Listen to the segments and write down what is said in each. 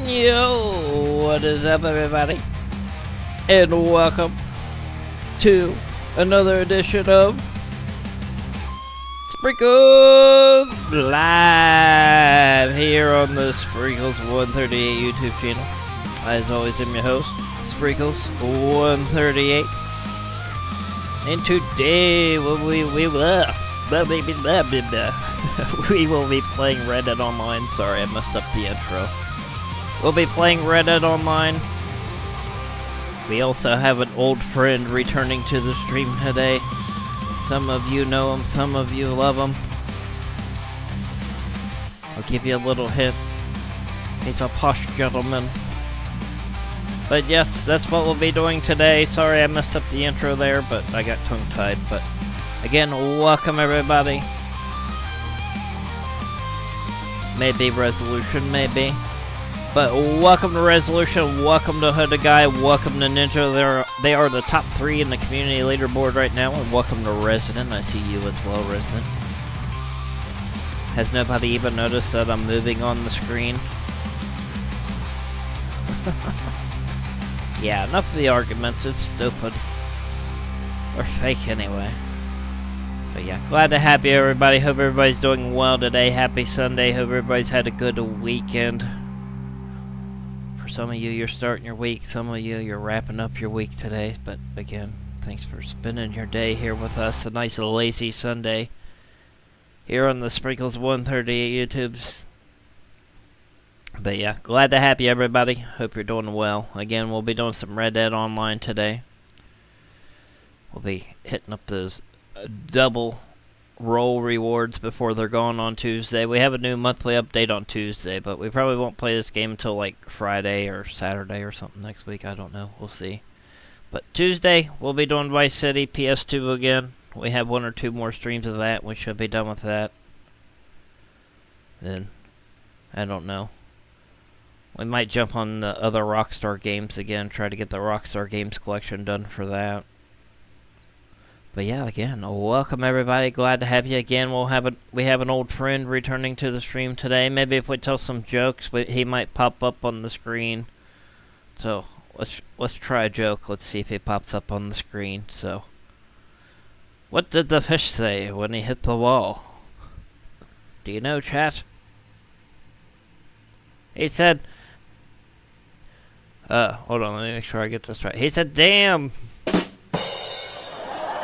Yo, what is up, everybody? And welcome to another edition of Sprinkles Live here on the Sprinkles 138 YouTube channel. As always, I'm your host, Sprinkles 138. And today we will be playing Red Dead Online. Sorry, I messed up the intro. We'll be playing Red Dead Online. We also have an old friend returning to the stream today. Some of you know him, some of you love him. I'll give you a little hint. He's a posh gentleman. But yes, that's what we'll be doing today. Sorry I messed up the intro there, but I got tongue-tied. But again, welcome everybody. Maybe Resolution, maybe. But welcome to Resolution, welcome to Hooded Guy, welcome to Ninja. They are the top 3 in the community leaderboard right now, and welcome to Resident. I see you as well, Resident. Has nobody even noticed that I'm moving on the screen? Yeah, enough of the arguments, it's stupid. Or fake anyway. But yeah, glad to have you everybody, hope everybody's doing well today. Happy Sunday, hope everybody's had a good weekend. Some of you, you're starting your week. Some of you, you're wrapping up your week today. But again, thanks for spending your day here with us. A nice lazy Sunday here on the Sprinkles 138 YouTubes. But yeah, glad to have you everybody. Hope you're doing well. Again, we'll be doing some Red Dead Online today. We'll be hitting up those double roll rewards before they're gone on Tuesday. We have a new monthly update on Tuesday, but we probably won't play this game until like Friday or Saturday or something next week. I don't know. We'll see. But Tuesday, we'll be doing Vice City PS2 again. We have 1 or 2 more streams of that. We should be done with that. Then, I don't know. We might jump on the other Rockstar games again. Try to get the Rockstar Games collection done for that. But yeah, again, welcome everybody. Glad to have you again. We have an old friend returning to the stream today. Maybe if we tell some jokes, he might pop up on the screen. So let's try a joke. Let's see if he pops up on the screen. So, what did the fish say when he hit the wall? Do you know, chat? He said, hold on, let me make sure I get this right. He said, damn.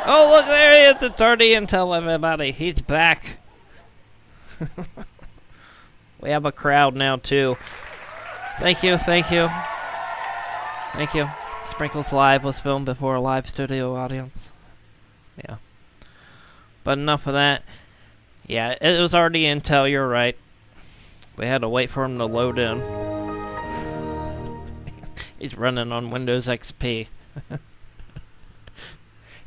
Oh, look, there he is. It's already intel, everybody. He's back. We have a crowd now, too. Thank you, thank you. Thank you. Sprinkles Live was filmed before a live studio audience. Yeah. But enough of that. Yeah, it was already intel, you're right. We had to wait for him to load in. He's running on Windows XP.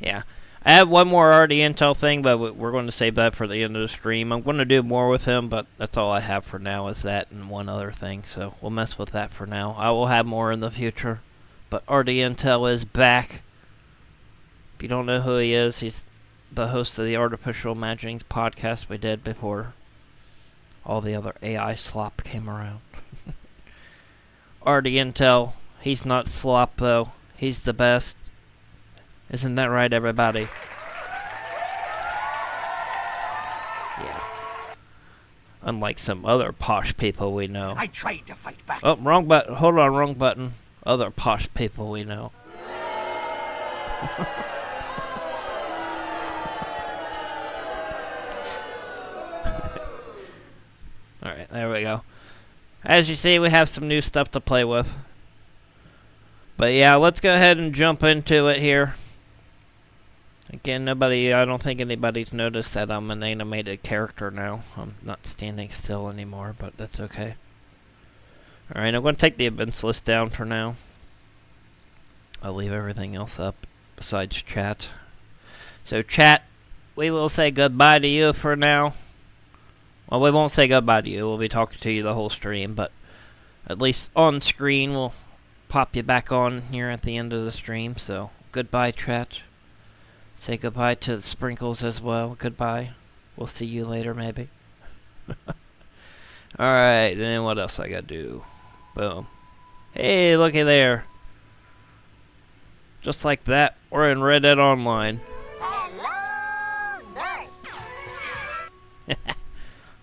Yeah. I have one more already intel thing, but we're going to save that for the end of the stream. I'm going to do more with him, but that's all I have for now is that and one other thing. So we'll mess with that for now. I will have more in the future. But RD Intel is back. If you don't know who he is, he's the host of the Artificial Imaginings podcast we did before all the other AI slop came around. RD Intel, he's not slop though. He's the best. Isn't that right, everybody? Yeah. Unlike some other posh people we know. I tried to fight back. Oh, wrong button. Hold on, wrong button. Other posh people we know. Alright, there we go. As you see, we have some new stuff to play with. But yeah, let's go ahead and jump into it here. Again, I don't think anybody's noticed that I'm an animated character now. I'm not standing still anymore, but that's okay. Alright, I'm going to take the events list down for now. I'll leave everything else up besides chat. So chat, we will say goodbye to you for now. Well, we won't say goodbye to you. We'll be talking to you the whole stream, but at least on screen we'll pop you back on here at the end of the stream. So goodbye, chat. Say goodbye to the Sprinkles as well. Goodbye. We'll see you later, maybe. Alright, then what else I gotta do? Boom. Hey, looky there. Just like that, we're in Red Dead Online. Hello, nurse.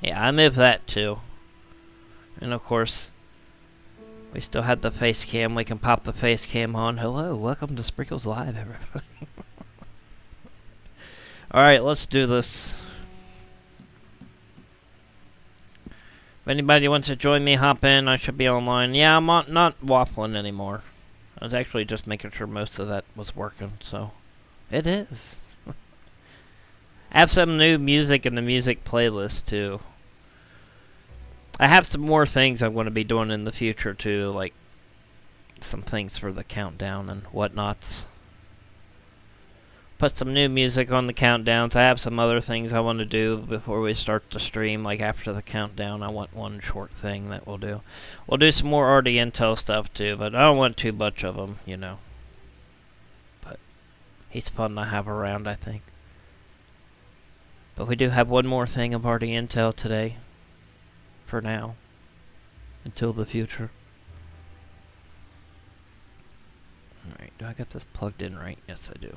Yeah, I moved that too. And of course, we still had the face cam. We can pop the face cam on. Hello, welcome to Sprinkles Live, everybody. Alright, let's do this. If anybody wants to join me, hop in. I should be online. Yeah, I'm not waffling anymore. I was actually just making sure most of that was working, so it is. I have some new music in the music playlist, too. I have some more things I'm going to be doing in the future, too, like some things for the countdown and whatnots. Put some new music on the countdowns. I have some other things I want to do before we start the stream, like after the countdown. I want one short thing that we'll do. We'll do some more RD Intel stuff too, but I don't want too much of them, you know. But he's fun to have around, I think. But we do have one more thing of RD Intel today. For now. Until the future. Alright, do I got this plugged in right? Yes, I do.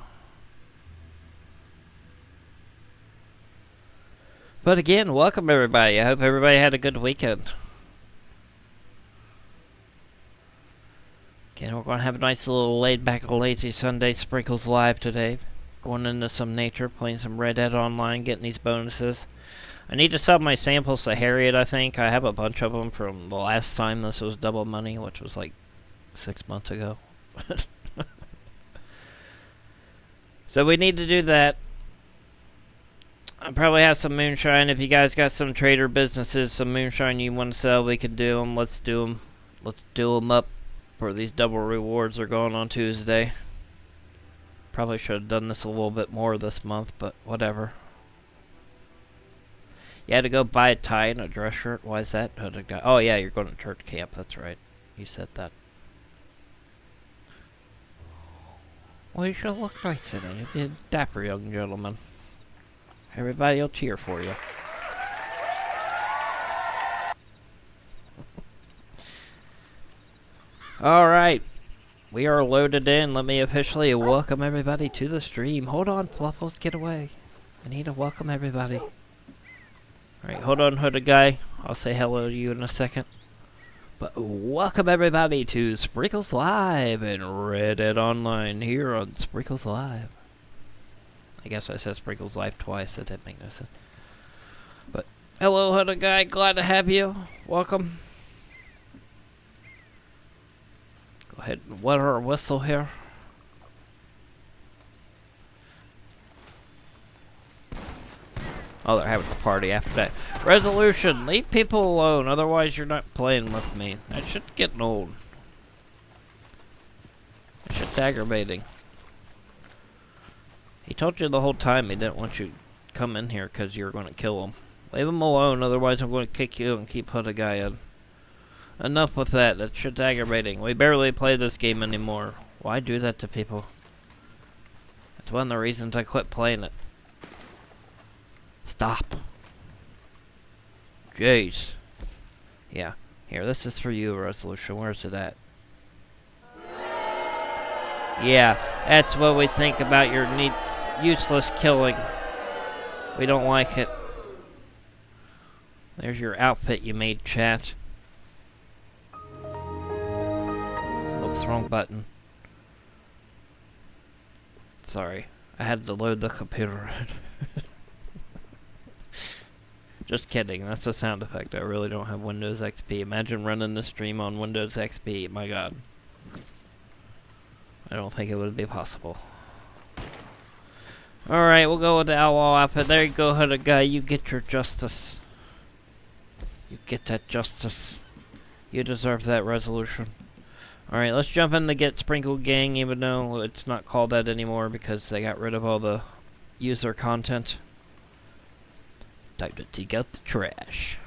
But again, welcome everybody. I hope everybody had a good weekend. Again, we're going to have a nice little laid-back, lazy Sunday Sprinkles Live today. Going into some nature, playing some Red Dead Online, getting these bonuses. I need to sell my samples to Harriet, I think. I have a bunch of them from the last time this was double money, which was like 6 months ago. So we need to do that. I probably have some moonshine. If you guys got some trader businesses, some moonshine you want to sell, we can do them. Let's do them. Let's do them up for these double rewards are going on Tuesday. Probably should have done this a little bit more this month, but whatever. You had to go buy a tie and a dress shirt? Why is that? Oh yeah, you're going to church camp, that's right. You said that. Well, you should look nice in it. You'd be a dapper young gentleman. Everybody will cheer for you. Alright. We are loaded in. Let me officially welcome everybody to the stream. Hold on, Fluffles, get away. I need to welcome everybody. Alright, hold on, hooded guy. I'll say hello to you in a second. But welcome everybody to Sprinkles Live and Reddit Online here on Sprinkles Live. I guess I said Sprinkles Live twice. That didn't make no sense. But hello, hooded guy. Glad to have you. Welcome. Go ahead and wet our whistle here. Oh, they're having a party after that. Resolution, leave people alone, otherwise you're not playing with me. That shit's getting old. That shit's aggravating. He told you the whole time he didn't want you to come in here because you were going to kill him. Leave him alone, otherwise I'm going to kick you and keep the guy in. Enough with that, that shit's aggravating. We barely play this game anymore. Why do that to people? That's one of the reasons I quit playing it. Stop. Jeez. Yeah. Here, this is for you, Resolution. Where's it at? Yeah, that's what we think about your useless killing. We don't like it. There's your outfit you made, chat. Oops, wrong button. Sorry. I had to load the computer. Just kidding, that's a sound effect. I really don't have Windows XP. Imagine running the stream on Windows XP, my god. I don't think it would be possible. Alright, we'll go with the outlaw outfit. There you go, hooded guy. You get your justice. You get that justice. You deserve that, Resolution. Alright, let's jump in the Get Sprinkled gang, even though it's not called that anymore because they got rid of all the user content. Time to take out the trash.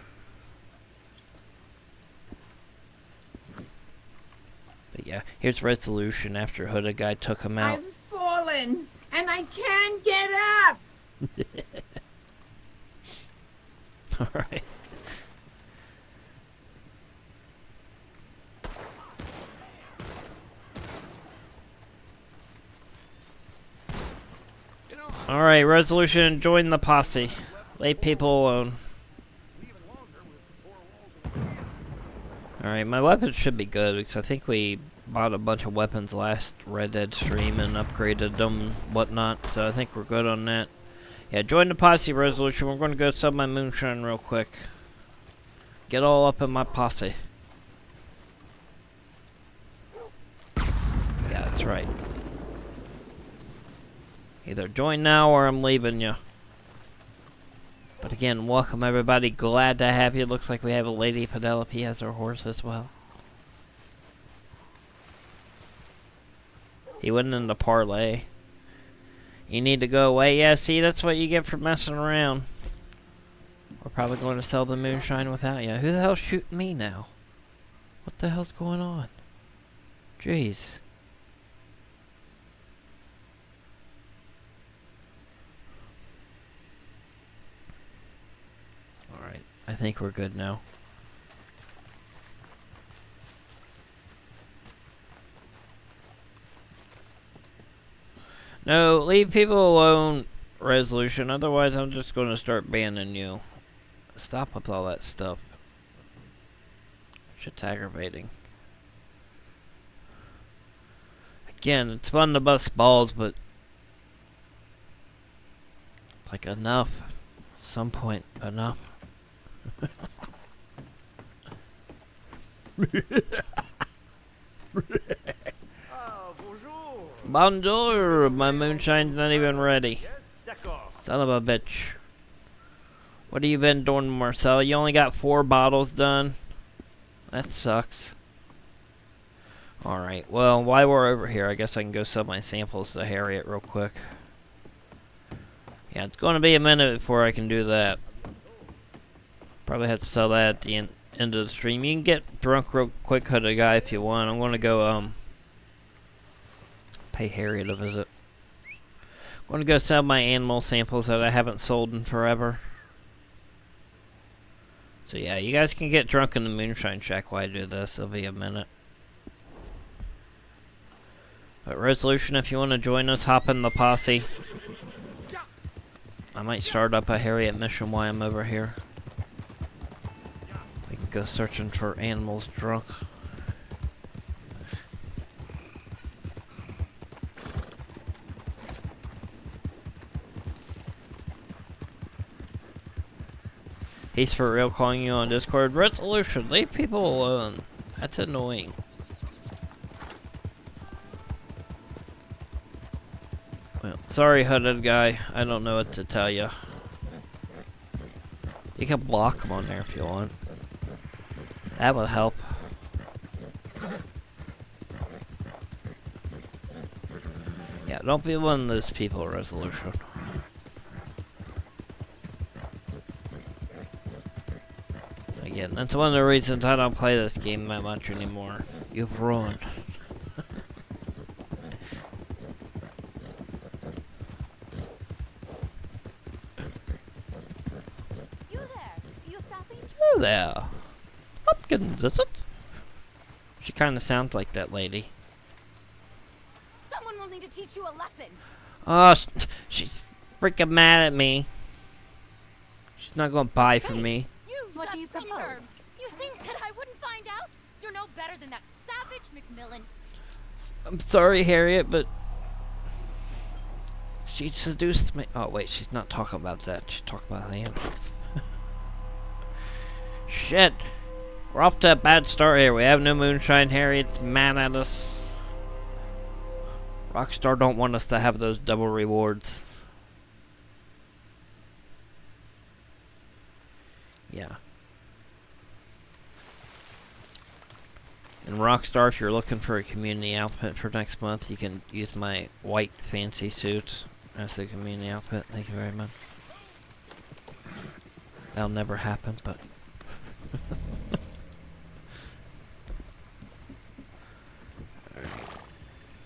But yeah, here's Resolution after Hooded guy took him out. I'm fallen and I can't get up. Alright. Alright, Resolution, join the posse. Leave people alone. Alright, my weapons should be good because I think we bought a bunch of weapons last Red Dead stream and upgraded them and whatnot, so I think we're good on that. Yeah, join the posse, Resolution. We're going to go sell my moonshine real quick. Get all up in my posse. Yeah, that's right. Either join now or I'm leaving you. But again, welcome everybody. Glad to have you. Looks like we have a Lady Penelope as our horse as well. He went in the parlay. You need to go away. Yeah, see, that's what you get for messing around. We're probably going to sell the moonshine without you. Who the hell's shooting me now? What the hell's going on? Jeez. Alright, I think we're good now. No, leave people alone, Resolution. Otherwise, I'm just going to start banning you. Stop with all that stuff. Shit's aggravating. Again, it's fun to bust balls, but... like, enough. At some point, enough. Bonjour! My moonshine's not even ready. Son of a bitch. What have you been doing, Marcel? You only got 4 bottles done? That sucks. Alright, well, while we're over here, I guess I can go sell my samples to Harriet real quick. Yeah, it's going to be a minute before I can do that. Probably have to sell that at the end of the stream. You can get drunk real quick, hooded guy, if you want. I'm going to go, pay Harriet a visit. I'm going to go sell my animal samples that I haven't sold in forever. So yeah, you guys can get drunk in the moonshine shack while I do this. It'll be a minute. But Resolution, if you want to join us, hop in the posse. I might start up a Harriet mission while I'm over here. We can go searching for animals drunk. He's for real calling you on Discord. Resolution, leave people alone. That's annoying. Well, sorry, hooded guy. I don't know what to tell you. You can block him on there if you want. That would help. Yeah, don't be one of those people, Resolution. Again, that's one of the reasons I don't play this game that much anymore. You've ruined. There. Hopkins, is it? She kind of sounds like that lady. Someone will need to teach you a lesson. Oh, she's freaking mad at me. She's not gonna buy from me. What do you propose? You think that I wouldn't find out? You're no better than that savage Macmillan. I'm sorry, Harriet, but she seduced me. Oh wait, she's not talking about that. She's talking about the animals. Shit. We're off to a bad start here. We have no moonshine. Harriet's mad at us. Rockstar don't want us to have those double rewards. Yeah. And Rockstar, if you're looking for a community outfit for next month, you can use my white fancy suits as the community outfit. Thank you very much. That'll never happen, but...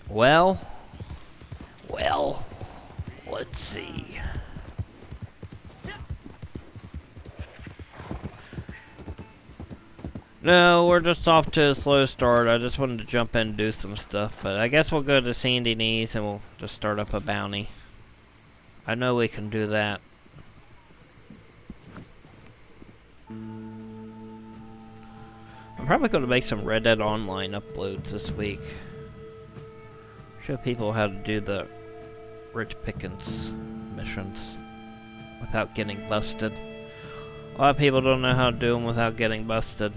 Well, let's see. No, we're just off to a slow start. I just wanted to jump in and do some stuff, but I guess we'll go to Sandy Knees and we'll just start up a bounty. I know we can do that. I'm probably going to make some Red Dead Online uploads this week. Show people how to do the Rich Pickens missions without getting busted. A lot of people don't know how to do them without getting busted.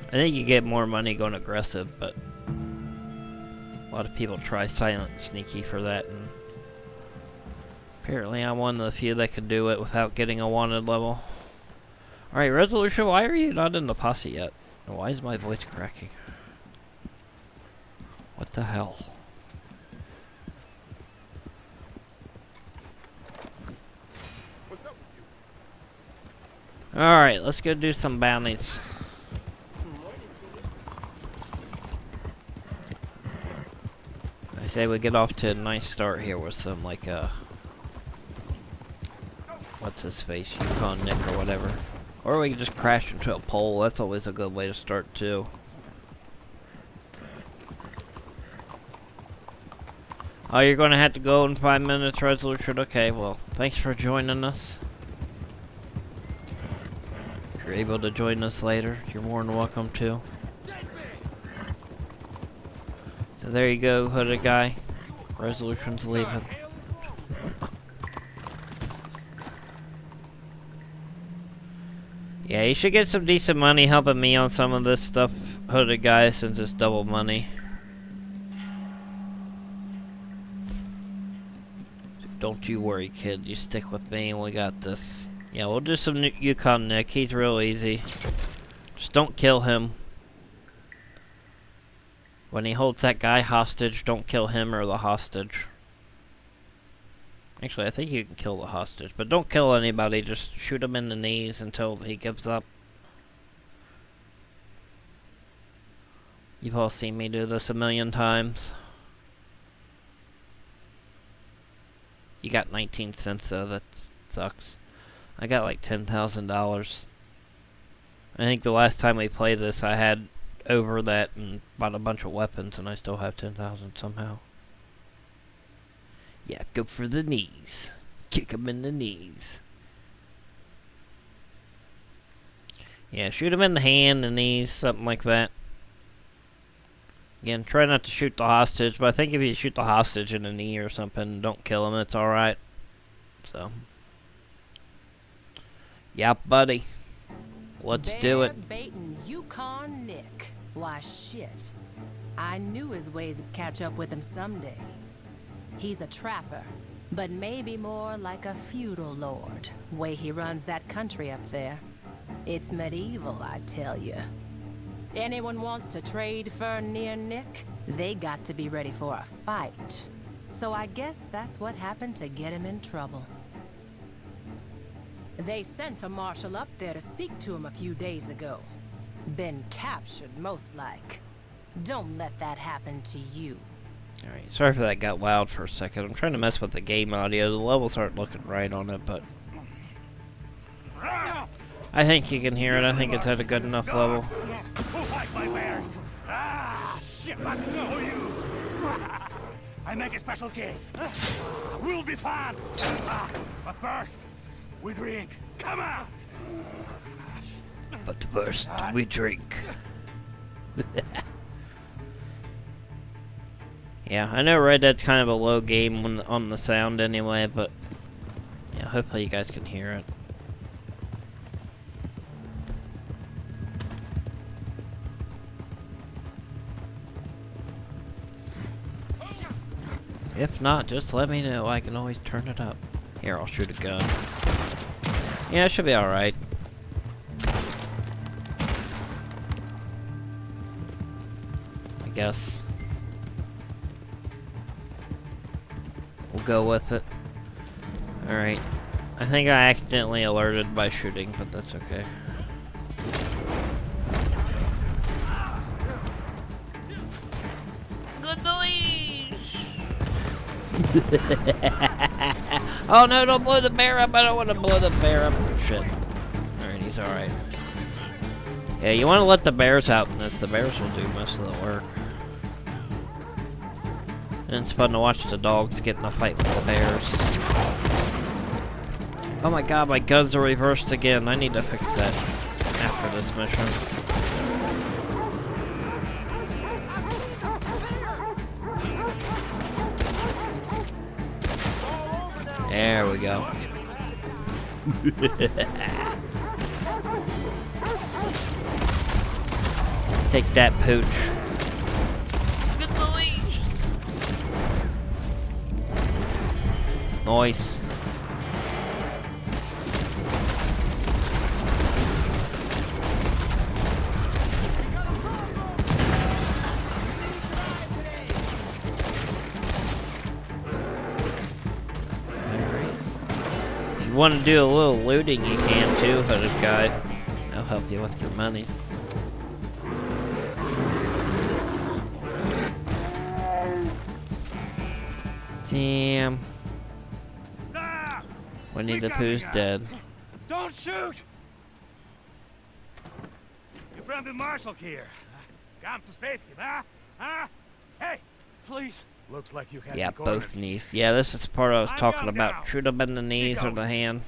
I think you get more money going aggressive, but a lot of people try silent and sneaky for that, and apparently I'm one of the few that can do it without getting a wanted level. Alright, Resolution, why are you not in the posse yet? And why is my voice cracking? What the hell? Alright, let's go do some bounties. I say we get off to a nice start here with some, like, what's his face? Yukon Nick or whatever. Or we can just crash into a pole. That's always a good way to start, too. Oh, you're going to have to go in 5 minutes, Resolution? Okay, well, thanks for joining us. If you're able to join us later, you're more than welcome to. So there you go, hooded guy. Resolution's leaving. Yeah, you should get some decent money helping me on some of this stuff, hooded guy, since it's double money. Don't you worry, kid. You stick with me and we got this. Yeah, we'll do some Yukon Nick. He's real easy. Just don't kill him. When he holds that guy hostage, don't kill him or the hostage. Actually, I think you can kill the hostage, but don't kill anybody. Just shoot him in the knees until he gives up. You've all seen me do this a million times. You got 19 cents though, that sucks. I got like $10,000. I think the last time we played this, I had over that and bought a bunch of weapons, and I still have 10,000 somehow. Yeah, go for the knees. Kick him in the knees. Yeah, shoot him in the hand, the knees, something like that. Again, try not to shoot the hostage, but I think if you shoot the hostage in the knee or something, don't kill him, it's alright. So. Yep, buddy. Let's do it. Baiting Yukon Nick. Why, shit. I knew his ways would catch up with him someday. He's a trapper, but maybe more like a feudal lord. Way he runs that country up there. It's medieval, I tell you. Anyone wants to trade for near Nick, they got to be ready for a fight. So I guess that's what happened to get him in trouble. They sent a marshal up there to speak to him a few days ago. Been captured, most like. Don't let that happen to you. Alright, sorry if that got loud for a second. I'm trying to mess with the game audio. The levels aren't looking right on it, but I think you can hear it. I think it's at a good enough level. Who like my wares? Ah, shit, I know you. I make a special case. We'll be fine. But first, we drink. Come on. But first, we drink. Yeah, I know Red Dead's kind of a low game on the sound anyway, but yeah, hopefully you guys can hear it. If not, just let me know. I can always turn it up. Here, I'll shoot a gun. Yeah, it should be alright. I guess. We'll go with it. Alright. I think I accidentally alerted by shooting, but that's okay. Good noise! Oh no, don't blow the bear up! I don't want to blow the bear up. Shit. Alright, he's alright. Yeah, you want to let the bears out in this. The bears will do most of the work. And it's fun to watch the dogs get in a fight with the bears. Oh my god, my guns are reversed again. I need to fix that after this mission. There we go. Take that, pooch. Good noise. Nice. If you want to do a little looting, you can too, hooded guy. I'll help you with your money. Damn. Winnie the Pooh's dead. Don't shoot! Your friend the marshal here. Come to safety, huh? Huh? Hey, please. Looks like you had Yeah, me cornered. both knees. Yeah, this is the part I was I'm talking down about. now. Shoot him in the knees or the hand.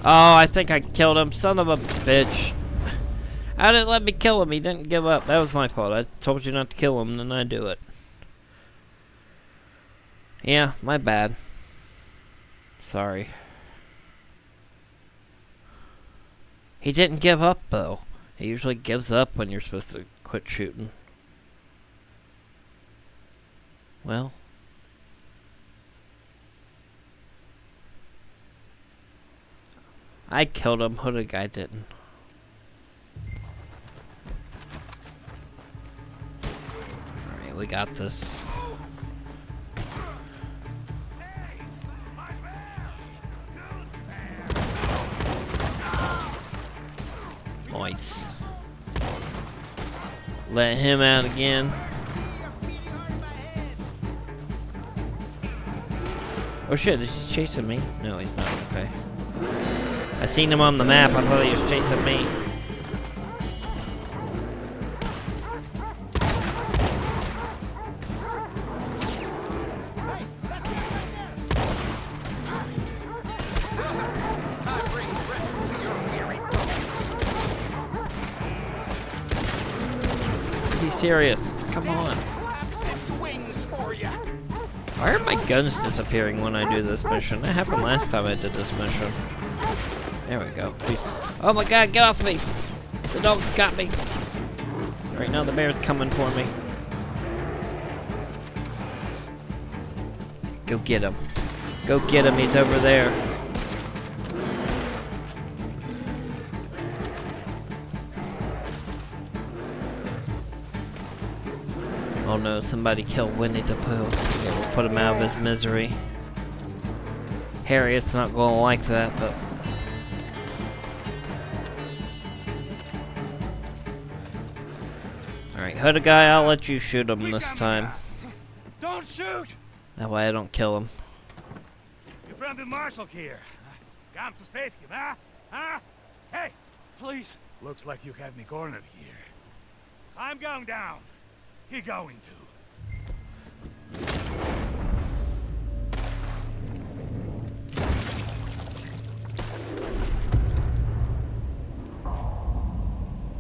Oh, I think I killed him. Son of a bitch. How did it let me kill him? He didn't give up. That was my fault. I told you not to kill him, then I do it. Yeah, my bad. Sorry. He didn't give up, though. He usually gives up when you're supposed to quit shooting. Well. I killed him, hooded guy didn't. Alright, we got this. Nice. Let him out again. Oh shit, is he chasing me? No, he's not. Okay. I seen him on the map. I thought he was chasing me. Be serious. Come on. Why are my guns disappearing when I do this mission? That happened last time I did this mission. There we go. Oh my god, get off me! The dog's got me! Right now the bear's coming for me. Go get him. Go get him, he's over there. Oh no, somebody killed Winnie the Pooh. Yeah, we'll put him out of his misery. Harriet's not gonna like that, but... Alright, hooded guy, I'll let you shoot him this time. Don't shoot! That way I don't kill him. Your friend the Marshal here. Come to save him, huh? Huh? Hey, please. Looks like you have me cornered here. I'm going down. He going to.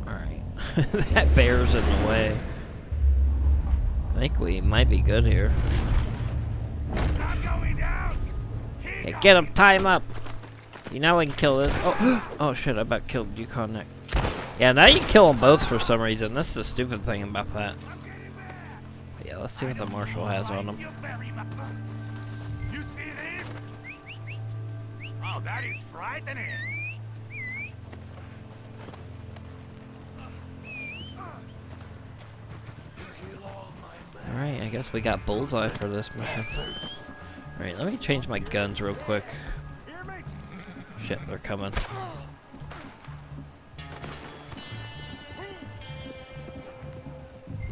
Alright. That bear's in the way. I think we might be good here. I'm going down. Yeah, get him, tie him up. You know I can kill this. Oh, oh shit, I about killed Yukon Nick. Yeah, now you kill them both for some reason. That's the stupid thing about that. But yeah, let's see what the Marshal has on him. You see this? Oh, that is frightening. Alright, I guess we got bullseye for this mission. Alright, let me change my guns real quick. Shit, they're coming.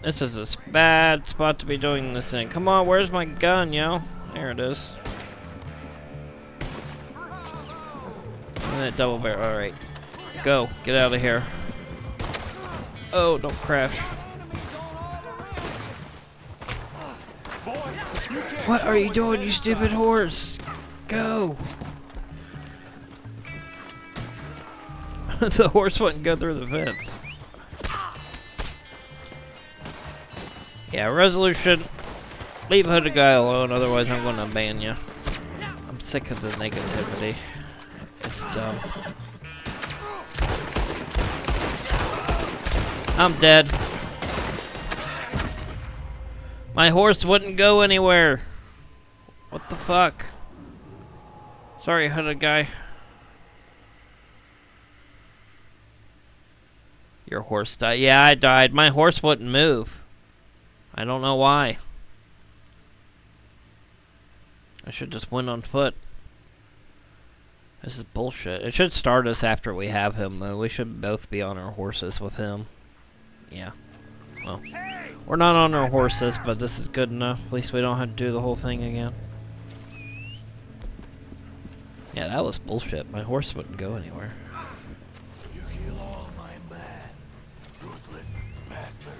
This is a bad spot to be doing this in. Come on, where's my gun, yo? There it is. And that double barrel. Alright. Go. Get out of here. Oh, don't crash. What are you doing, you stupid horse? Go. The horse wouldn't go through the fence. Yeah, resolution. Leave hooded guy alone, otherwise I'm gonna ban you. I'm sick of the negativity. It's dumb. I'm dead. My horse wouldn't go anywhere. What the fuck? Sorry, hooded guy. Your horse died. Yeah, I died. My horse wouldn't move. I don't know why. I should just win on foot. This is bullshit. It should start us after we have him, though. We should both be on our horses with him. Yeah. Well, we're not on our horses, but this is good enough. At least we don't have to do the whole thing again. Yeah, that was bullshit. My horse wouldn't go anywhere. You kill all my men, ruthless bastard.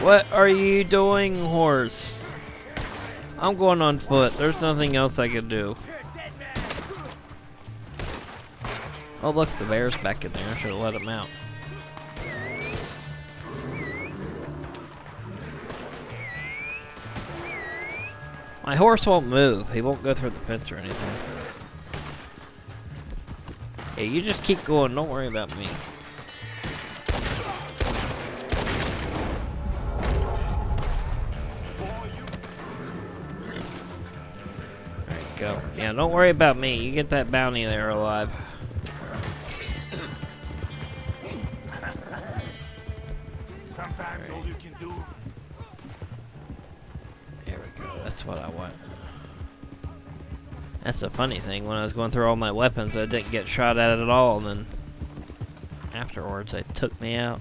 What are you doing, horse? I'm going on foot. There's nothing else I can do. Oh look, the bear's back in there. I should have let him out. My horse won't move. He won't go through the fence or anything. Hey, you just keep going. Don't worry about me. There you go. Yeah, don't worry about me. You get that bounty there alive. Sometimes all you can do. There we go. That's what I want. That's the funny thing. When I was going through all my weapons, I didn't get shot at at all, and then afterwards, they took me out.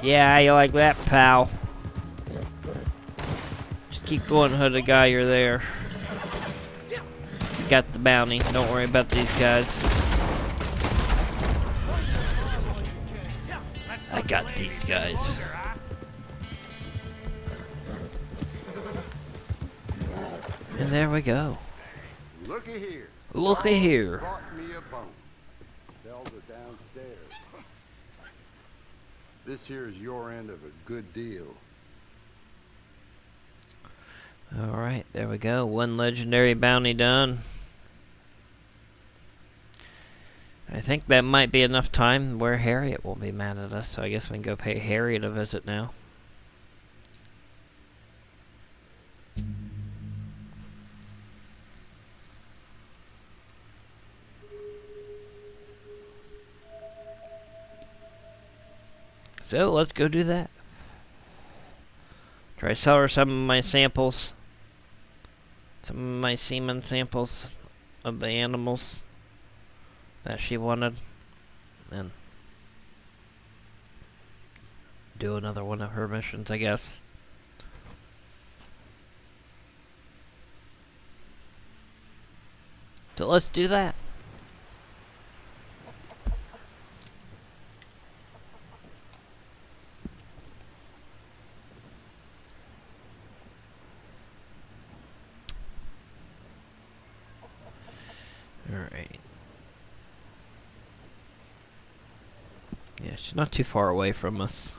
Yeah, you like that, pal? Just keep going, hooded guy, you're there. You got the bounty. Don't worry about these guys. I got these guys. And there we go. Looky here. Looky here. Brought me a bone. Cells are downstairs. This here is your end of a good deal. Alright, there we go. One legendary bounty done. I think that might be enough time where Harriet won't be mad at us, so I guess we can go pay Harriet a visit now. So, let's go do that. Try to sell her some of my samples. Some of my semen samples of the animals that she wanted. And do another one of her missions, I guess. So let's do that. Alright. Yeah, she's not too far away from us.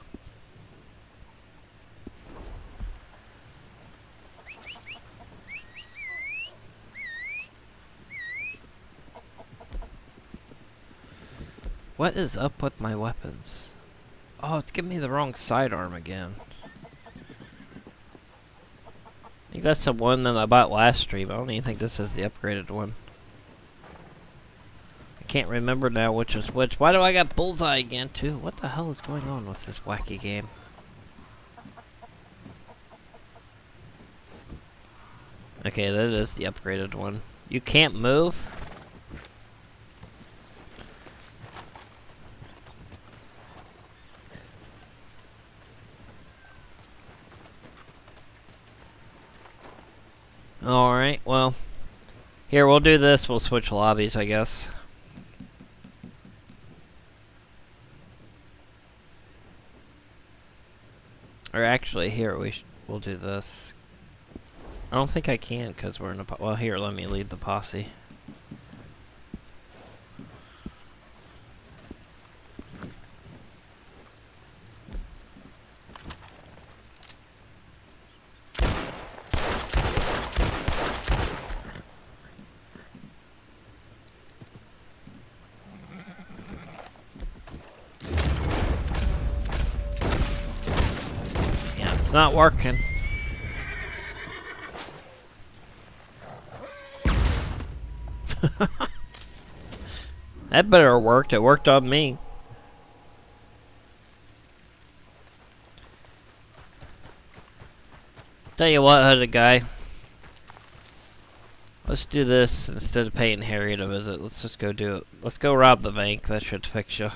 What is up with my weapons? Oh, it's giving me the wrong sidearm again. I think that's the one that I bought last stream. I don't even think this is the upgraded one. I can't remember now which is which. Why do I got bullseye again too? What the hell is going on with this wacky game? Okay, that is the upgraded one. You can't move? Alright, well, here, we'll do this. We'll switch lobbies, I guess. Or actually, here, we'll do this. I don't think I can, because we're in a... Well, here, let me lead the posse. It's not working. That better have worked. It worked on me. Tell you what, hooded guy. Let's do this instead of paying Harry to visit. Let's just go do it. Let's go rob the bank. That should fix you.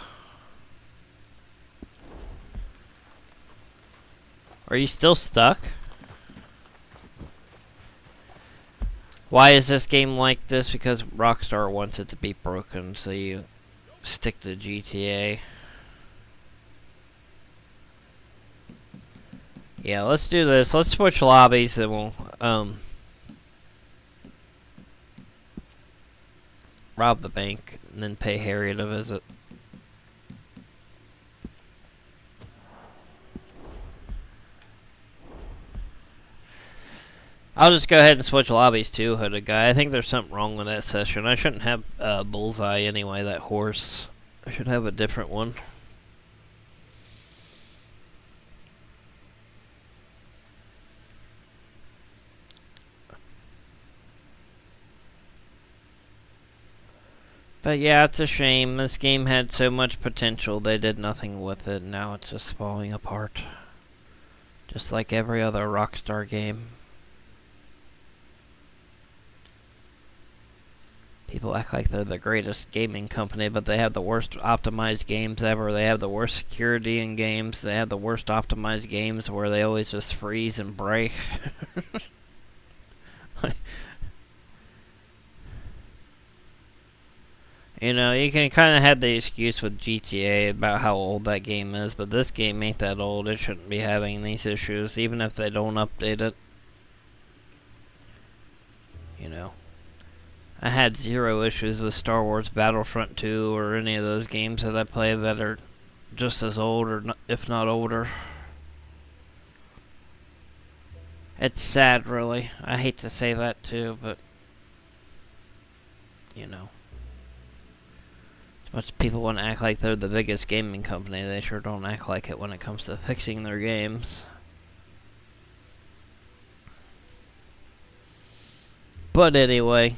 Are you still stuck? Why is this game like this? Because Rockstar wants it to be broken, so you stick to GTA. Yeah, let's do this. Let's switch lobbies and we'll rob the bank and then pay Harriet a visit. I'll just go ahead and switch lobbies too, Hooded Guy. I think there's something wrong with that session. I shouldn't have Bullseye anyway, that horse. I should have a different one. But yeah, it's a shame. This game had so much potential. They did nothing with it. Now it's just falling apart. Just like every other Rockstar game. People act like they're the greatest gaming company, but they have the worst optimized games ever. They have the worst security in games. They have the worst optimized games where they always just freeze and break. You know, you can kind of have the excuse with GTA about how old that game is, but this game ain't that old. It shouldn't be having these issues, even if they don't update it. You know. I had 0 issues with Star Wars Battlefront 2 or any of those games that I play that are just as old, or if not older. It's sad, really. I hate to say that too, but you know. As much as people want to act like they're the biggest gaming company, they sure don't act like it when it comes to fixing their games. But anyway.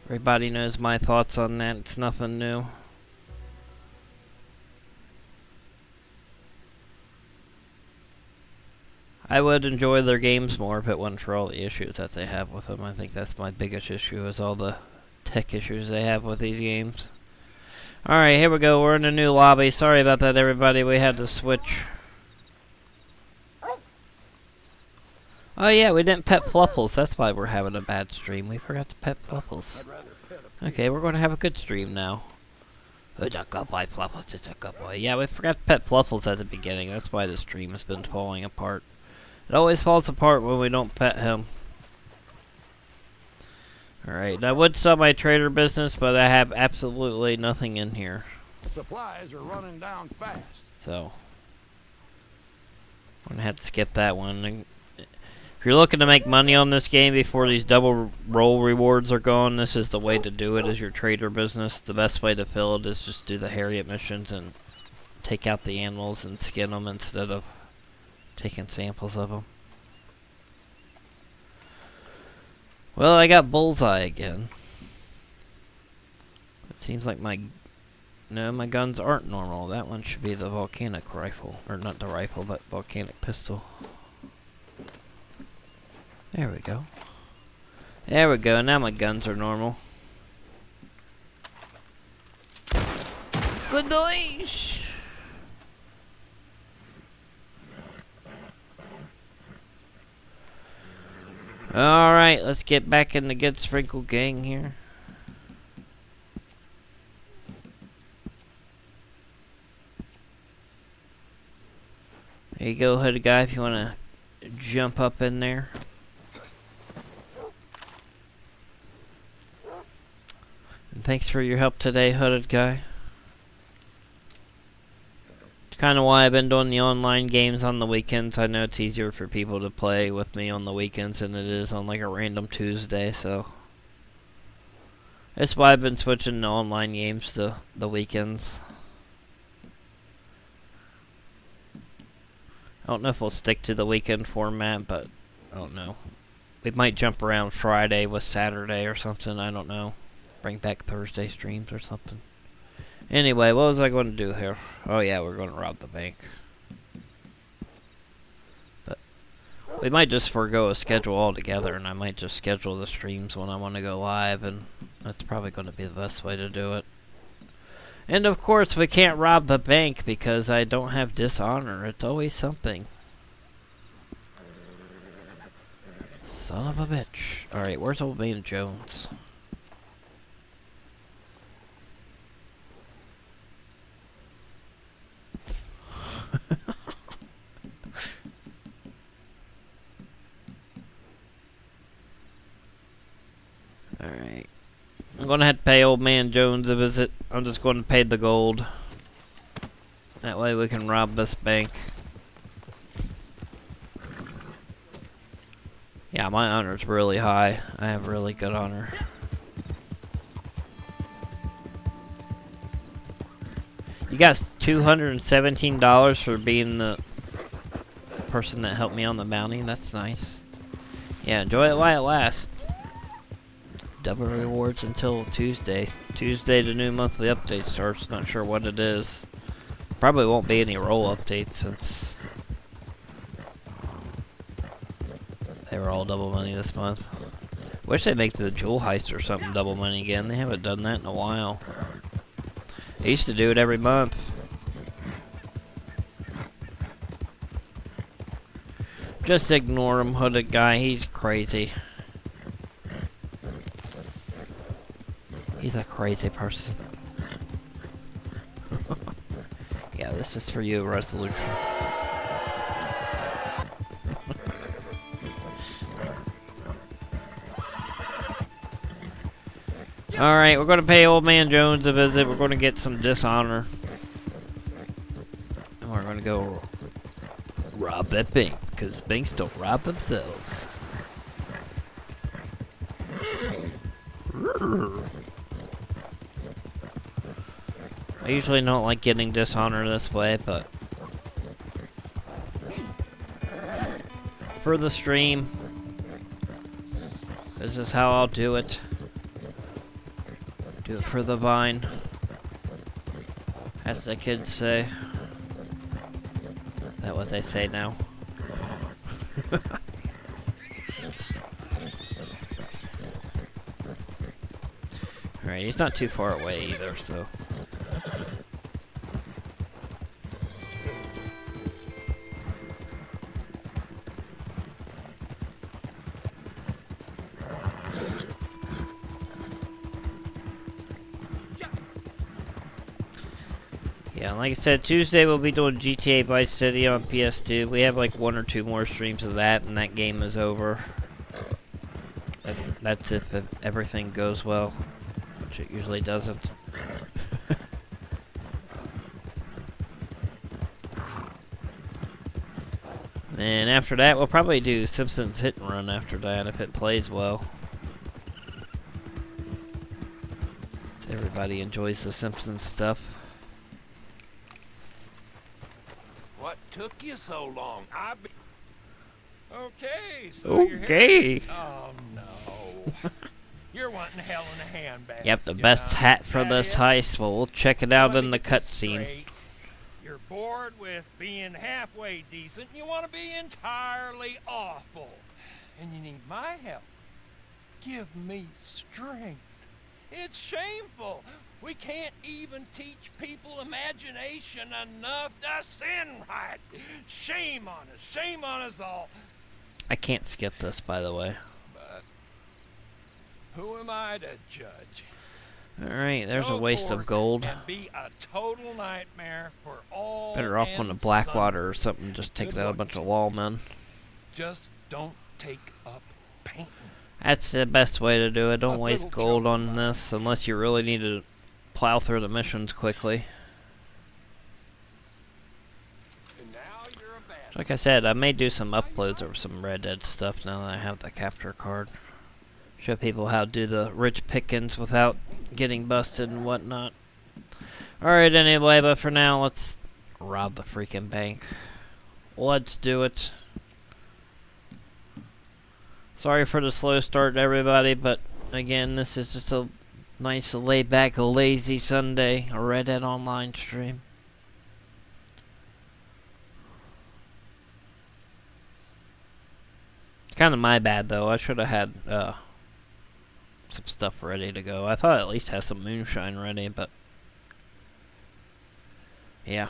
Everybody knows my thoughts on that. It's nothing new. I would enjoy their games more if it wasn't for all the issues that they have with them. I think that's my biggest issue, is all the tech issues they have with these games. Alright, here we go. We're in a new lobby. Sorry about that, everybody. We had to switch. Oh yeah, we didn't pet Fluffles. That's why we're having a bad stream. We forgot to pet Fluffles. Okay, we're going to have a good stream now. Yeah, we forgot to pet Fluffles at the beginning. That's why the stream has been falling apart. It always falls apart when we don't pet him. Alright, I would sell my trader business, but I have absolutely nothing in here. Supplies are running down fast. So, I'm going to have to skip that one. If you're looking to make money on this game before these double roll rewards are gone, this is the way to do it, is your trader business. The best way to fill it is just do the Harriet missions and take out the animals and skin them instead of taking samples of them. Well, I got Bullseye again. It seems like my guns aren't normal. That one should be the volcanic rifle. Or not the rifle, but volcanic pistol. There we go. There we go. Now my guns are normal. Good noise! Alright, let's get back in the GETSPRINKLED gang here. There you go, Hooded Guy, if you want to jump up in there. And thanks for your help today, Hooded Guy. It's kind of why I've been doing the online games on the weekends. I know it's easier for people to play with me on the weekends than it is on like a random Tuesday, so that's why I've been switching the online games to the weekends. I don't know if we'll stick to the weekend format, but I don't know. We might jump around Friday with Saturday or something, I don't know. Bring back Thursday streams or something. Anyway, what was I going to do here? Oh yeah, we're going to rob the bank. But we might just forego a schedule altogether, and I might just schedule the streams when I want to go live, and that's probably going to be the best way to do it. And of course, we can't rob the bank because I don't have dishonor. It's always something. Son of a bitch. Alright, where's old man Jones? gonna have to pay old man Jones a visit. I'm just going to pay the gold. That way we can rob this bank. Yeah, my honor's really high. I have really good honor. You got $217 for being the person that helped me on the bounty. That's nice. Yeah, enjoy it while it lasts. Double rewards until Tuesday. Tuesday the new monthly update starts. Not sure what it is. Probably won't be any role updates since they were all double money this month. Wish they'd make the jewel heist or something double money again. They haven't done that in a while. They used to do it every month. Just ignore him, hooded guy. He's crazy. He's a crazy person. Yeah, this is for you, Resolution. Alright, we're gonna pay old man Jones a visit. We're gonna get some dishonor. And we're gonna go rob that bank, because banks don't rob themselves. I usually don't like getting dishonor this way, but for the stream, this is how I'll do it. Do it for the vine, as the kids say. Is that what they say now? Alright, he's not too far away either, so. Yeah, like I said, Tuesday we'll be doing GTA Vice City on PS2. We have like 1 or 2 more streams of that, and that game is over. That's if everything goes well, which it usually doesn't. And after that, we'll probably do Simpsons Hit and Run after that, if it plays well. So everybody enjoys the Simpsons stuff. What took you so long? Okay, so Okay. you're here. Oh no. You're wanting hell in a handbag. Yep, the best hat for this heist. Well, we'll check it out in the cutscene. You're bored with being halfway decent. You want to be entirely awful. And you need my help. Give me strength. It's shameful. We can't even teach people imagination enough to sin right. Shame on us. Shame on us all. I can't skip this, by the way. But who am I to judge? Alright, there's a Go waste of forth gold. And be a total nightmare for all. Better off going to Blackwater or something, just taking out a bunch of lawmen. Just don't take up painting. That's the best way to do it. Don't A waste little gold on children. this unless you really need to plow through the missions quickly. And now you're a bad. Like I said, I may do some uploads of some Red Dead stuff now that I have the capture card. Show people how to do the rich pickings without getting busted and whatnot. Alright, anyway, but for now, let's rob the freaking bank. Let's do it. Sorry for the slow start, everybody, but again, this is just a nice, laid-back, lazy Sunday, a Red Dead Online stream. Kind of my bad, though. I should have had some stuff ready to go. I thought I'd at least have some moonshine ready, but yeah.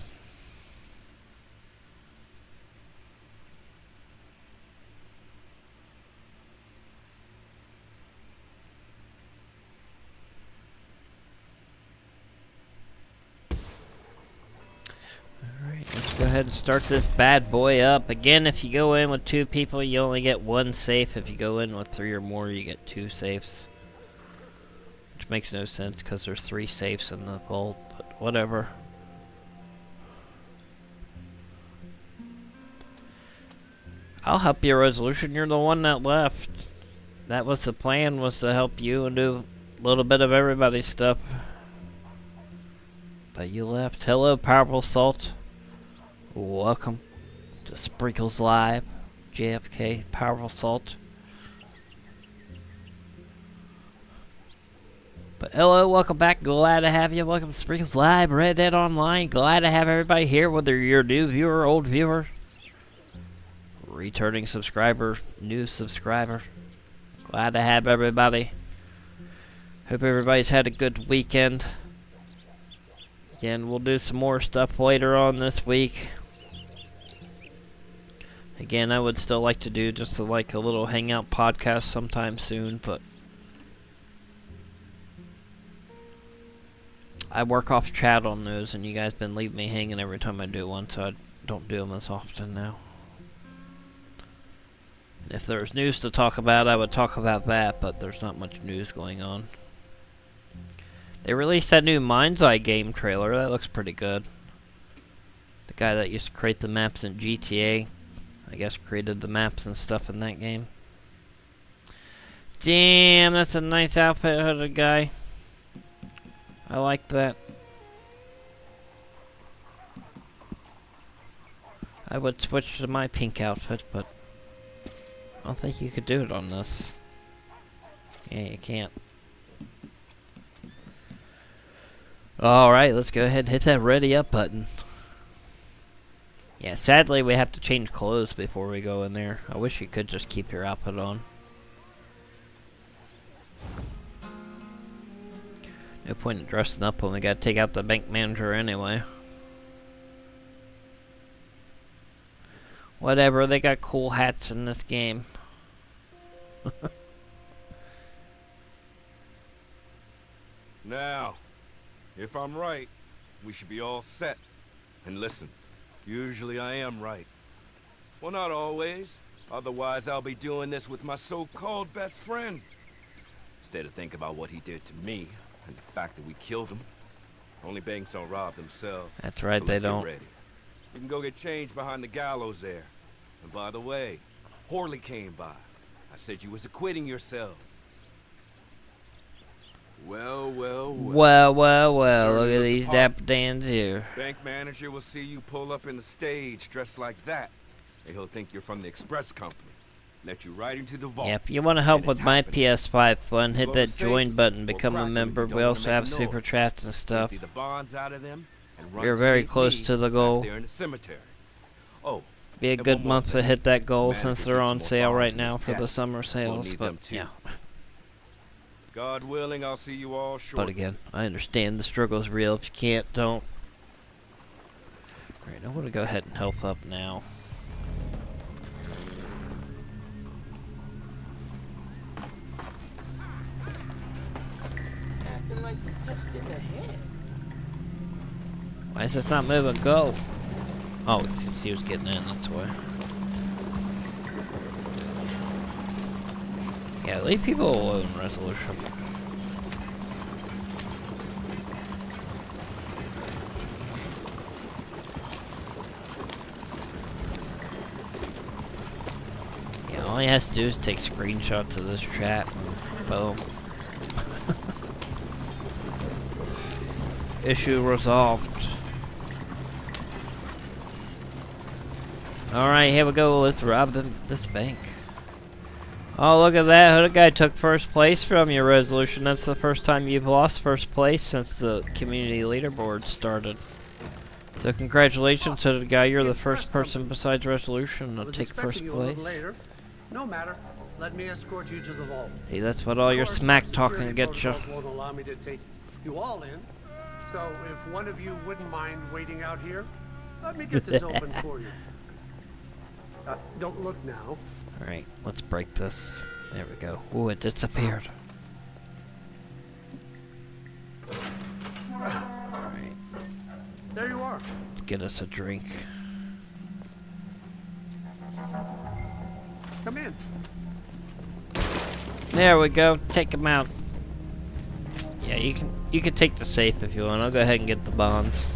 Let's go ahead and start this bad boy up. Again, if you go in with 2 people, you only get 1 safe. If you go in with 3 or more, you get 2 safes. Which makes no sense because there's 3 safes in the vault, but whatever. I'll help your resolution. You're the one that left. That was the plan, was to help you and do a little bit of everybody's stuff. But you left. Hello, Powerful Salt. Welcome to Sprinkles Live. JFK, Powerful Salt. But hello, welcome back. Glad to have you. Welcome to Sprinkles Live, Red Dead Online. Glad to have everybody here, whether you're a new viewer, old viewer, returning subscriber, new subscriber. Glad to have everybody. Hope everybody's had a good weekend. Again, we'll do some more stuff later on this week. Again, I would still like to do just a little hangout podcast sometime soon, but I work off chat on those, and you guys been leaving me hanging every time I do one, so I don't do them as often now. If there's news to talk about, I would talk about that, but there's not much news going on. They released that new Mind's Eye game trailer. That looks pretty good. The guy that used to create the maps in GTA, I guess, created the maps and stuff in that game. Damn, that's a nice outfit, hooded guy. I like that. I would switch to my pink outfit, but I don't think you could do it on this. Yeah, you can't. Alright, let's go ahead and hit that ready up button. Yeah, sadly we have to change clothes before we go in there. I wish you could just keep your outfit on. No point in dressing up when we gotta take out the bank manager anyway. Whatever, they got cool hats in this game. Now, if I'm right, we should be all set. And listen, usually I am right. Well, not always. Otherwise, I'll be doing this with my so-called best friend. Instead of thinking about what he did to me, and the fact that we killed him. Only banks don't rob themselves. That's right, so they let's don't. Get ready. You can go get changed behind the gallows there. And by the way, Horley came by. I said you was acquitting yourself. Well. Well, look Sir, at these dapper Dans here. Bank manager will see you pull up in the stage dressed like that, and he'll think you're from the express company. Let you right into the vault. Yeah, if you want to help And with it's my happening. PS5 fun, hit Go that to join safes button, or become a crack 'em if member. you We don't wanna also make have a super noise. chats and stuff. Empty the bonds out of them and run You're to very meet close me to the back goal. there in the cemetery. Oh, Be a and good one more month to thing. hit that goal Manager since they're keeps on more sale bonds right in now his for the desk. summer We'll sales, need but them too. yeah. God willing, I'll see you all But shortly. again, I understand the struggle's real. If you can't, don't. Alright, I'm gonna go ahead and health up now. Acting like you touched in the head. Why is this not moving? Go! Oh, because he was getting in, that's why. Yeah, leave people alone, Resolution. Yeah, all he has to do is take screenshots of this chat. Boom. Issue resolved. Alright, here we go. Let's rob this bank. Oh, look at that. Hooded guy took first place from your Resolution. That's the first time you've lost first place since the community leaderboard started. So congratulations, Hooded guy. You're the first person besides Resolution to take first place. Later. No matter. Let me escort you to the vault. Hey, that's what all your Of course, smack our talking security gets you. protocols won't allow me to take you all in. So if one of you wouldn't mind waiting out here, let me get this open for you. Don't look now. Alright, let's break this. There we go. Ooh, it disappeared. Alright, There you are. get us a drink. Come in. There we go. Take him out. Yeah, you can take the safe if you want. I'll go ahead and get the bonds.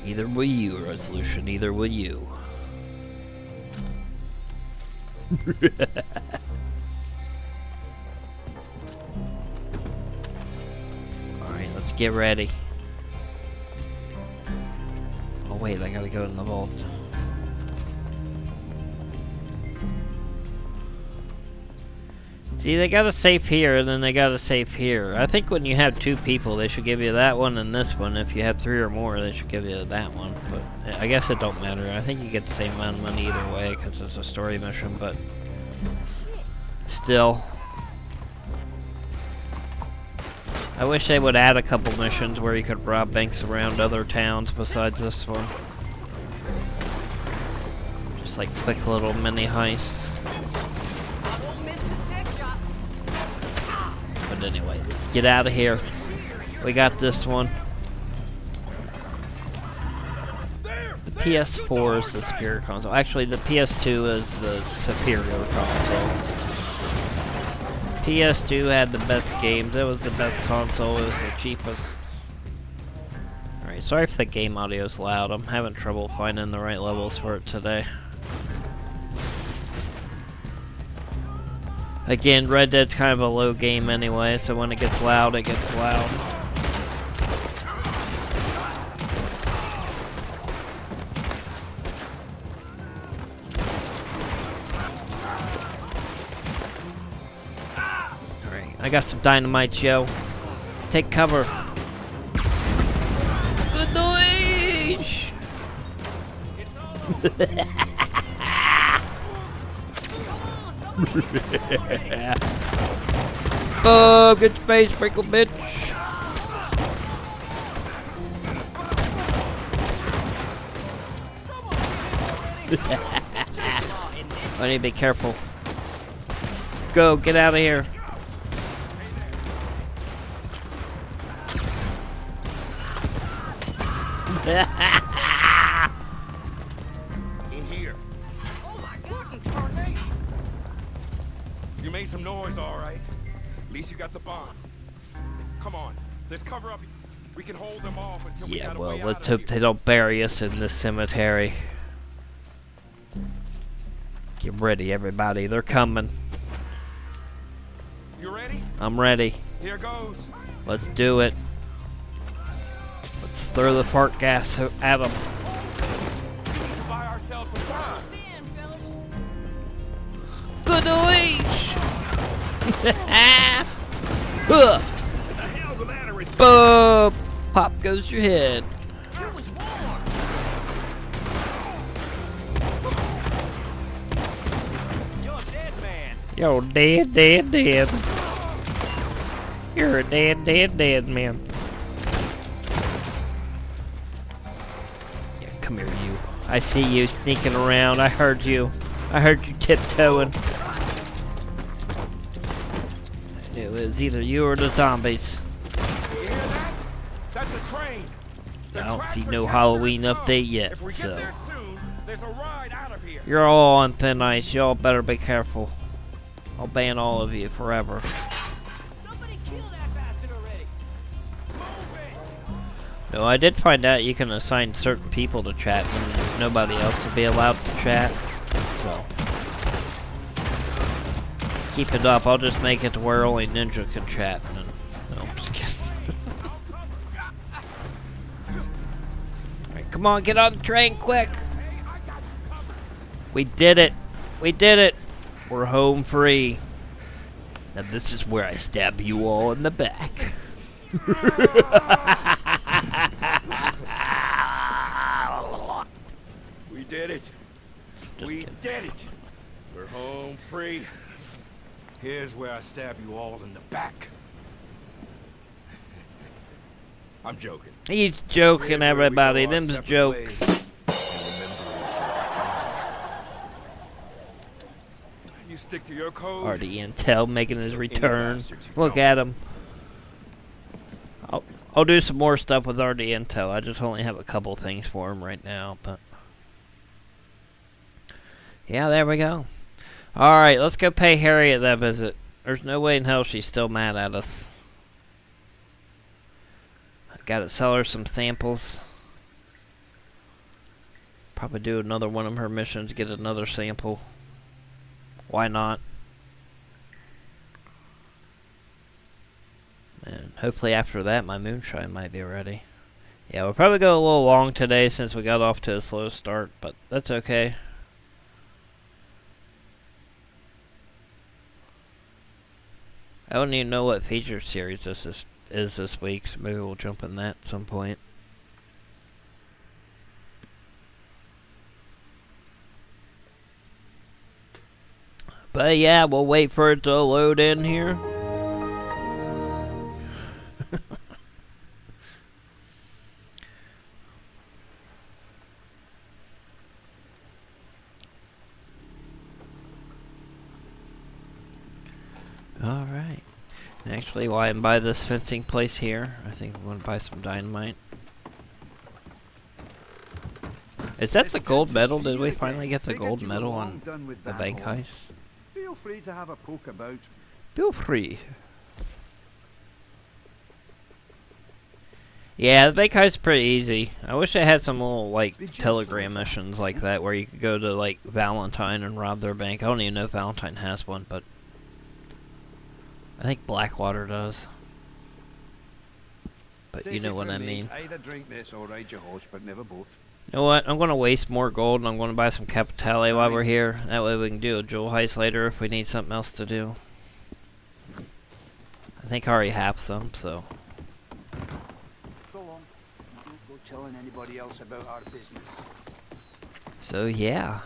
Either will you, Resolution. Either will you. Alright, let's get ready. Oh wait, I gotta go in the vault. See, they got a safe here, and then they got a safe here. I think when you have two people, they should give you that one and this one. If you have three or more, they should give you that one. But I guess it don't matter. I think you get the same amount of money either way, because it's a story mission, but still. I wish they would add a couple missions where you could rob banks around other towns besides this one. Just like quick little mini heists. But anyway, let's get out of here. We got this one. The PS4 is the superior console. Actually, the PS2 is the superior console. PS2 had the best games. It was the best console. It was the cheapest. Alright, sorry if the game audio is loud. I'm having trouble finding the right levels for it today. Again, Red Dead's kind of a low game anyway, so when it gets loud, it gets loud. Alright, I got some dynamite, yo. Take cover. Good noise! Oh, good space, Sprinkled, bitch. I need to be careful. Go, get out of here. In here. You made some noise, all right. At least you got the bombs. Come on, let's cover up. We can hold them off until we Yeah, got a well, way let's out of hope they don't bury us in this cemetery. Get ready, everybody. They're coming. You ready? I'm ready. Here goes. Let's do it. Let's throw the fart gas at them. Buy ourselves some time. Good noise! The hell's the matter with you? Boom! Pop goes your head. It was warm. You're a dead man. You're dead, dead, dead. You're a dead, dead, dead man. Yeah, come here, you. I see you sneaking around. I heard you. I heard you tiptoeing. It was either you or the zombies. You hear that? That's a train. I don't see no Halloween update yet, If we get so there soon, there's a ride out of here. you're all on thin ice. Y'all better be careful. I'll ban all of you forever. Somebody kill that bastard already. No, I did find out you can assign certain people to chat when nobody else will be allowed to chat. So keep it up. I'll just make it to where only Ninja can chat. And, no, I'm just kidding. Alright, come on, get on the train quick. We did it. We did it. We're home free. And this is where I stab you all in the back. We did it. We did it. We're home free. Here's where I stab you all in the back. I'm joking. He's joking, Here's where we everybody. go our Them's separate jokes. ways. You stick to your code. Already Intel making his return. bastards who Look don't. at him. I'll do some more stuff with RD Intel. I just only have a couple things for him right now, but Yeah, there we go. Alright, let's go pay Harriet that visit. There's no way in hell she's still mad at us. I gotta sell her some samples. Probably do another one of her missions, get another sample. Why not? And hopefully after that my moonshine might be ready. Yeah, we'll probably go a little long today since we got off to a slow start, but that's okay. I don't even know what feature series this is this week, so maybe we'll jump in that at some point. But yeah, we'll wait for it to load in here. Alright. Actually, while I'm by this fencing place here, I think I'm going to buy some dynamite. Is that the gold medal? Did we finally get the gold medal on the bank heist? Feel free to have a poke about. Feel free. Yeah, the bank heist's pretty easy. I wish I had some little, like, telegram missions like that where you could go to, like, Valentine and rob their bank. I don't even know if Valentine has one, but I think Blackwater does. But you know what I mean. Either drink this or ride your horse, but never both. You know what? I'm going to waste more gold and I'm going to buy some Capitale while we're here. That way we can do a jewel heist later if we need something else to do. I think I already have some, so. So long. Don't go telling anybody else about our business. So yeah.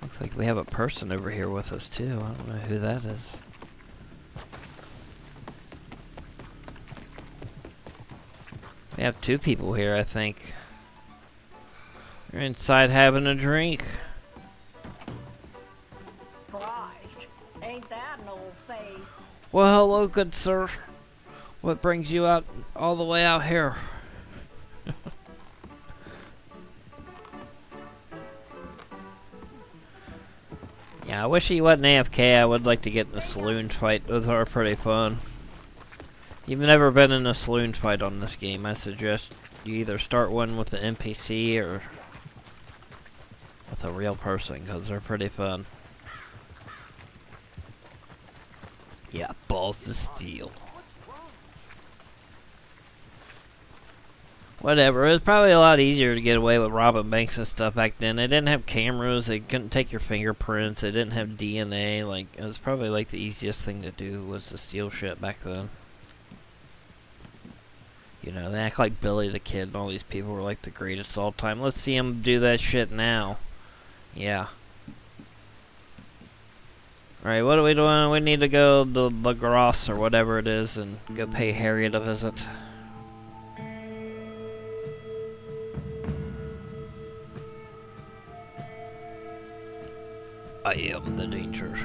Looks like we have a person over here with us too. I don't know who that is. We have two people here, I think. They're inside having a drink. Christ, ain't that an old face? Well, hello, good sir. What brings you out all the way out here? Yeah, I wish he wasn't AFK. I would like to get in a saloon fight. Those are pretty fun. You've never been in a saloon fight on this game, I suggest you either start one with an NPC or with a real person, because they're pretty fun. Yeah, balls of steel. Whatever, it was probably a lot easier to get away with robbing banks and stuff back then. They didn't have cameras, they couldn't take your fingerprints, they didn't have DNA. Like, it was probably like the easiest thing to do was to steal shit back then. You know, they act like Billy the Kid and all these people were like the greatest all time. Let's see them do that shit now. Yeah. Alright, what are we doing? We need to go to La Grosse or whatever it is and go pay Harriet a visit. I am the danger.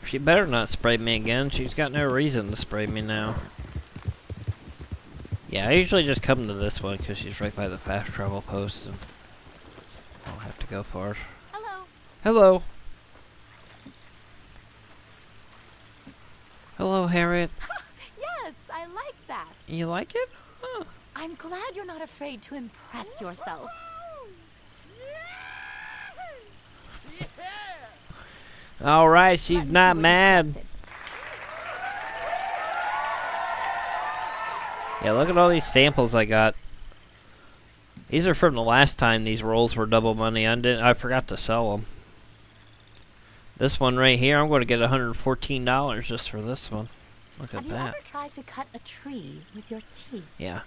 She better not spray me again. She's got no reason to spray me now. Yeah, I usually just come to this one because she's right by the fast travel post and I don't have to go far. Hello. Hello. Hello, Harriet. Yes, I like that. You like it? Huh. I'm glad you're not afraid to impress yourself. Alright, she's not mad. Yeah, look at all these samples I got. These are from the last time these rolls were double money. I forgot to sell them. This one right here, I'm going to get $114 just for this one. Look at Have that. you ever tried to cut a tree with your teeth? Yeah.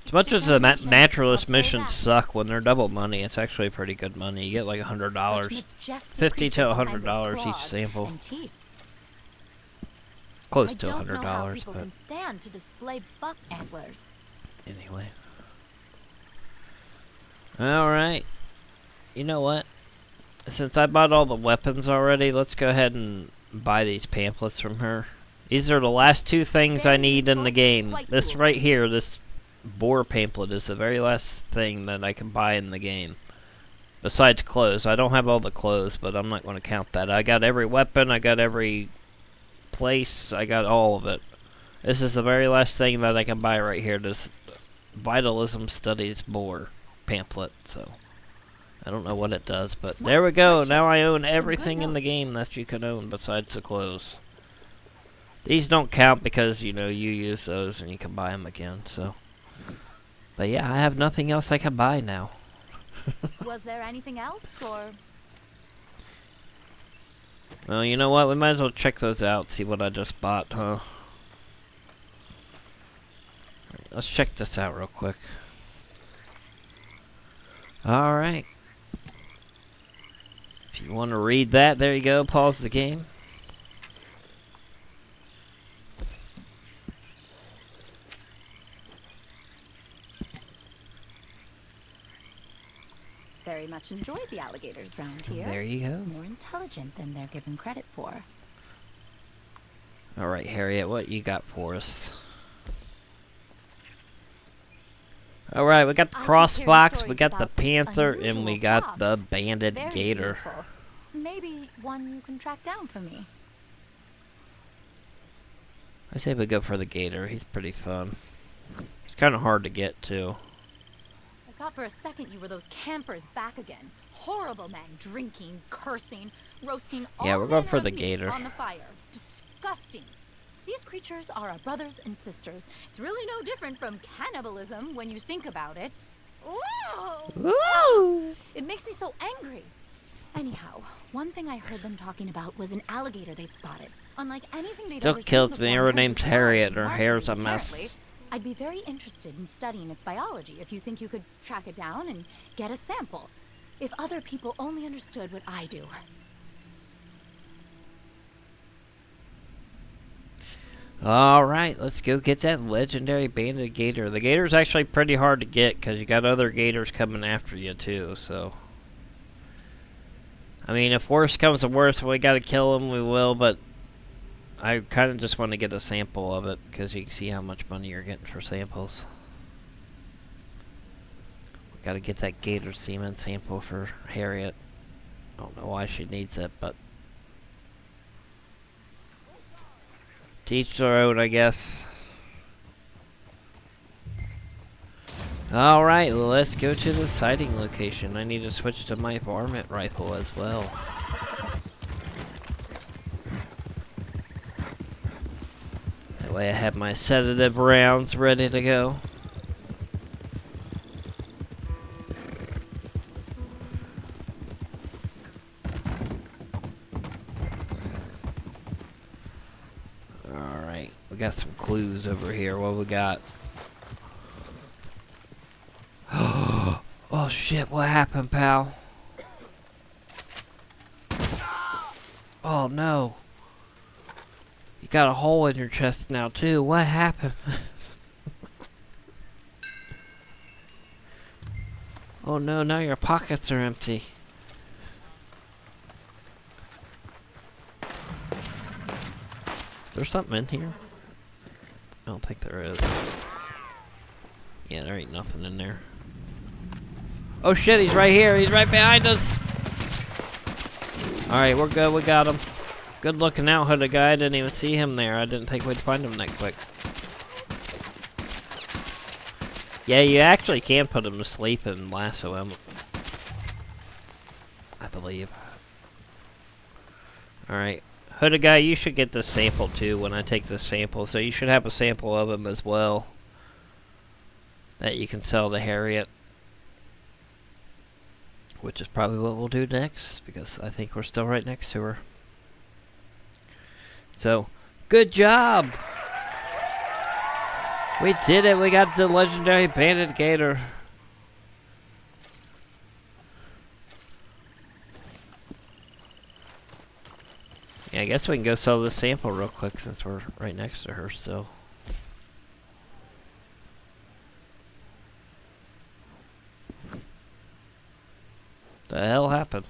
As much as the naturalist missions suck, when they're double money, it's actually pretty good money. You get like $100. $50 to $100 each sample. Close to $100, know how people but can stand to display buck antlers. anyway. Alright. You know what? Since I bought all the weapons already, let's go ahead and buy these pamphlets from her. These are the last two things I need in the game. This right here, this boar pamphlet, is the very last thing that I can buy in the game. Besides clothes. I don't have all the clothes, but I'm not going to count that. I got every weapon, I got every place, I got all of it. This is the very last thing that I can buy right here. This Vitalism Studies boar pamphlet. So I don't know what it does, but there we go. Now I own everything in the game that you can own besides the clothes. These don't count because, you know, you use those and you can buy them again, so. But yeah, I have nothing else I can buy now. Was there anything else, or? Well, you know what? We might as well check those out, see what I just bought, huh? Right, let's check this out real quick. Alright. If you want to read that, there you go. Pause the game. Very much enjoyed the alligators round here. There you go. More intelligent than they're given credit for. Alright, Harriet, what you got for us? Alright, we got the crossbox, we got the panther, and we got the banded gator. Beautiful. Maybe one you can track down for me. I say we go for the gator. He's pretty fun. It's kind of hard to get, too. I thought for a second you were those campers back again. Horrible men, drinking, cursing, roasting all Yeah, we're going manner for of the meat gator. on the fire. Disgusting. These creatures are our brothers and sisters. It's really no different from cannibalism when you think about it. Whoa! Woo! It makes me so angry. Anyhow, one thing I heard them talking about was an alligator they'd spotted. Unlike anything they'd Still ever kills seen me. before Her in terms name's of size Harriet, and her hair's a markings, mess. apparently. I'd be very interested in studying its biology if you think you could track it down and get a sample. If other people only understood what I do. Alright, let's go get that legendary banded gator. The gator's actually pretty hard to get because you got other gators coming after you too, so. I mean, if worse comes to worse, we gotta kill him, we will, but I kind of just want to get a sample of it because you can see how much money you're getting for samples. We gotta get that gator semen sample for Harriet. I don't know why she needs it, but to each their own, I guess. Alright, let's go to the sighting location. I need to switch to my varmint rifle as well. That way I have my sedative rounds ready to go. Alright, we got some clues over here. What we got? Oh shit, what happened, pal? Oh no. You got a hole in your chest now too. What happened? Oh no, now your pockets are empty. There's something in here? I don't think there is. Yeah, there ain't nothing in there. Oh shit, he's right here. He's right behind us. Alright, we're good. We got him. Good looking out, hooded guy. I didn't even see him there. I didn't think we'd find him that quick. Yeah, you actually can put him to sleep and lasso him. I believe. Alright. Hooded guy, you should get this sample too when I take this sample. So you should have a sample of him as well that you can sell to Harriet. Which is probably what we'll do next, because I think we're still right next to her. So, good job! We did it! We got the legendary banded gator. Yeah, I guess we can go sell this sample real quick since we're right next to her still. The hell happened?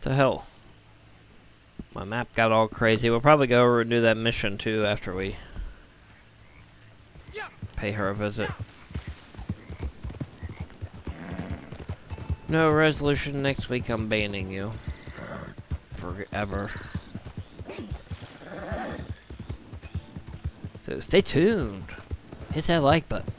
The hell? My map got all crazy. We'll probably go over and do that mission too after we pay her a visit. No resolution next week. I'm banning you forever. So stay tuned. Hit that like button.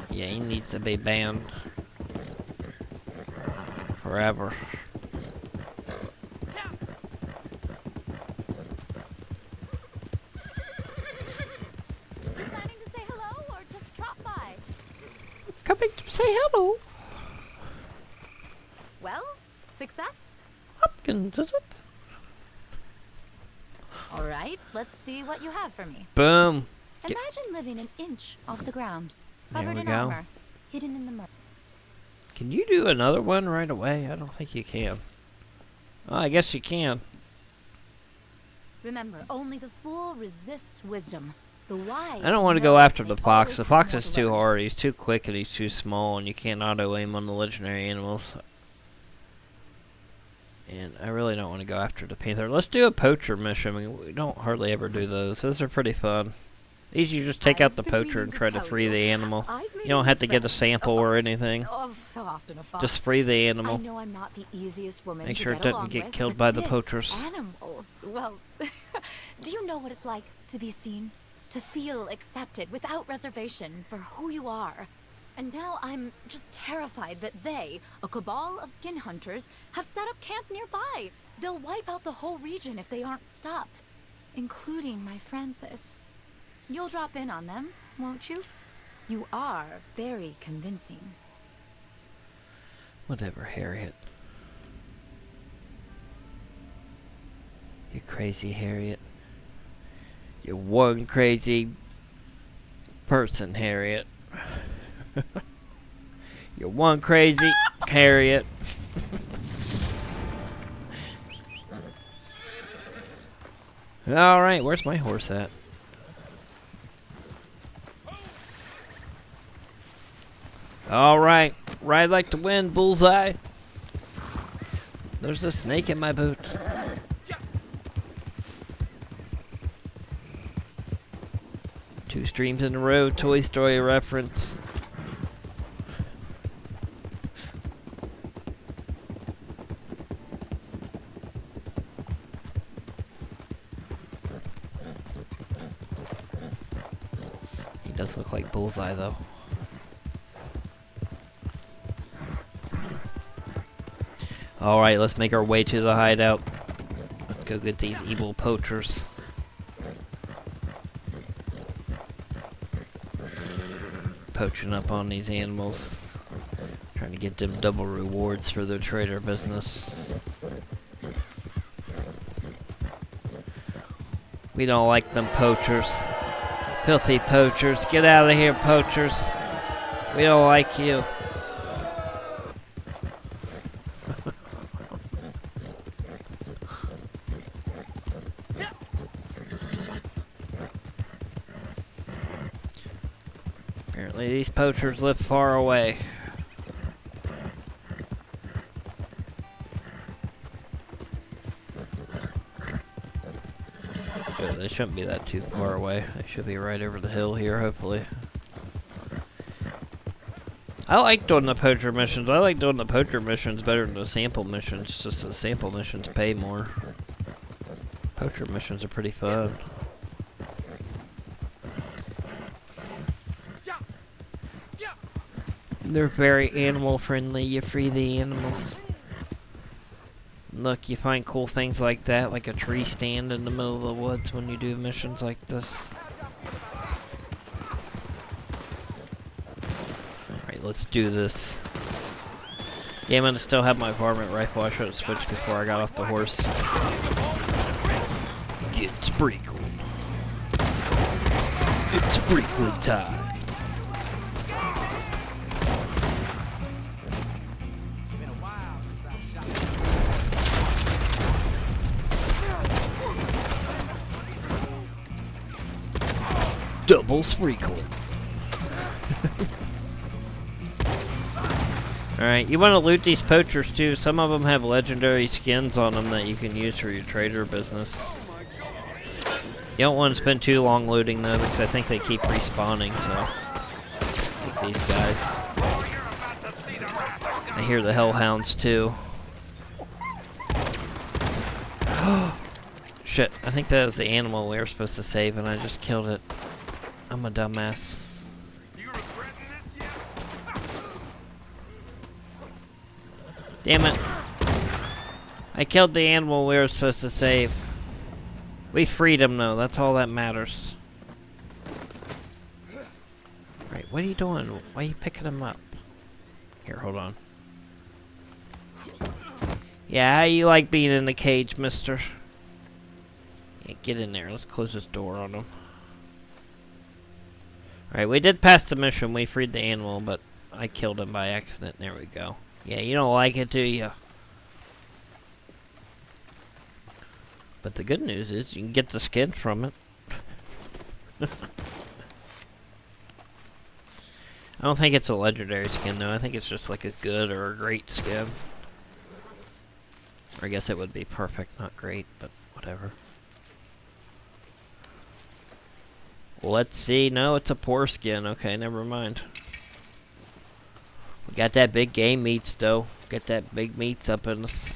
Yeah, he needs to be banned forever. Planning to say hello or just drop by? Coming to say hello. Well, success? Hopkins, is it? All right, let's see what you have for me. Boom. Imagine living an inch off the ground, There covered we in go. armor, hidden in the mud. Can you do another one right away? I don't think you can. Oh, I guess you can. Remember, only the fool resists wisdom. The wise. I don't want to know go after they the fox. always The have fox more is to too learn. hard. He's too quick and he's too small, and you can't auto-aim on the legendary animals. And I really don't want to go after the panther. Let's do a poacher mission. I mean, we don't hardly ever do those. Those are pretty fun. These you just take out the poacher and try to free the animal. You don't have to get a sample or anything. Oh, so often a fox. Just free the I animal. know I'm not the easiest woman Make to sure it get doesn't along get with, killed but by the this poachers. Animal. Well, do you know what it's like to be seen? To feel accepted without reservation for who you are. And now I'm just terrified that they, a cabal of skin hunters, have set up camp nearby. They'll wipe out the whole region if they aren't stopped, including my Francis. You'll drop in on them, won't you? You are very convincing. Whatever, Harriet. You crazy, Harriet. You're one crazy person, Harriet. You're one crazy Harriet. Alright, where's my horse at? Alright, ride like the wind, bullseye. There's a snake in my boot. Two streams in a row, Toy Story reference. He does look like Bullseye though. Alright, let's make our way to the hideout. Let's go get these evil poachers. Poaching up on these animals. Trying to get them double rewards for their trader business. We don't like them poachers. Filthy poachers. Get out of here, poachers. We don't like you. Apparently these poachers live far away. Good, they shouldn't be that too far away. They should be right over the hill here, hopefully. I like doing the poacher missions. I like doing the poacher missions better than the sample missions. It's just the sample missions pay more. Poacher missions are pretty fun. They're very animal friendly. You free the animals. Look, you find cool things like that, like a tree stand in the middle of the woods when you do missions like this. Alright, let's do this. Yeah, I'm gonna still have my varmint rifle. I should have switched before I got off the horse. Get sprinkled. It's sprinkling time. Double sprinkle. Alright, you want to loot these poachers too. Some of them have legendary skins on them that you can use for your trader business. You don't want to spend too long looting though, because I think they keep respawning, so... Take these guys. I hear the hellhounds too. Shit, I think that was the animal we were supposed to save and I just killed it. I'm a dumbass. Damn it. I killed the animal we were supposed to save. We freed him though, that's all that matters. Right, what are you doing? Why are you picking him up? Here, hold on. Yeah, how you like being in the cage, mister? Yeah, get in there. Let's close this door on him. Alright, we did pass the mission. We freed the animal, but I killed him by accident. There we go. Yeah, you don't like it, do you? But the good news is you can get the skin from it. I don't think it's a legendary skin, though. I think it's just like a good or a great skin. Or I guess it would be perfect, not great, but whatever. Well, let's see. No, it's a poor skin. Okay, never mind. We got that big game meats, though. Get that big meats up in us.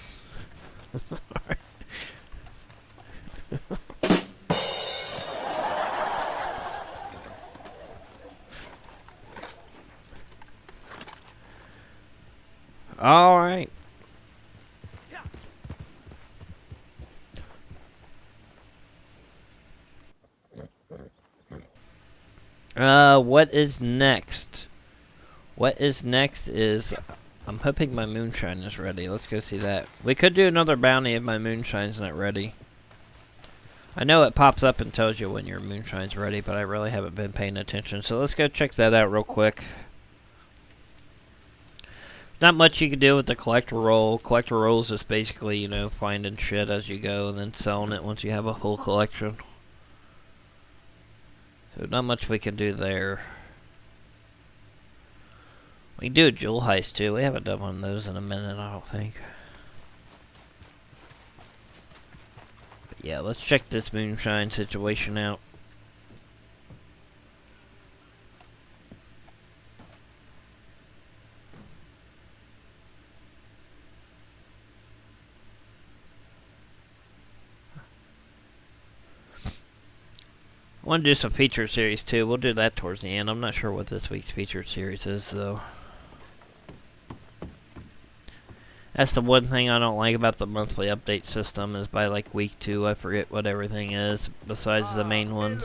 All right. What is next? What is next is, I'm hoping my moonshine is ready. Let's go see that. We could do another bounty if my moonshine's not ready. I know it pops up and tells you when your moonshine's ready, but I really haven't been paying attention. So let's go check that out real quick. Not much you can do with the collector roll. Collector roll is just basically, you know, finding shit as you go and then selling it once you have a full collection. So not much we can do there. We can do a jewel heist too. We haven't done one of those in a minute, I don't think. But yeah, let's check this moonshine situation out. I want to do some feature series too. We'll do that towards the end. I'm not sure what this week's feature series is though. That's the one thing I don't like about the monthly update system is by like week 2 I forget what everything is besides the main ones.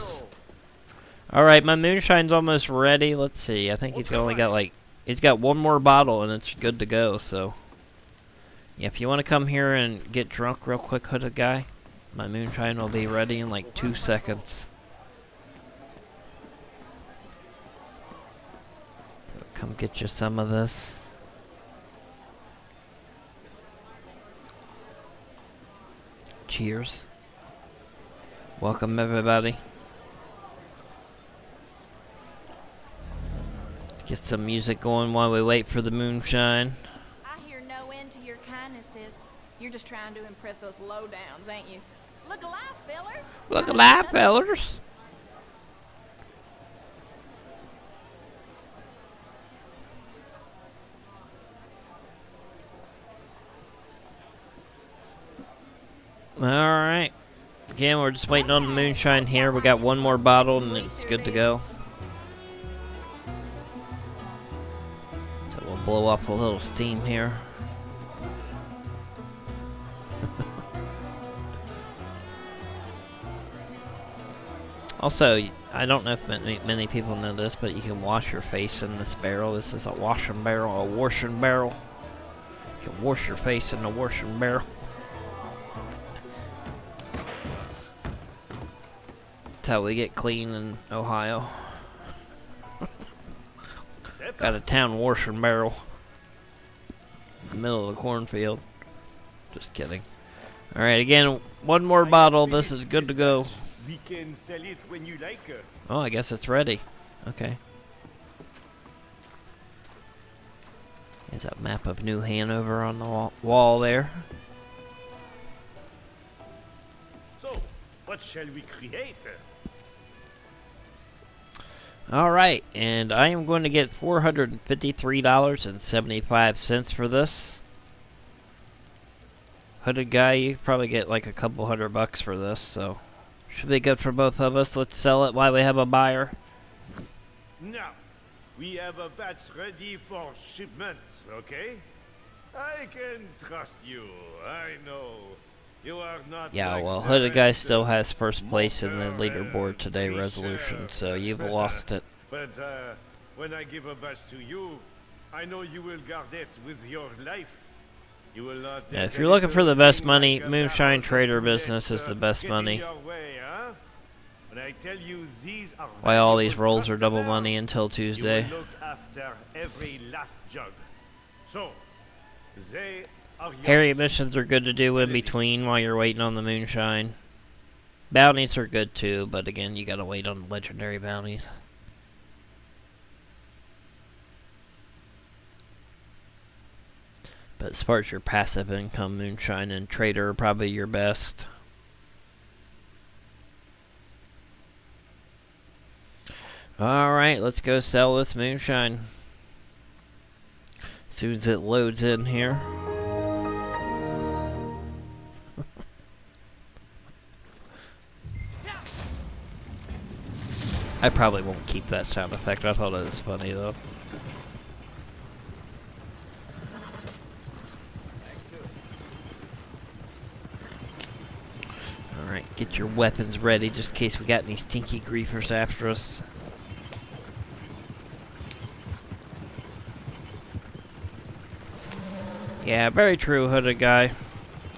Alright, my moonshine's almost ready. Let's see. I think he's only got like, he's got one more bottle and it's good to go, so. Yeah, if you want to come here and get drunk real quick, hooded guy, my moonshine will be ready in like 2 seconds. So come get you some of this. Cheers. Welcome everybody. Let's get some music going while we wait for the moonshine. I hear no end to your kindnesses. You're just trying to impress us lowdowns, ain't you? Look alive, fellers. Look alive, fellers. Alright. Again, we're just waiting on the moonshine here. We got one more bottle and it's good to go. So we'll blow up a little steam here. Also, I don't know if many people know this, but you can wash your face in this barrel. This is a washing barrel, a washing barrel. You can wash your face in the washing barrel. That's how we get clean in Ohio. Got a town washing barrel in the middle of the cornfield. Just kidding. Alright, again, one more bottle. This is good to go. We can sell it when you like. Oh, I guess it's ready. Okay. There's a map of New Hanover on the wall there. So, what shall we create? Alright, and I am going to get $453.75 for this. Hooded guy, you probably get like a couple $100 for this, so should be good for both of us. Let's sell it while we have a buyer. Now, we have a batch ready for shipment, okay? I can trust you, I know. You are not Yeah, like well, the Hooded guy rest still of has first place in the Motor leaderboard today Fisher. resolution, so you've lost it. But when I give a batch to you, I know you will guard it with your life. You will not Yeah, let if you're looking for the best anything money, like a moonshine barrel of trader bullets, business is the best get in money. your way, huh? When I tell you these are Why all these valuable rolls are double customers, money until Tuesday. You will look after every last jug. So, they are yours. Harriet missions are good to do in between while you're waiting on the moonshine. Bounties are good too, but again, you gotta wait on the legendary bounties. But as far as your passive income, moonshine and trader are probably your best. Alright, let's go sell this moonshine. As soon as it loads in here. I probably won't keep that sound effect. I thought it was funny though. Alright, get your weapons ready just in case we got any stinky griefers after us. Yeah, very true, Hooded guy.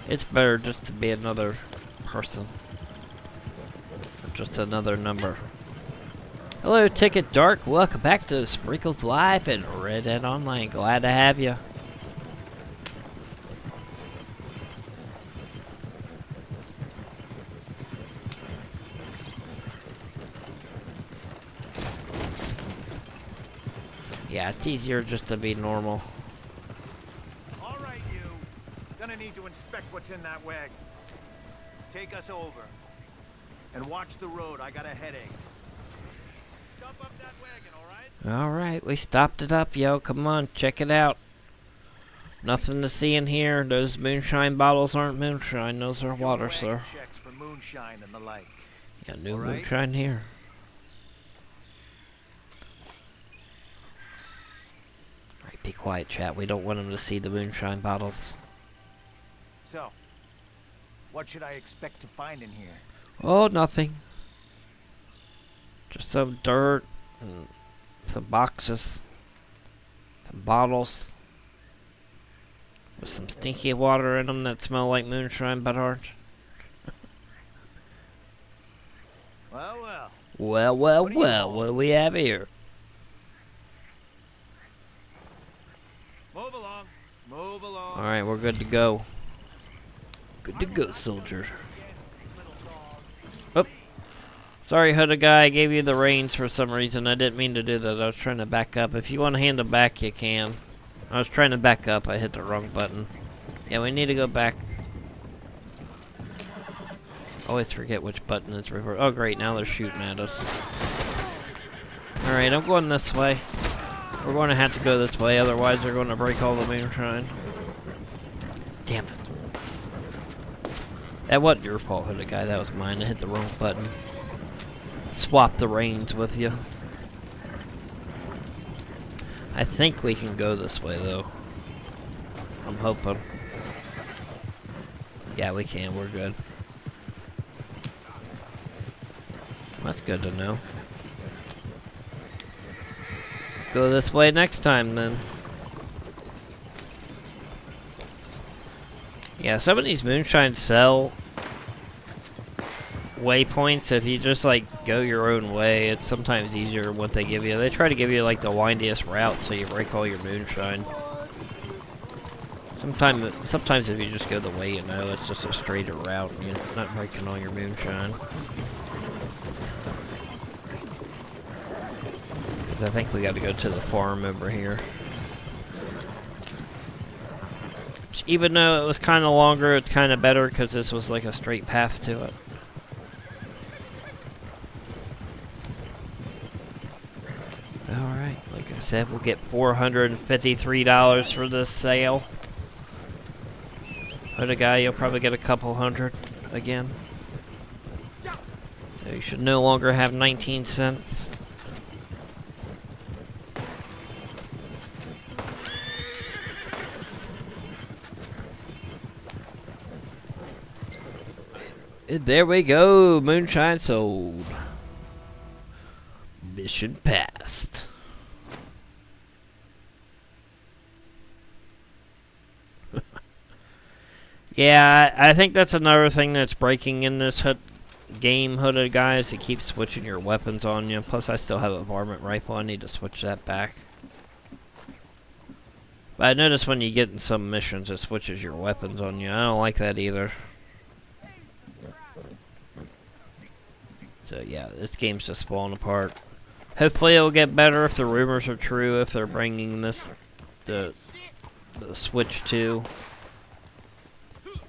It's better just to be another person. Or just another number. Hello, Ticket Dark. Welcome back to Sprinkles Live and Red Dead Online. Glad to have you. Yeah, it's easier just to be normal. All right, you. Gonna need to inspect what's in that wagon. Take us over. And watch the road. I got a headache. Stop up that wagon, all right? Alright, we stopped it up, yo. Come on, check it out. Nothing to see in here. Those moonshine bottles aren't moonshine. Those are water, sir. Checks for moonshine and the like. Yeah, new All right. moonshine here. Alright, be quiet, chat. We don't want them to see the moonshine bottles. So, what should I expect to find in here? Oh, nothing. Just some dirt and some boxes, some bottles with some stinky water in them that smell like moonshine but aren't. Well, well. Well, well, What do you well, want? what do we have here? Move along. Move along. Alright, we're good to go. Good to go, soldier. Oh. Sorry, Hooded guy, I gave you the reins for some reason. I didn't mean to do that. I was trying to back up. If you want to hand them back, you can. I was trying to back up. I hit the wrong button. Yeah, we need to go back. Always forget which button is reversed. Oh, great. Now they're shooting at us. Alright, I'm going this way. We're going to have to go this way, otherwise they're going to break all the moonshine. Damn it. That wasn't your fault, Hooded guy. That was mine. I hit the wrong button. Swap the reins with you. I think we can go this way, though. I'm hoping. Yeah, we can. We're good. That's good to know. Go this way next time, then. Yeah, some of these moonshine sell waypoints. If you just like go your own way, it's sometimes easier what they give you. They try to give you like the windiest route so you break all your moonshine. Sometimes if you just go the way you know, it's just a straighter route and you're not breaking all your moonshine. Because I think we got to go to the farm over here. Even though it was kind of longer, it's kind of better because this was like a straight path to it. Alright, like I said, we'll get $453 for this sale. But a guy, you'll probably get a couple hundred again. So you should no longer have 19 cents. And there we go, moonshine sold. Mission passed. Yeah, I think that's another thing that's breaking in this game, hooded guys. It keeps switching your weapons on you. Plus, I still have a varmint rifle. I need to switch that back. But I notice when you get in some missions, it switches your weapons on you. I don't like that either. So yeah, this game's just falling apart. Hopefully it'll get better if the rumors are true, if they're bringing this, the Switch 2.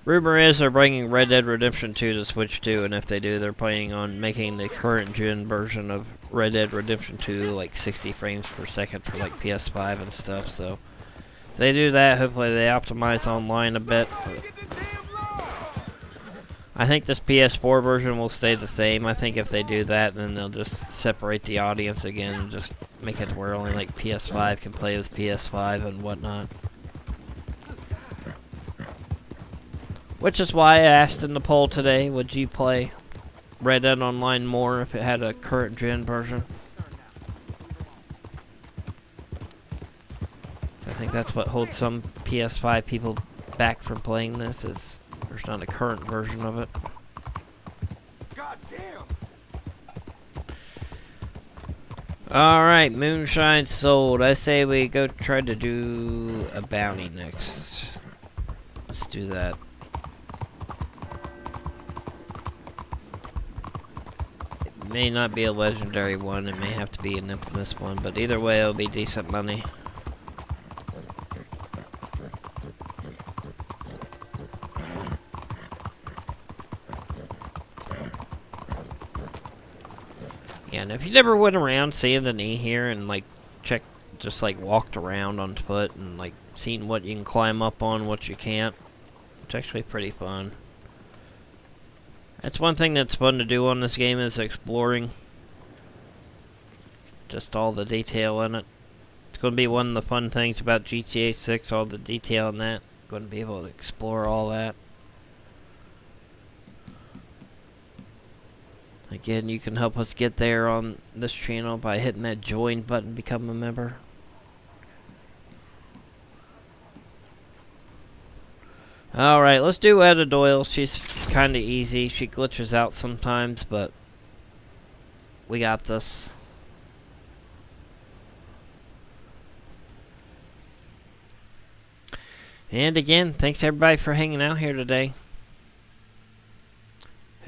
Rumor is they're bringing Red Dead Redemption 2 to Switch 2, and if they do, they're planning on making the current gen version of Red Dead Redemption 2 like 60 frames per second for like PS5 and stuff, so if they do that, hopefully they optimize online a bit. I think this PS4 version will stay the same. I think if they do that, then they'll just separate the audience again and just make it to where only like PS5 can play with PS5 and whatnot. Which is why I asked in the poll today, would you play Red Dead Online more if it had a current gen version? I think that's what holds some PS5 people back from playing this, is there's not a current version of it. God damn. Alright, moonshine sold. I say we go try to do a bounty next. Let's do that. It may not be a legendary one, it may have to be an infamous one, but either way it'll be decent money. Yeah, and if you never went around Saint Denis here and like checked, just like walked around on foot and like seen what you can climb up on, what you can't, it's actually pretty fun. That's one thing that's fun to do on this game, is exploring. Just all the detail in it. It's going to be one of the fun things about GTA 6, all the detail in that. Going to be able to explore all that. Again, you can help us get there on this channel by hitting that join button, become a member. Alright, let's do Etta Doyle. She's kind of easy. She glitches out sometimes, but we got this. And again, thanks everybody for hanging out here today.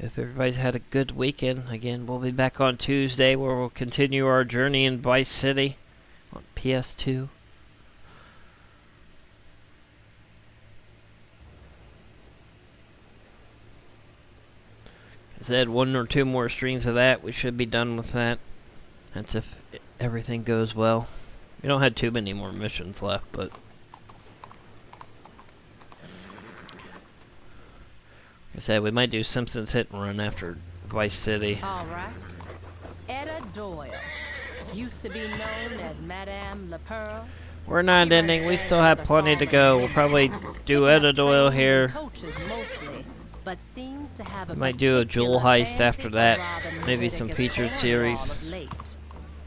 If everybody's had a good weekend, again, we'll be back on Tuesday where we'll continue our journey in Vice City on PS2. I said 1 or 2 more streams of that. We should be done with that. That's if everything goes well. We don't have too many more missions left, but like I said, we might do Simpsons Hit and Run after Vice City. All right. Etta Doyle used to be known as Madame Le Pearl. We're not ending. We still have plenty to go. We'll probably do Etta Doyle here. But seems to have a might do a jewel heist after that. Maybe some featured series.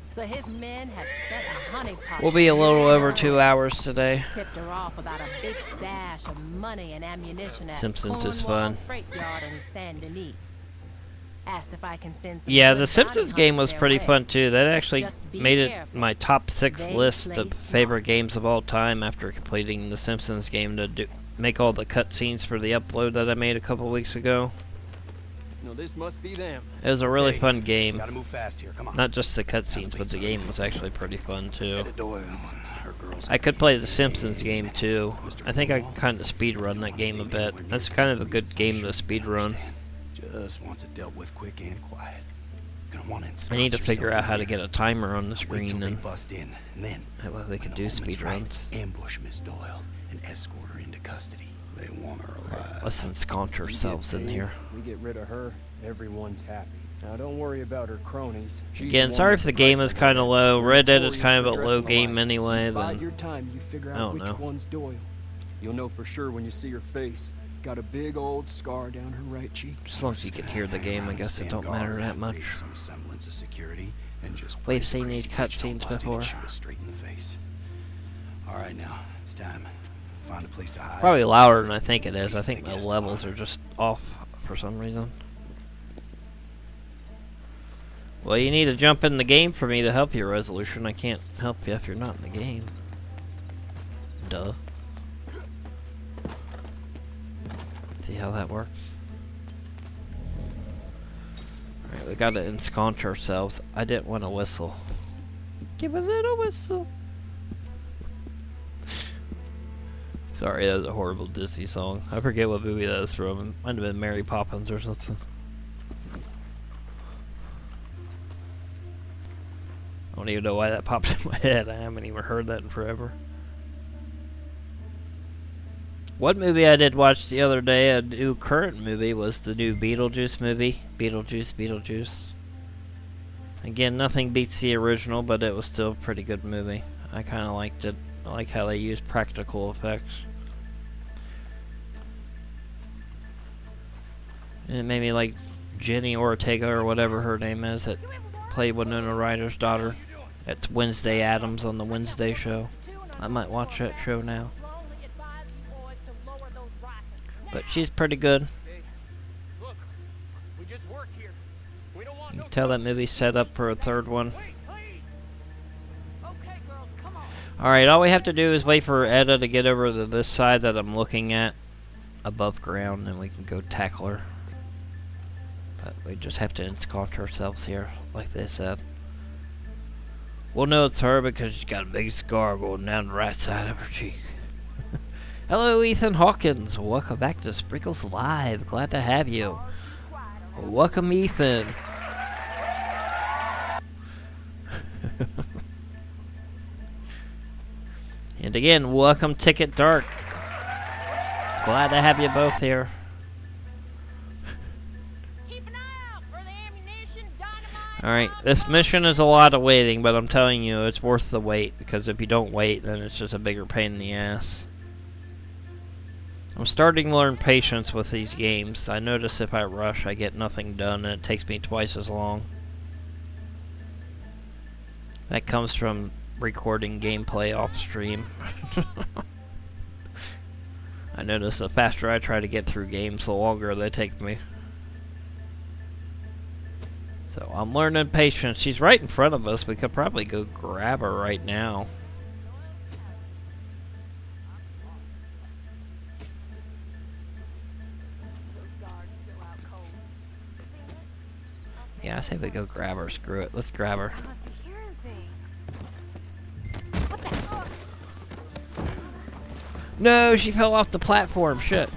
So his men have set a honeypot. We'll be a little over 2 hours today. Tipped her off about a big stash of money and ammunition at Simpsons is fun. Freight Yard in Saint Denis. Asked if I can send some Yeah, good the Simpsons bounty game hunters was their pretty way. fun too. That actually Just be made it careful. my top 6 They list play of smart. favorite games of all time after completing the Simpsons game to make all the cutscenes for the upload that I made a couple weeks ago. No, this must be them. It was a really fun game. Gotta move fast here. Come on. Not just the cutscenes, but the game was actually pretty fun too. Edit Doyle and her girls. I could play the Simpsons game too. I think I kind of speedrun that game a bit. That's kind of a good game to speedrun. Just wants it dealt with quick and quiet. Gonna want to I need to figure out how to get a timer on the screen and bust in, and then that way we can do speedruns. Ambush Miss Doyle and escort her into custody. They want her alive. Let's ensconce ourselves in here. We get rid of her, everyone's happy. Now don't worry about her cronies. Again, sorry if the game is kind of low. Red Dead is kind of a low game anyway. Bide your time, you figure out which know. one's Doyle. You'll know for sure when you see her face. Got a big old scar down her right cheek. As long as you can hear the game, I guess it don't matter that much. Some semblance of security and just We've seen these cutscenes before. Shoot us straight in the face. All right, now it's time. Find a place to hide. Probably louder than I think it is. I think the levels are just off for some reason. Well, you need to jump in the game for me to help your resolution. I can't help you if you're not in the game. Duh. See how that works? Alright, we gotta ensconce ourselves. I didn't want to whistle. Give a little whistle. Sorry, that was a horrible Disney song. I forget what movie that is from. It might have been Mary Poppins or something. I don't even know why that pops in my head. I haven't even heard that in forever. One movie I did watch the other day, a new current movie, was the new Beetlejuice movie. Beetlejuice. Again, nothing beats the original, but it was still a pretty good movie. I kind of liked it. I like how they used practical effects. And it made me like Jenny Ortega or whatever her name is that played Winona Ryder's daughter. It's Wednesday Addams on the Wednesday show. I might watch that show now. But she's pretty good. You can tell that movie's set up for a third one. Alright, all we have to do is wait for Edda to get over to this side that I'm looking at above ground, and we can go tackle her. But we just have to ensconce ourselves here, like they said. We'll know it's her because she's got a big scar going down the right side of her cheek. Hello, Ethan Hawkins. Welcome back to Sprinkles Live. Glad to have you. Welcome, Ethan. And again, welcome, Ticket Dark. Glad to have you both here. Alright, this mission is a lot of waiting, but I'm telling you, it's worth the wait, because if you don't wait, then it's just a bigger pain in the ass. I'm starting to learn patience with these games. I notice if I rush, I get nothing done, and it takes me twice as long. That comes from recording gameplay off stream. I notice the faster I try to get through games, the longer they take me. So I'm learning patience. She's right in front of us. We could probably go grab her right now. Yeah, I say we go grab her. Screw it. Let's grab her. No, she fell off the platform. Shit.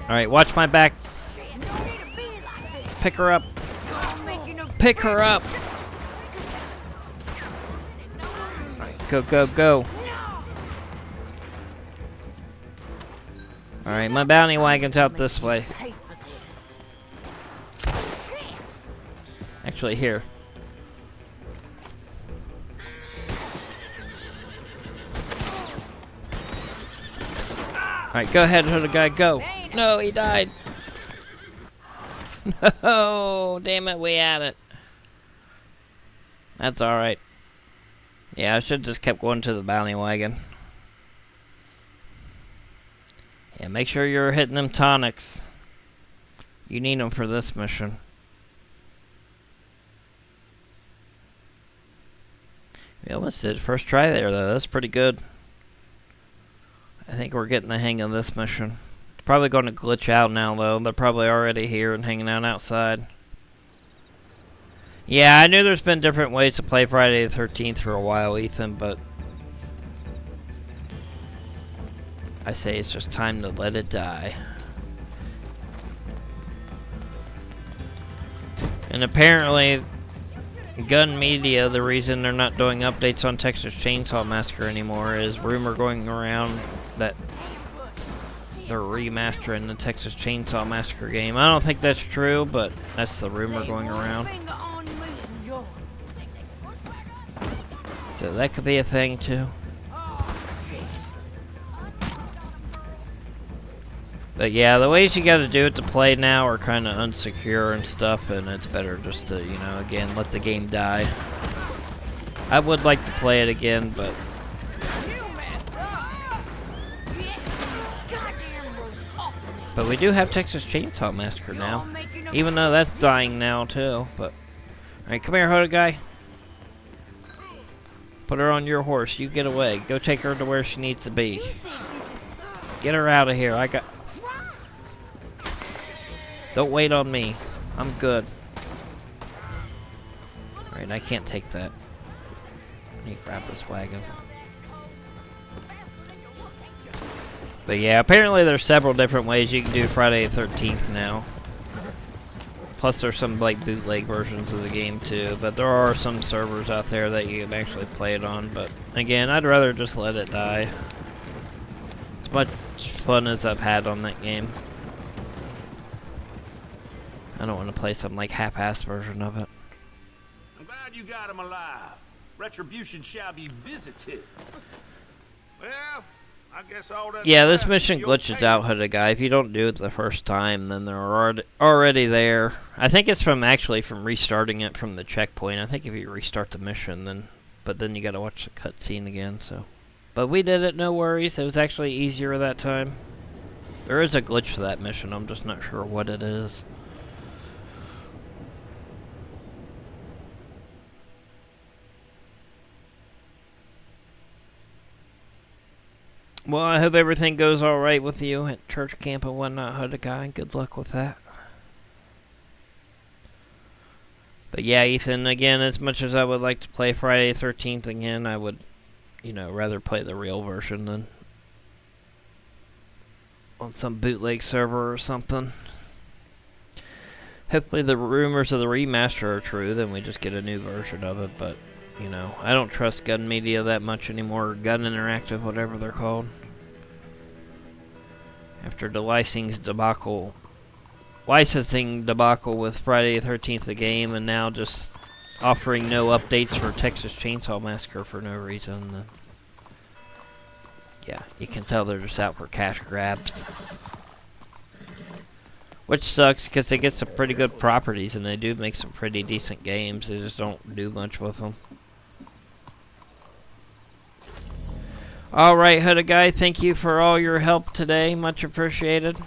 Alright, watch my back. Pick her up. Pick her up. Alright, go, go, go. Alright, my bounty wagon's out this way. Actually, here. Alright, go ahead, let the guy go. No, he died. No, damn it, we had it. That's alright. Yeah, I should just kept going to the bounty wagon. Yeah, make sure you're hitting them tonics. You need them for this mission. We almost did first try there, though. That's pretty good. I think we're getting the hang of this mission. Probably going to glitch out now, though. They're probably already here and hanging out outside. Yeah, I knew there's been different ways to play Friday the 13th for a while, Ethan, but I say it's just time to let it die. And apparently, Gun Media, the reason they're not doing updates on Texas Chainsaw Massacre anymore is rumor going around that they're remastering the Texas Chainsaw Massacre game. I don't think that's true, but that's the rumor going around. So that could be a thing too. But yeah, the ways you gotta do it to play now are kinda unsecure and stuff, and it's better just to, you know, again, let the game die. I would like to play it again, but we do have Texas Chainsaw Massacre now. Even though that's dying now too, but alright, come here, Hoda guy. Put her on your horse. You get away. Go take her to where she needs to be. Get her out of here. Don't wait on me. I'm good. Alright, I can't take that. I need to grab this wagon. But yeah, apparently there's several different ways you can do Friday the 13th now. Plus there's some like bootleg versions of the game too, but there are some servers out there that you can actually play it on, but again, I'd rather just let it die. As much fun as I've had on that game. I don't want to play some like half-assed version of it. I'm glad you got him alive. Retribution shall be visited. Well, I guess all that. Yeah, this mission glitches out, Hooded Guy. If you don't do it the first time, then they're already there. I think it's from restarting it from the checkpoint. I think if you restart the mission, but then you gotta watch the cutscene again. So, but we did it, no worries. It was actually easier that time. There is a glitch for that mission. I'm just not sure what it is. Well, I hope everything goes alright with you at church camp and whatnot, Hooded Guy. Good luck with that. But yeah, Ethan, again, as much as I would like to play Friday the 13th again, I would, you know, rather play the real version than on some bootleg server or something. Hopefully the rumors of the remaster are true, then we just get a new version of it, but you know, I don't trust Gun Media that much anymore, Gun Interactive, whatever they're called. After the licensing debacle with Friday the 13th the game, and now just offering no updates for Texas Chainsaw Massacre for no reason. Yeah, you can tell they're just out for cash grabs. Which sucks, because they get some pretty good properties, and they do make some pretty decent games. They just don't do much with them. Alright, Hooded Guy, thank you for all your help today. Much appreciated.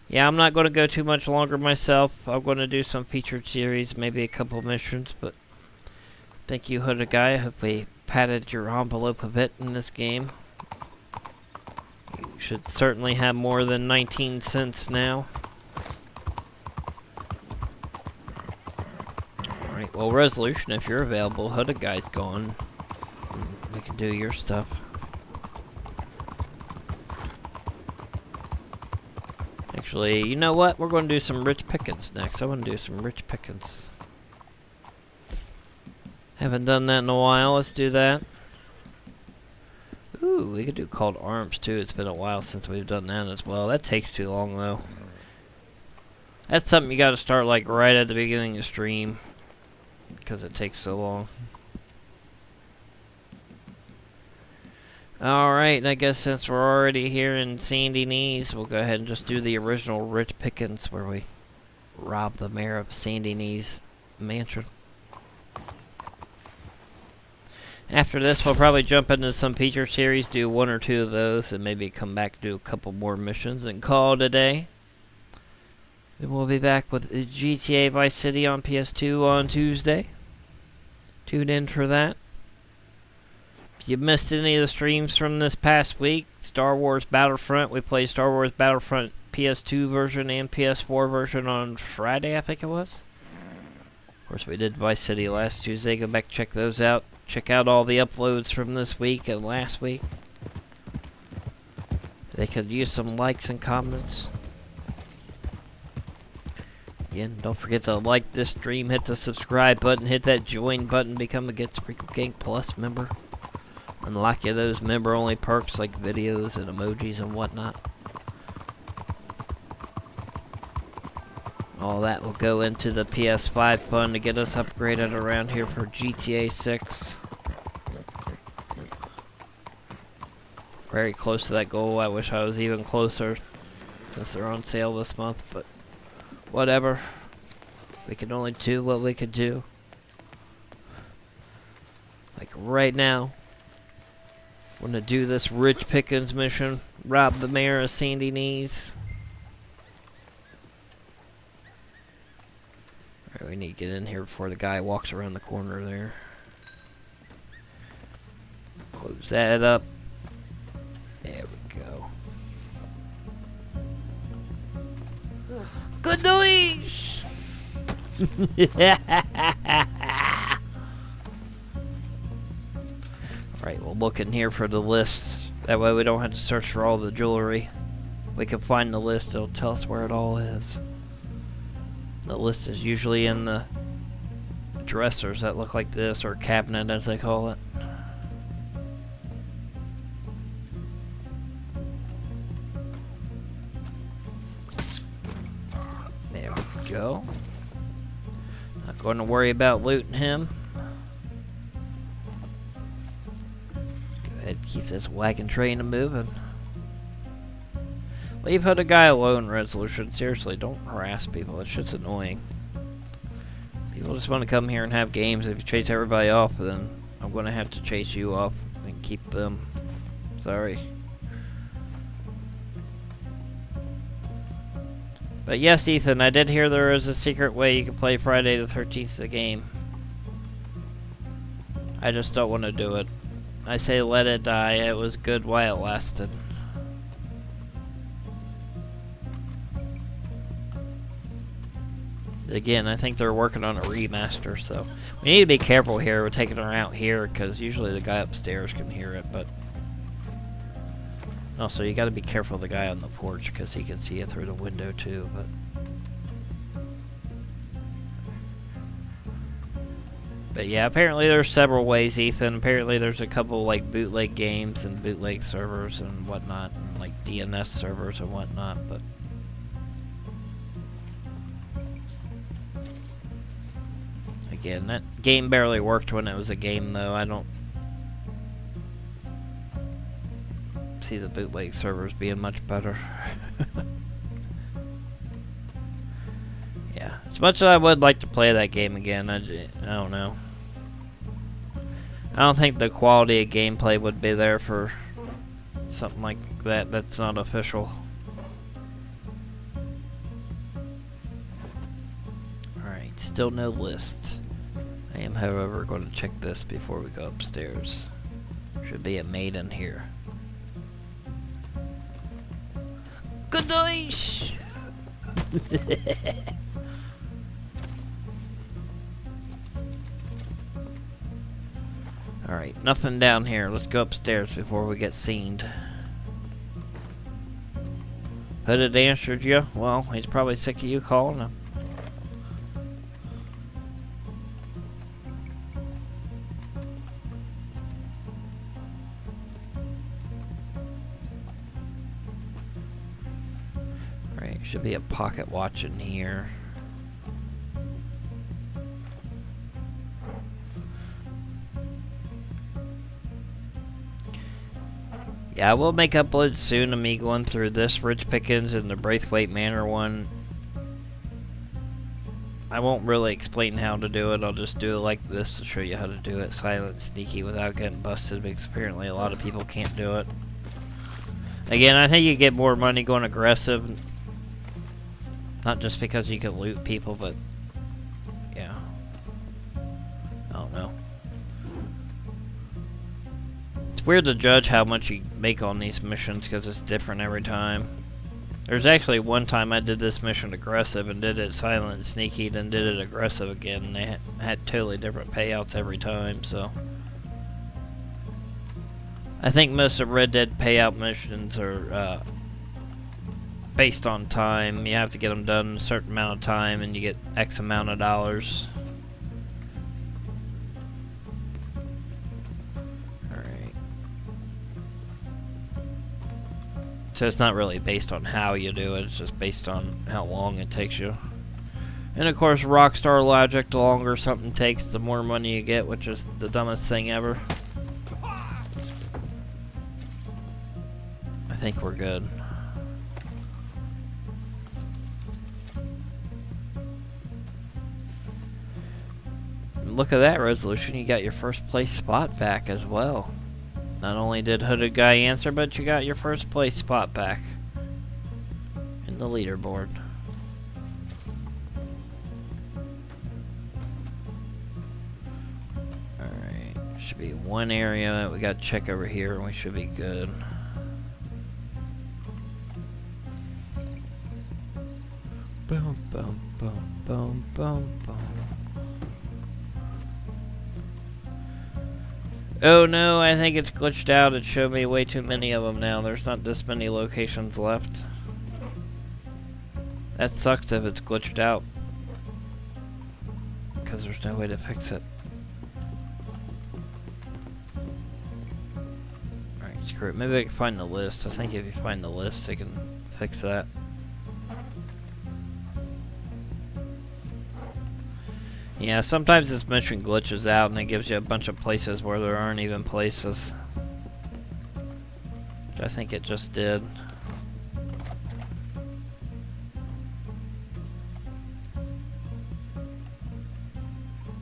Yeah, I'm not going to go too much longer myself. I'm going to do some featured series, maybe a couple missions, but thank you, Hooded Guy. I hope we padded your envelope a bit in this game. You should certainly have more than 19 cents now. Alright, well, Resolution, if you're available, Hooded Guy's gone. We can do your stuff. Actually, you know what? We're going to do some Rich Pickens next. I want to do some Rich Pickens. Haven't done that in a while. Let's do that. Ooh, we could do Called Arms too. It's been a while since we've done that as well. That takes too long though. That's something you got to start like right at the beginning of the stream, because it takes so long. Alright, and I guess since we're already here in Sandy Knees, we'll go ahead and just do the original Rich Pickens where we rob the mayor of Sandy Knees mansion. After this, we'll probably jump into some feature series, do 1 or 2 of those, and maybe come back, do a couple more missions, and call it a day. Then we'll be back with GTA Vice City on PS2 on Tuesday. Tune in for that. If you missed any of the streams from this past week, Star Wars Battlefront, we played Star Wars Battlefront PS2 version and PS4 version on Friday, I think it was. Of course, we did Vice City last Tuesday. Go back and check those out. Check out all the uploads from this week and last week. They could use some likes and comments. Again, don't forget to like this stream, hit the subscribe button, hit that join button, become a Get Sprinkled Gang Plus member. Unlock you those member-only perks like videos and emojis and whatnot. All that will go into the PS5 fund to get us upgraded around here for GTA 6. Very close to that goal. I wish I was even closer since they're on sale this month, but whatever. We can only do what we could do. Like right now, we're gonna do this Rich Pickens mission. Rob the mayor of Sandy Knees. Alright, we need to get in here before the guy walks around the corner there. Close that up. There we go. Good news! Alright, we'll look in here for the list. That way we don't have to search for all the jewelry. We can find the list, it'll tell us where it all is. The list is usually in the dressers that look like this, or cabinet as they call it. There we go. Not going to worry about looting him. Go ahead and keep this wagon train moving. Leave a guy alone, Resolution. Seriously, don't harass people. That shit's annoying. People just want to come here and have games. If you chase everybody off, then I'm going to have to chase you off and keep them. Sorry. But yes, Ethan, I did hear there is a secret way you can play Friday the 13th the game. I just don't want to do it. I say let it die. It was good while it lasted. Again, I think they're working on a remaster, so we need to be careful here. We're taking her out here because usually the guy upstairs can hear it, but also you got to be careful of the guy on the porch because he can see you through the window too. But yeah, apparently there's several ways, Ethan. Apparently there's a couple like bootleg games and bootleg servers and whatnot, and like DNS servers and whatnot, but. Again, that game barely worked when it was a game, though. I don't see the bootleg servers being much better. Yeah, as much as I would like to play that game again, I don't know. I don't think the quality of gameplay would be there for something like that that's not official. Alright, still no list. I am, however, going to check this before we go upstairs. Should be a maid in here. Good night! Alright, nothing down here. Let's go upstairs before we get seen. Hooded answered you. Well, he's probably sick of you calling him. Should be a pocket watch in here. Yeah, I will make uploads soon of me going through this Rich Pickens and the Braithwaite Manor one. I won't really explain how to do it. I'll just do it like this to show you how to do it silent and sneaky without getting busted, because apparently a lot of people can't do it. Again, I think you get more money going aggressive. Not just because you can loot people, but yeah. I don't know. weird to judge how much you make on these missions because it's different every time. There's actually one time I did this mission aggressive and did it silent and sneaky, then did it aggressive again, and they had totally different payouts every time, so. I think most of Red Dead payout missions are based on time. You have to get them done in a certain amount of time and you get X amount of dollars. So it's not really based on how you do it, it's just based on how long it takes you. And of course, Rockstar logic, the longer something takes, the more money you get, which is the dumbest thing ever. I think we're good. And look at that resolution, you got your first place spot back as well. Not only did Hooded Guy answer, but you got your first place spot back in the leaderboard. Alright, should be one area. We got to check over here and we should be good. Boom, boom, boom, boom, boom, boom. Oh no, I think it's glitched out. It showed me way too many of them now. There's not this many locations left. That sucks if it's glitched out, because there's no way to fix it. Alright, screw it. Maybe I can find the list. I think if you find the list, they can fix that. Yeah, sometimes this mission glitches out and it gives you a bunch of places where there aren't even places. Which I think it just did.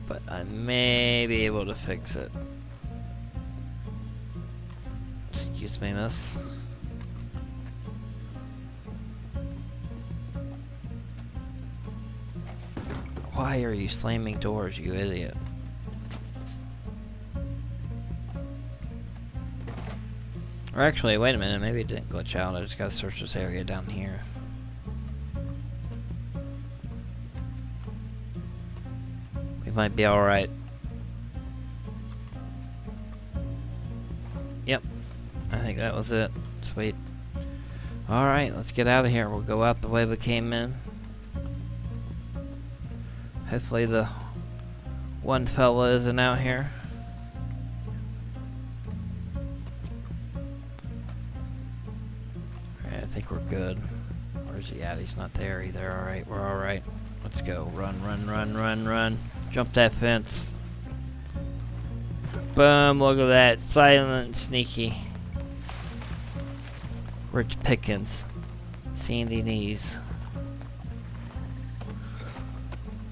But I may be able to fix it. Excuse me, miss. Why are you slamming doors, you idiot? Or actually, wait a minute, maybe it didn't glitch out. I just gotta search this area down here. We might be alright. Yep, I think that was it. Sweet. Alright, let's get out of here. We'll go out the way we came in. Hopefully the one fella isn't out here. Alright, I think we're good. Where's he at? He's not there either. Alright, we're alright. Let's go. Run, run, run, run, run. Jump that fence. Boom, look at that. Silent and sneaky. Rich Pickens. Sandy knees.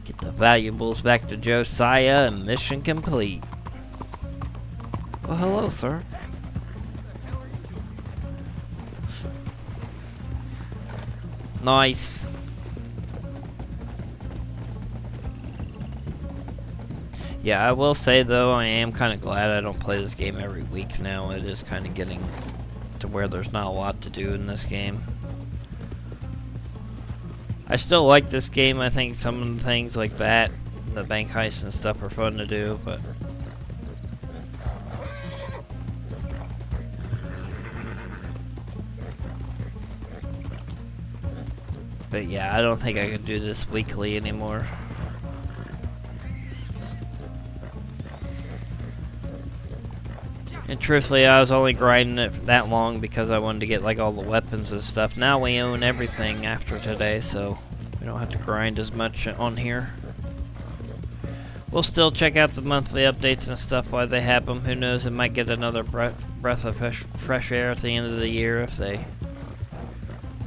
Get the valuables back to Josiah and mission complete. Well, hello, sir. Nice. Yeah, I will say though, I am kind of glad I don't play this game every week now. It is kind of getting to where there's not a lot to do in this game. I still like this game. I think some of the things like that, the bank heists and stuff, are fun to do, but yeah, I don't think I can do this weekly anymore. And truthfully, I was only grinding it that long because I wanted to get like all the weapons and stuff. Now we own everything after today, so we don't have to grind as much on here. We'll still check out the monthly updates and stuff while they have them. Who knows, it might get another breath of fresh air at the end of the year if they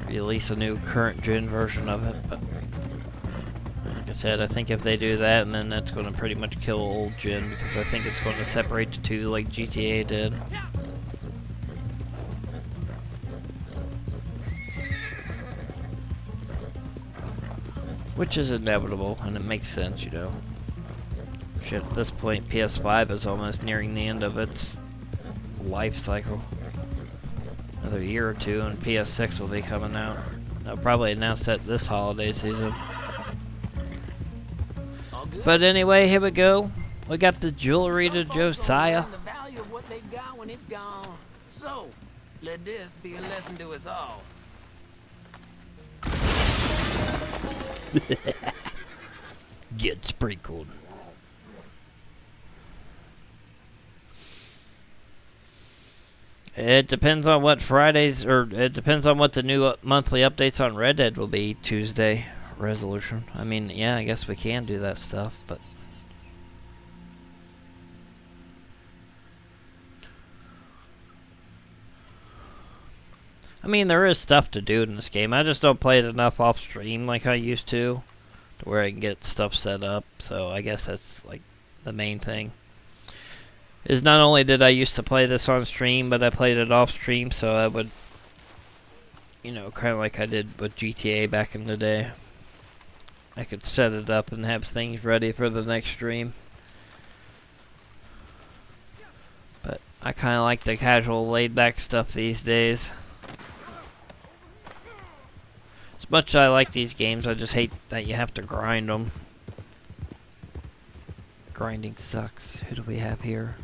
release a new current gen version of it. But like I said, I think if they do that, and then that's going to pretty much kill old gen, because I think it's going to separate the two like GTA did. Which is inevitable, and it makes sense, you know. Shit, at this point, PS5 is almost nearing the end of its life cycle. Another year or two and PS6 will be coming out. They'll probably announce that this holiday season. But anyway, here we go. We got the jewelry to Josiah. The value of what they got when it's gone. So, let this be a lesson to us all. Get sprinkled. It depends on what Fridays, or it depends on what the new monthly updates on Red Dead will be. Tuesday resolution. I mean, yeah, I guess we can do that stuff, but I mean, there is stuff to do in this game. I just don't play it enough off stream like I used to where I can get stuff set up. So I guess that's like the main thing. Is not only did I used to play this on stream, but I played it off stream, so I would, you know, kind of like I did with GTA back in the day. I could set it up and have things ready for the next stream. But I kind of like the casual, laid-back stuff these days. As much as I like these games, I just hate that you have to grind them. Grinding sucks. Who do we have here?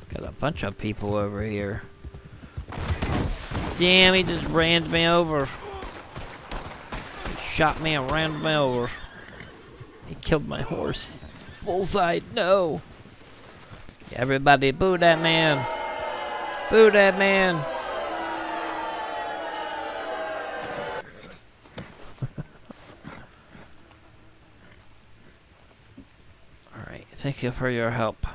Got a bunch of people over here. Damn, he just ran me over. He shot me and ran me over. He killed my horse. Bullseye, no. Everybody boo that man. Boo that man. Alright, thank you for your help.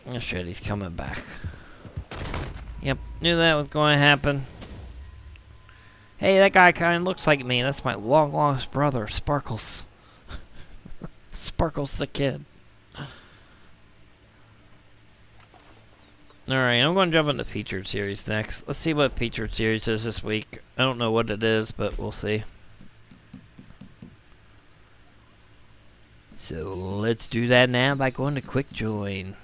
Oh shit, he's coming back. Yep, knew that was going to happen. Hey, that guy kind of looks like me. That's my long-lost brother, Sparkles. Sparkles the kid. Alright, I'm going to jump into featured series next. Let's see what featured series is this week. I don't know what it is, but we'll see. So let's do that now by going to quick join.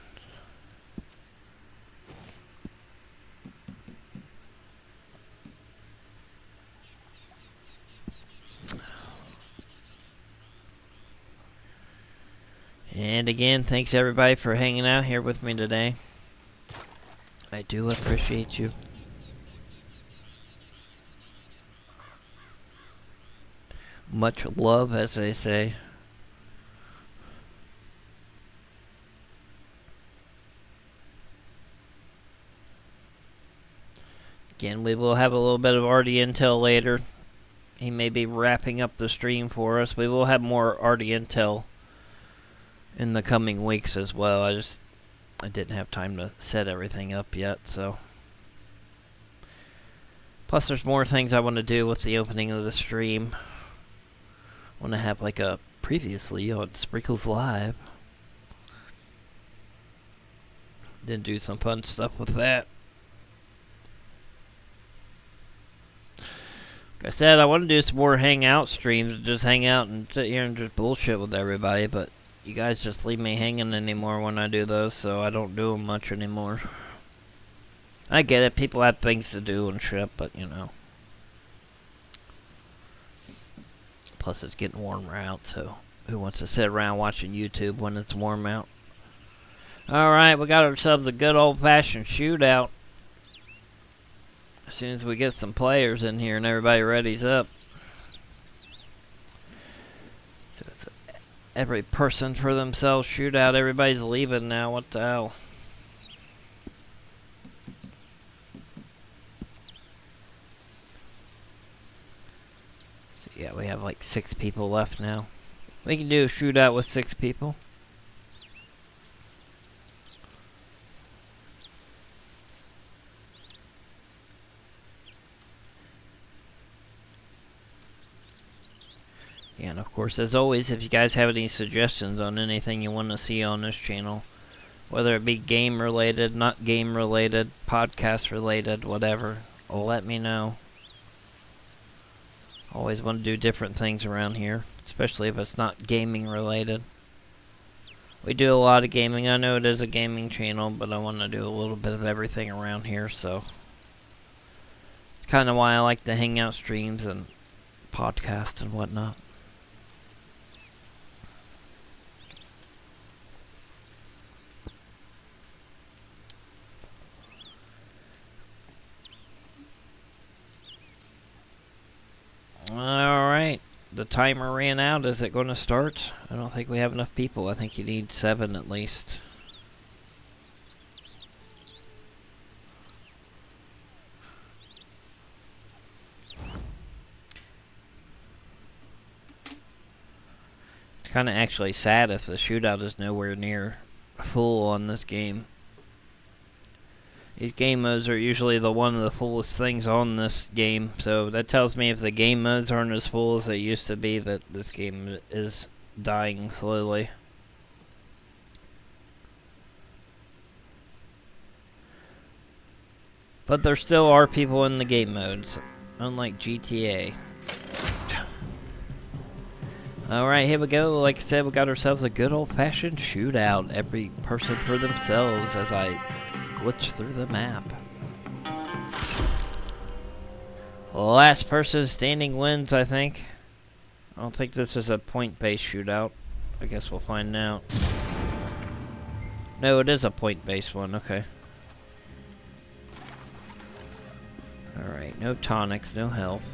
And again, thanks everybody for hanging out here with me today. I do appreciate you. Much love, as they say. Again, we will have a little bit of RD intel later. He may be wrapping up the stream for us. We will have more RD intel in the coming weeks as well. I didn't have time to set everything up yet, so. Plus there's more things I want to do with the opening of the stream. I want to have like a previously on Sprinkles Live. Then do some fun stuff with that. Like I said, I want to do some more hangout streams, just hang out and sit here and just bullshit with everybody, but you guys just leave me hanging anymore when I do those, so I don't do them much anymore. I get it, people have things to do and shit, but you know. Plus it's getting warmer out, so who wants to sit around watching YouTube when it's warm out? Alright, we got ourselves a good old-fashioned shootout. As soon as we get some players in here and everybody readies up. So it's every person for themselves shootout. Everybody's leaving now. What the hell? So yeah, we have like 6 people left now. We can do a shootout with 6 people. And of course, as always, if you guys have any suggestions on anything you want to see on this channel, whether it be game related, not game related, podcast related, whatever, let me know. Always want to do different things around here, especially if it's not gaming related. We do a lot of gaming. I know it is a gaming channel, but I want to do a little bit of everything around here, so it's kind of why I like the hangout streams and podcast and whatnot. Alright, the timer ran out. Is it going to start? I don't think we have enough people. I think you need 7 at least. It's kind of actually sad if the shootout is nowhere near full on this game. These game modes are usually one of the fullest things on this game, so that tells me if the game modes aren't as full as they used to be, that this game is dying slowly. But there still are people in the game modes, unlike GTA. Alright, here we go. Like I said, we got ourselves a good old-fashioned shootout. Every person for themselves as I glitch through the map. Last person standing wins, I think. I don't think this is a point-based shootout. I guess we'll find out. No, it is a point-based one. Okay. Alright, no tonics, no health.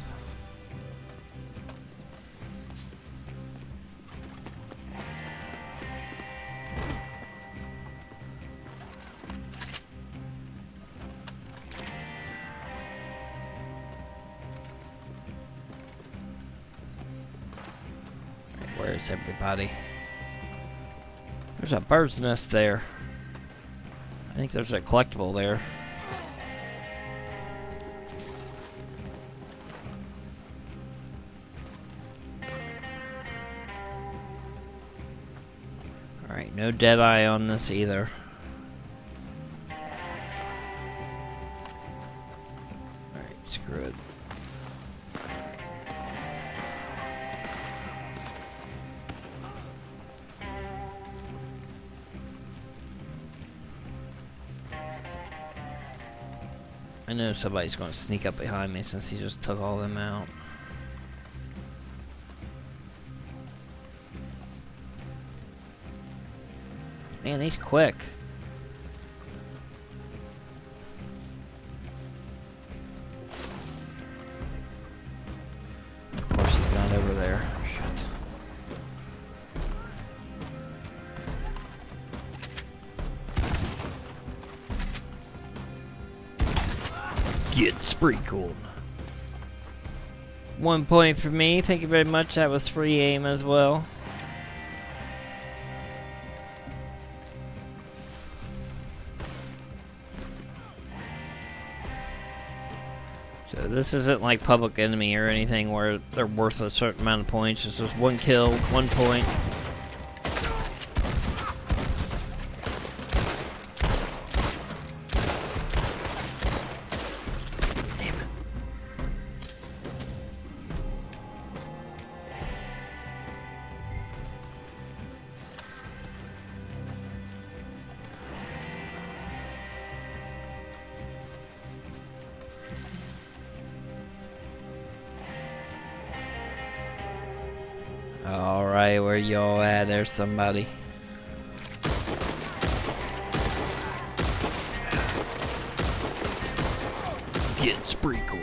Where's everybody? There's a bird's nest there. I think there's a collectible there. Alright, no dead eye on this either. Alright, screw it. I know somebody's going to sneak up behind me since he just took all them out. Man, he's quick. Of course he's not over there. Shit. Get sprinkled. 1 point for me. Thank you very much. That was free aim as well. So this isn't like Public Enemy or anything where they're worth a certain amount of points. This is 1 kill, 1 point. Alright, where y'all at? There's somebody. Get sprinkled.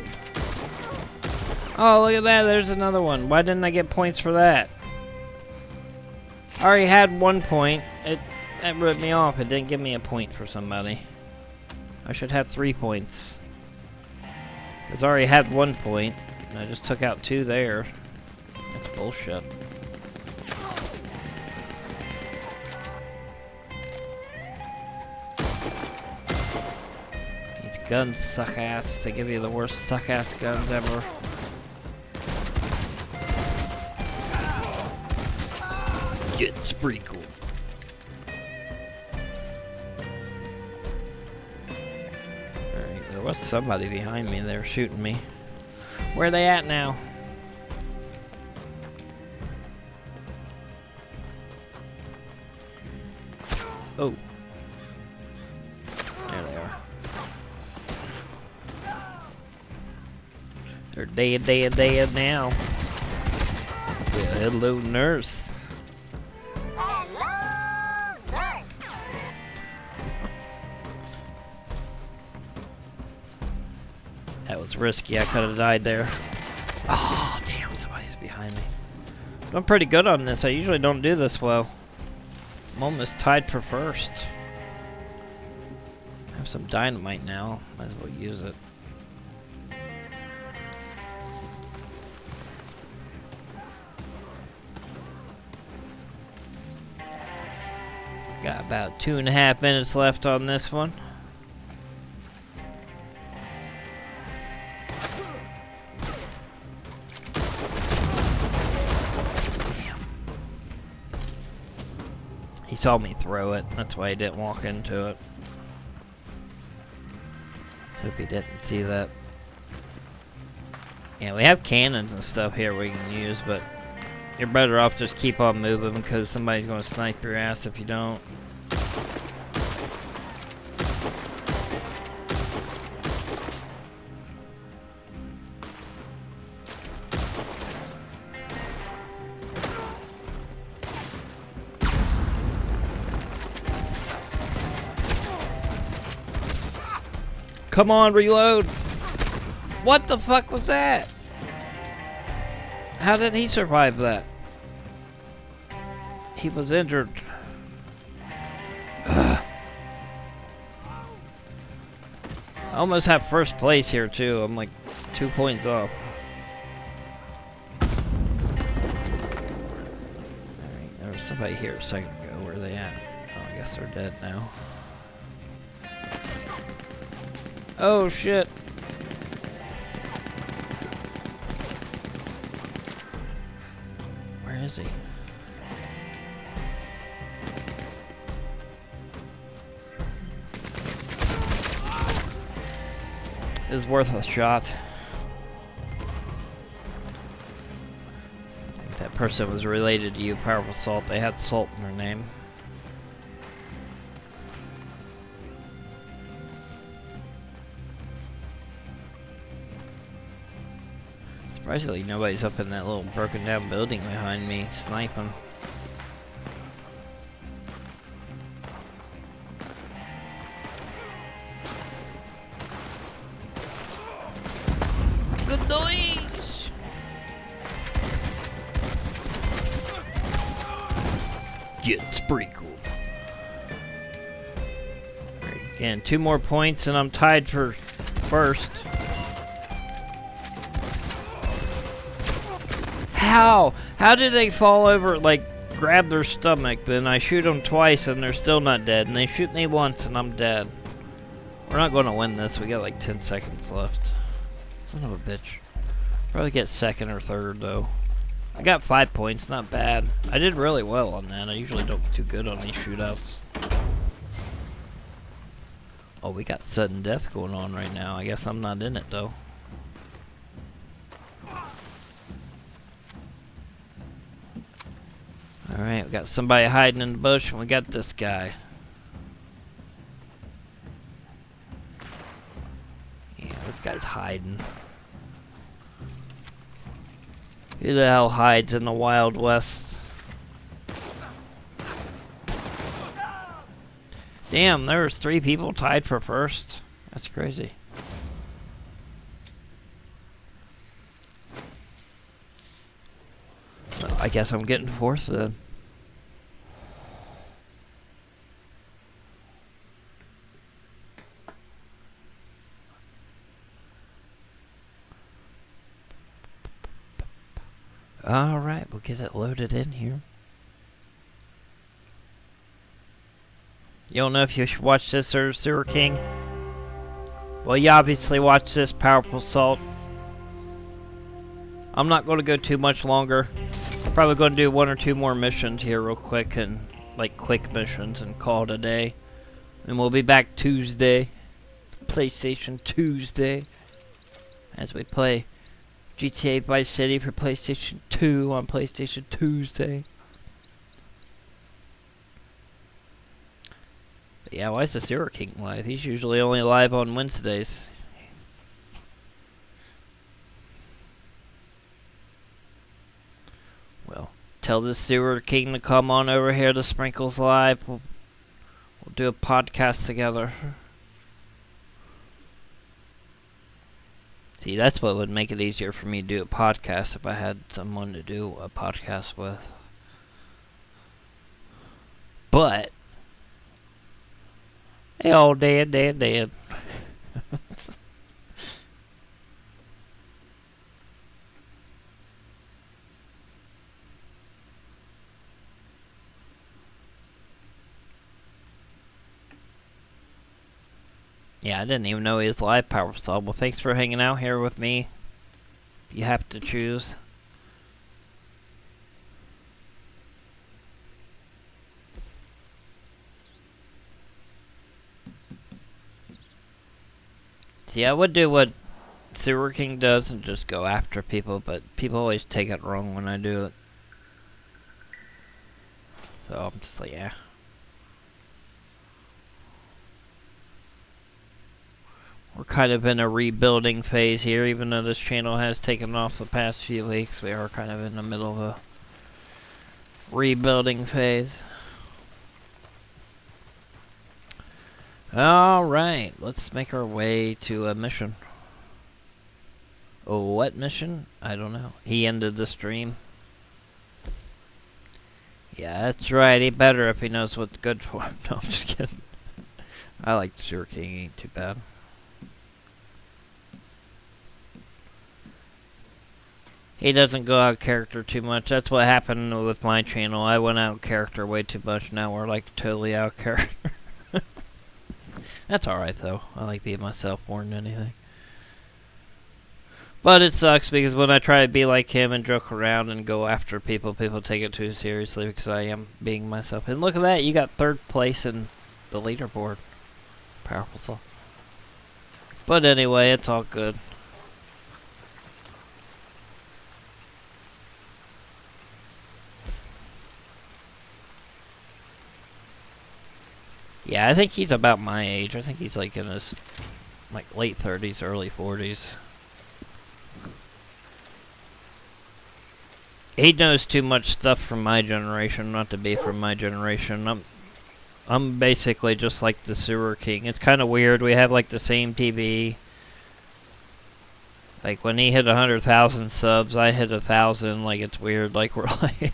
Oh, look at that. There's another one. Why didn't I get points for that? I already had 1 point. That ripped me off. It didn't give me a point for somebody. I should have 3 points. Because I already had 1 point. And I just took out 2 there. That's bullshit. These guns suck ass. They give you the worst suck ass guns ever. Get sprinkled. Alright, there was somebody behind me. They were shooting me. Where are they at now? Oh. There they are. They're dead now. Yeah, hello, nurse. Hello, nurse. That was risky. I could have died there. Oh, damn. Somebody's behind me. I'm pretty good on this. I usually don't do this well. I'm almost tied for first. I have some dynamite now. Might as well use it. Got about 2.5 minutes left on this one. Damn. He saw me throw it. That's why he didn't walk into it. Hope he didn't see that. Yeah, we have cannons and stuff here we can use, but you're better off just keep on moving because somebody's going to snipe your ass if you don't. Come on, reload! What the fuck was that? How did he survive that? He was injured. Ugh. I almost have first place here too. I'm like 2 points off. Alright, there was somebody here a second ago. Where are they at? Oh, I guess they're dead now. Oh shit. Where is he? It was worth a shot. I think that person was related to you, Powerful Salt. They had salt in their name. Surprisingly, nobody's up in that little broken down building behind me sniping. Good noise! Get sprinkled. Right, again, 2 more points and I'm tied for first. How? How did they fall over, like, grab their stomach, then I shoot them twice and they're still not dead, and they shoot me once and I'm dead. We're not going to win this. We got like 10 seconds left. Son of a bitch. Probably get second or third, though. I got 5 points, not bad. I did really well on that. I usually don't do too good on these shootouts. Oh, we got sudden death going on right now. I guess I'm not in it, though. Alright, we got somebody hiding in the bush, and we got this guy. Yeah, this guy's hiding. Who the hell hides in the Wild West? Damn, there was 3 people tied for first. That's crazy. Well, I guess I'm getting fourth then. Alright, we'll get it loaded in here. You don't know if you should watch this or Sewer King? Well, you obviously watch this, Powerful Salt. I'm not going to go too much longer. I'm probably going to do 1 or 2 more missions here real quick, and like quick missions, and call it a day. And we'll be back Tuesday, PlayStation Tuesday, as we play GTA Vice City for PlayStation 2 on PlayStation Tuesday. But yeah, why is the Sewer King live? He's usually only live on Wednesdays. Well, tell the Sewer King to come on over here to Sprinkles Live. We'll do a podcast together. See, that's what would make it easier for me to do a podcast if I had someone to do a podcast with. But they all dead. Yeah, I didn't even know he was live, Powerful Soul. Well, thanks for hanging out here with me. If you have to choose. See, I would do what Sewer King does and just go after people, but people always take it wrong when I do it. So I'm just like, yeah. We're kind of in a rebuilding phase here, even though this channel has taken off the past few weeks. We are kind of in the middle of a rebuilding phase. Alright, let's make our way to a mission. Oh, what mission? I don't know. He ended the stream. Yeah, that's right. He better if he knows what's good for him. No, I'm just kidding. I like the Sewer King. He ain't too bad. He doesn't go out of character too much. That's what happened with my channel. I went out of character way too much. Now we're like totally out of character. That's alright though. I like being myself more than anything. But it sucks because when I try to be like him and joke around and go after people, people take it too seriously because I am being myself. And look at that, you got 3rd place in the leaderboard. Powerful Soul. But anyway, it's all good. Yeah, I think he's about my age. I think he's like in his late 30s, early 40s. He knows too much stuff from my generation not to be from my generation. I'm basically just like the Sewer King. It's kind of weird. We have like the same TV. Like when he hit 100,000 subs, I hit 1,000. Like it's weird. Like we're like.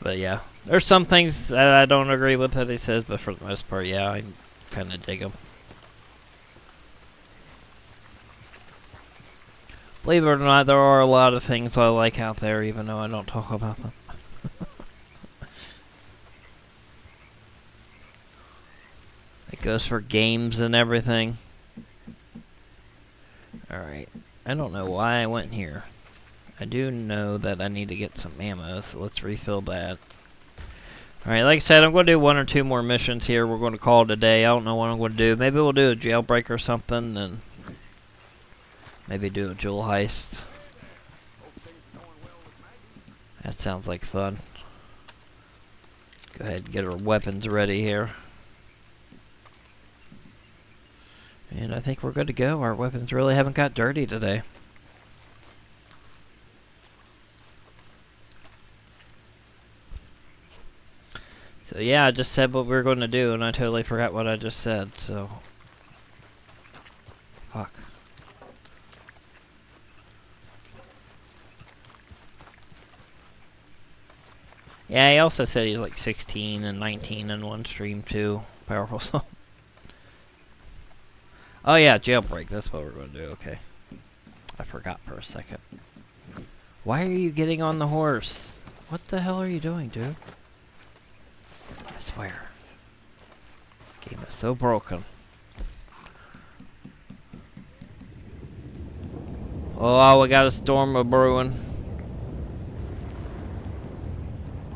But yeah, there's some things that I don't agree with that he says, but for the most part, yeah, I kind of dig him. Believe it or not, there are a lot of things I like out there, even though I don't talk about them. It goes for games and everything. Alright, I don't know why I went here. I do know that I need to get some ammo, so let's refill that. Alright, like I said, I'm going to do 1 or 2 more missions here. We're going to call it a day. I don't know what I'm going to do. Maybe we'll do a jailbreak or something, and maybe do a jewel heist. That sounds like fun. Go ahead and get our weapons ready here. And I think we're good to go. Our weapons really haven't got dirty today. So yeah, I just said what we were going to do, and I totally forgot what I just said, so. Fuck. Yeah, he also said he's like 16 and 19 in one stream too. Powerful Soul. Oh yeah, jailbreak, that's what we're going to do, okay. I forgot for a second. Why are you getting on the horse? What the hell are you doing, dude? I swear. Game is so broken. Oh, we got a storm of brewing.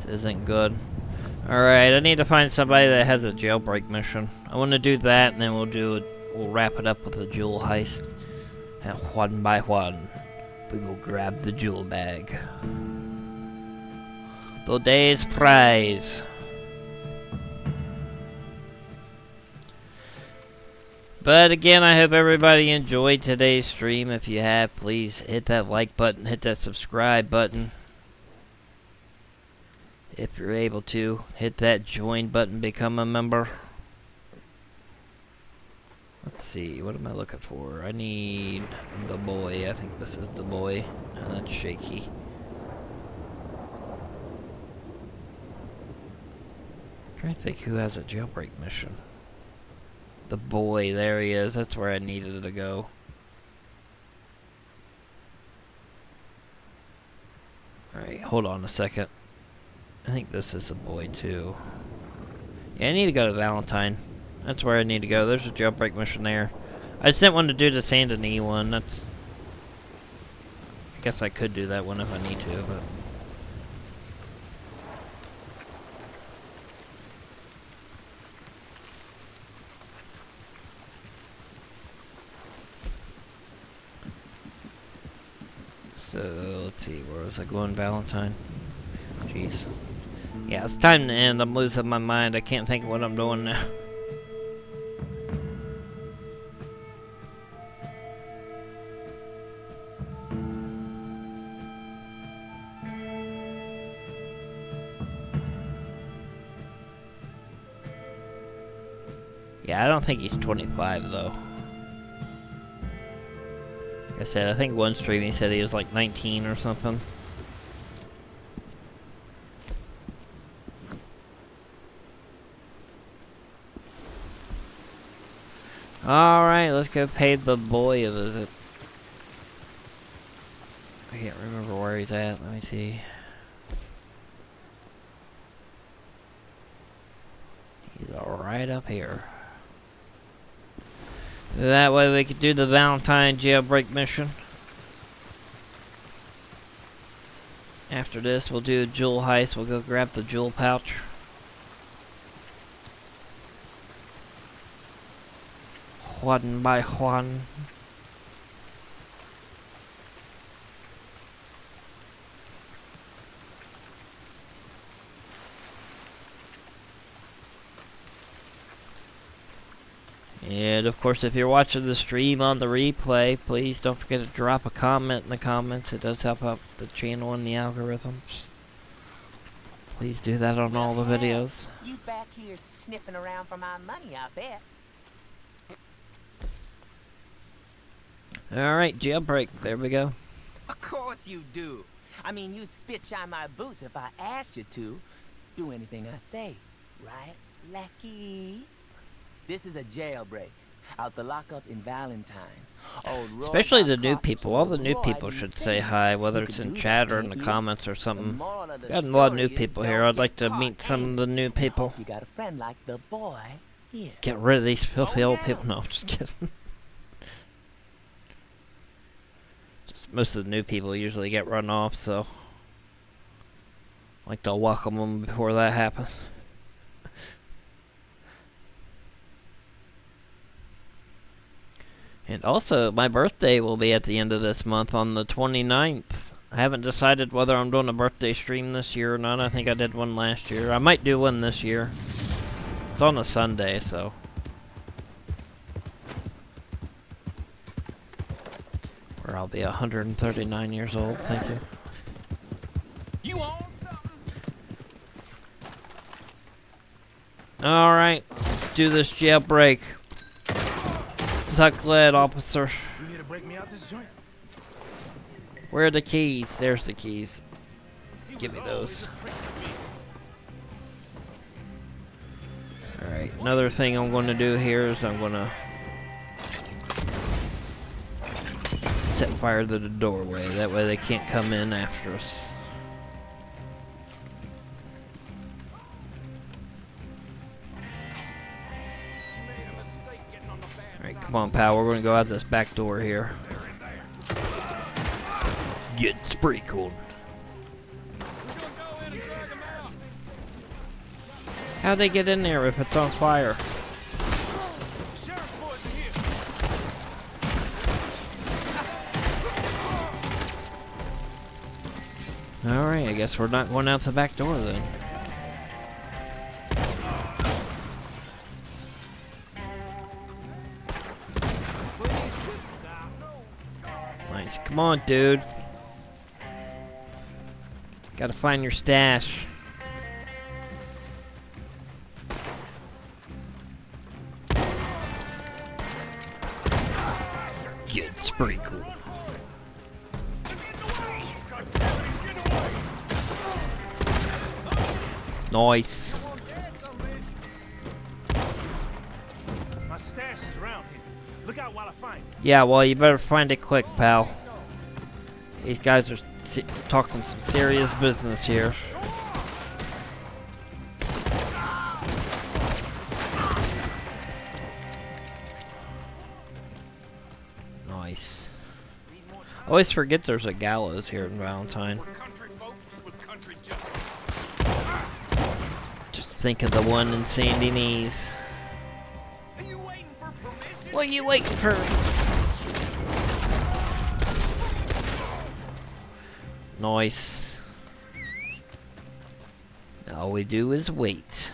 This isn't good. Alright, I need to find somebody that has a jailbreak mission. I want to do that, and then we'll wrap it up with a jewel heist. And one by one, we will grab the jewel bag. Today's prize. But again, I hope everybody enjoyed today's stream. If you have, please hit that like button, hit that subscribe button. If you're able to, hit that join button, become a member. Let's see, what am I looking for? I need the boy. I think this is the boy. No, that's shaky. I'm trying to think who has a jailbreak mission. The boy, there he is. That's where I needed to go. Alright, hold on a second. I think this is the boy too. Yeah, I need to go to Valentine. That's where I need to go. There's a jailbreak mission there. I just didn't want to do the Saint Denis one. That's... I guess I could do that one if I need to, but... So, let's see. Where was I going? Valentine? Jeez. Yeah, it's time to end. I'm losing my mind. I can't think of what I'm doing now. Yeah, I don't think he's 25 though. Like I said, I think one stream he said he was like 19 or something. Alright, let's go pay the boy a visit. I can't remember where he's at. Let me see. He's right up here. That way we could do the Valentine jailbreak mission. After this, we'll do a jewel heist. We'll go grab the jewel pouch. One by one. And of course, if you're watching the stream on the replay, please don't forget to drop a comment in the comments. It does help out the channel and the algorithms. Please do that on all the videos. You back here sniffing around for my money, I bet. Alright, jailbreak. There we go. Of course you do. I mean, you'd spit shine my boots if I asked you to. Do anything I say, right, Lackey? This is a jailbreak. Out the lockup in Valentine. Especially the new people. All the new people should say hi, whether it's in chat or in the comments or something. Got a lot of new people here. I'd like to meet some of the new people. You got a friend like the boy here. Get rid of these filthy old people. No, just kidding. Just most of the new people usually get run off, so I like to welcome them before that happens. And also, my birthday will be at the end of this month on the 29th. I haven't decided whether I'm doing a birthday stream this year or not. I think I did one last year. I might do one this year. It's on a Sunday, so. Where I'll be 139 years old. Thank you. You on something? Alright, let's do this jailbreak. Suck lead, officer. You here to break me out this joint? Where are the keys? There's the keys. Give me those. Alright, another thing I'm going to do here is I'm going to set fire to the doorway. That way they can't come in after us. Alright, come on, pal. We're going to go out this back door here. Get sprinkled. How'd they get in there if it's on fire? Alright, I guess we're not going out the back door then. Nice. Come on, dude. Gotta find your stash. Get sprinkled. Nice. My stash is around here. Look out while I find it. Yeah, well, you better find it quick, pal. These guys are talking some serious business here. Nice. I always forget there's a gallows here in Valentine. Just think of the one in Sandy Knees. What are you waiting for? Nice. All we do is wait.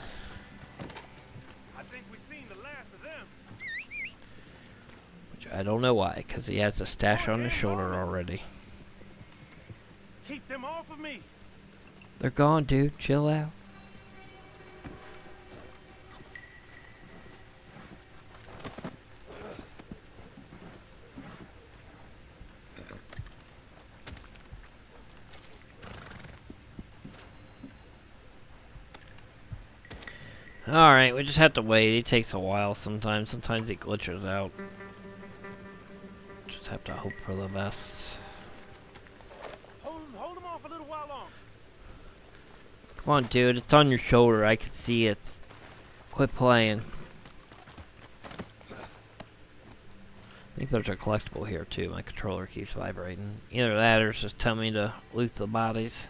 I think we've seen the last of them. Which I don't know why, because he has a stash on his shoulder already. Keep them off of me. They're gone, dude. Chill out. Alright, we just have to wait. It takes a while sometimes. Sometimes it glitches out. Just have to hope for the best. Hold them off a little while longer. Come on, dude. It's on your shoulder. I can see it. Quit playing. I think there's a collectible here, too. My controller keeps vibrating. Either that or it's just telling me to loot the bodies.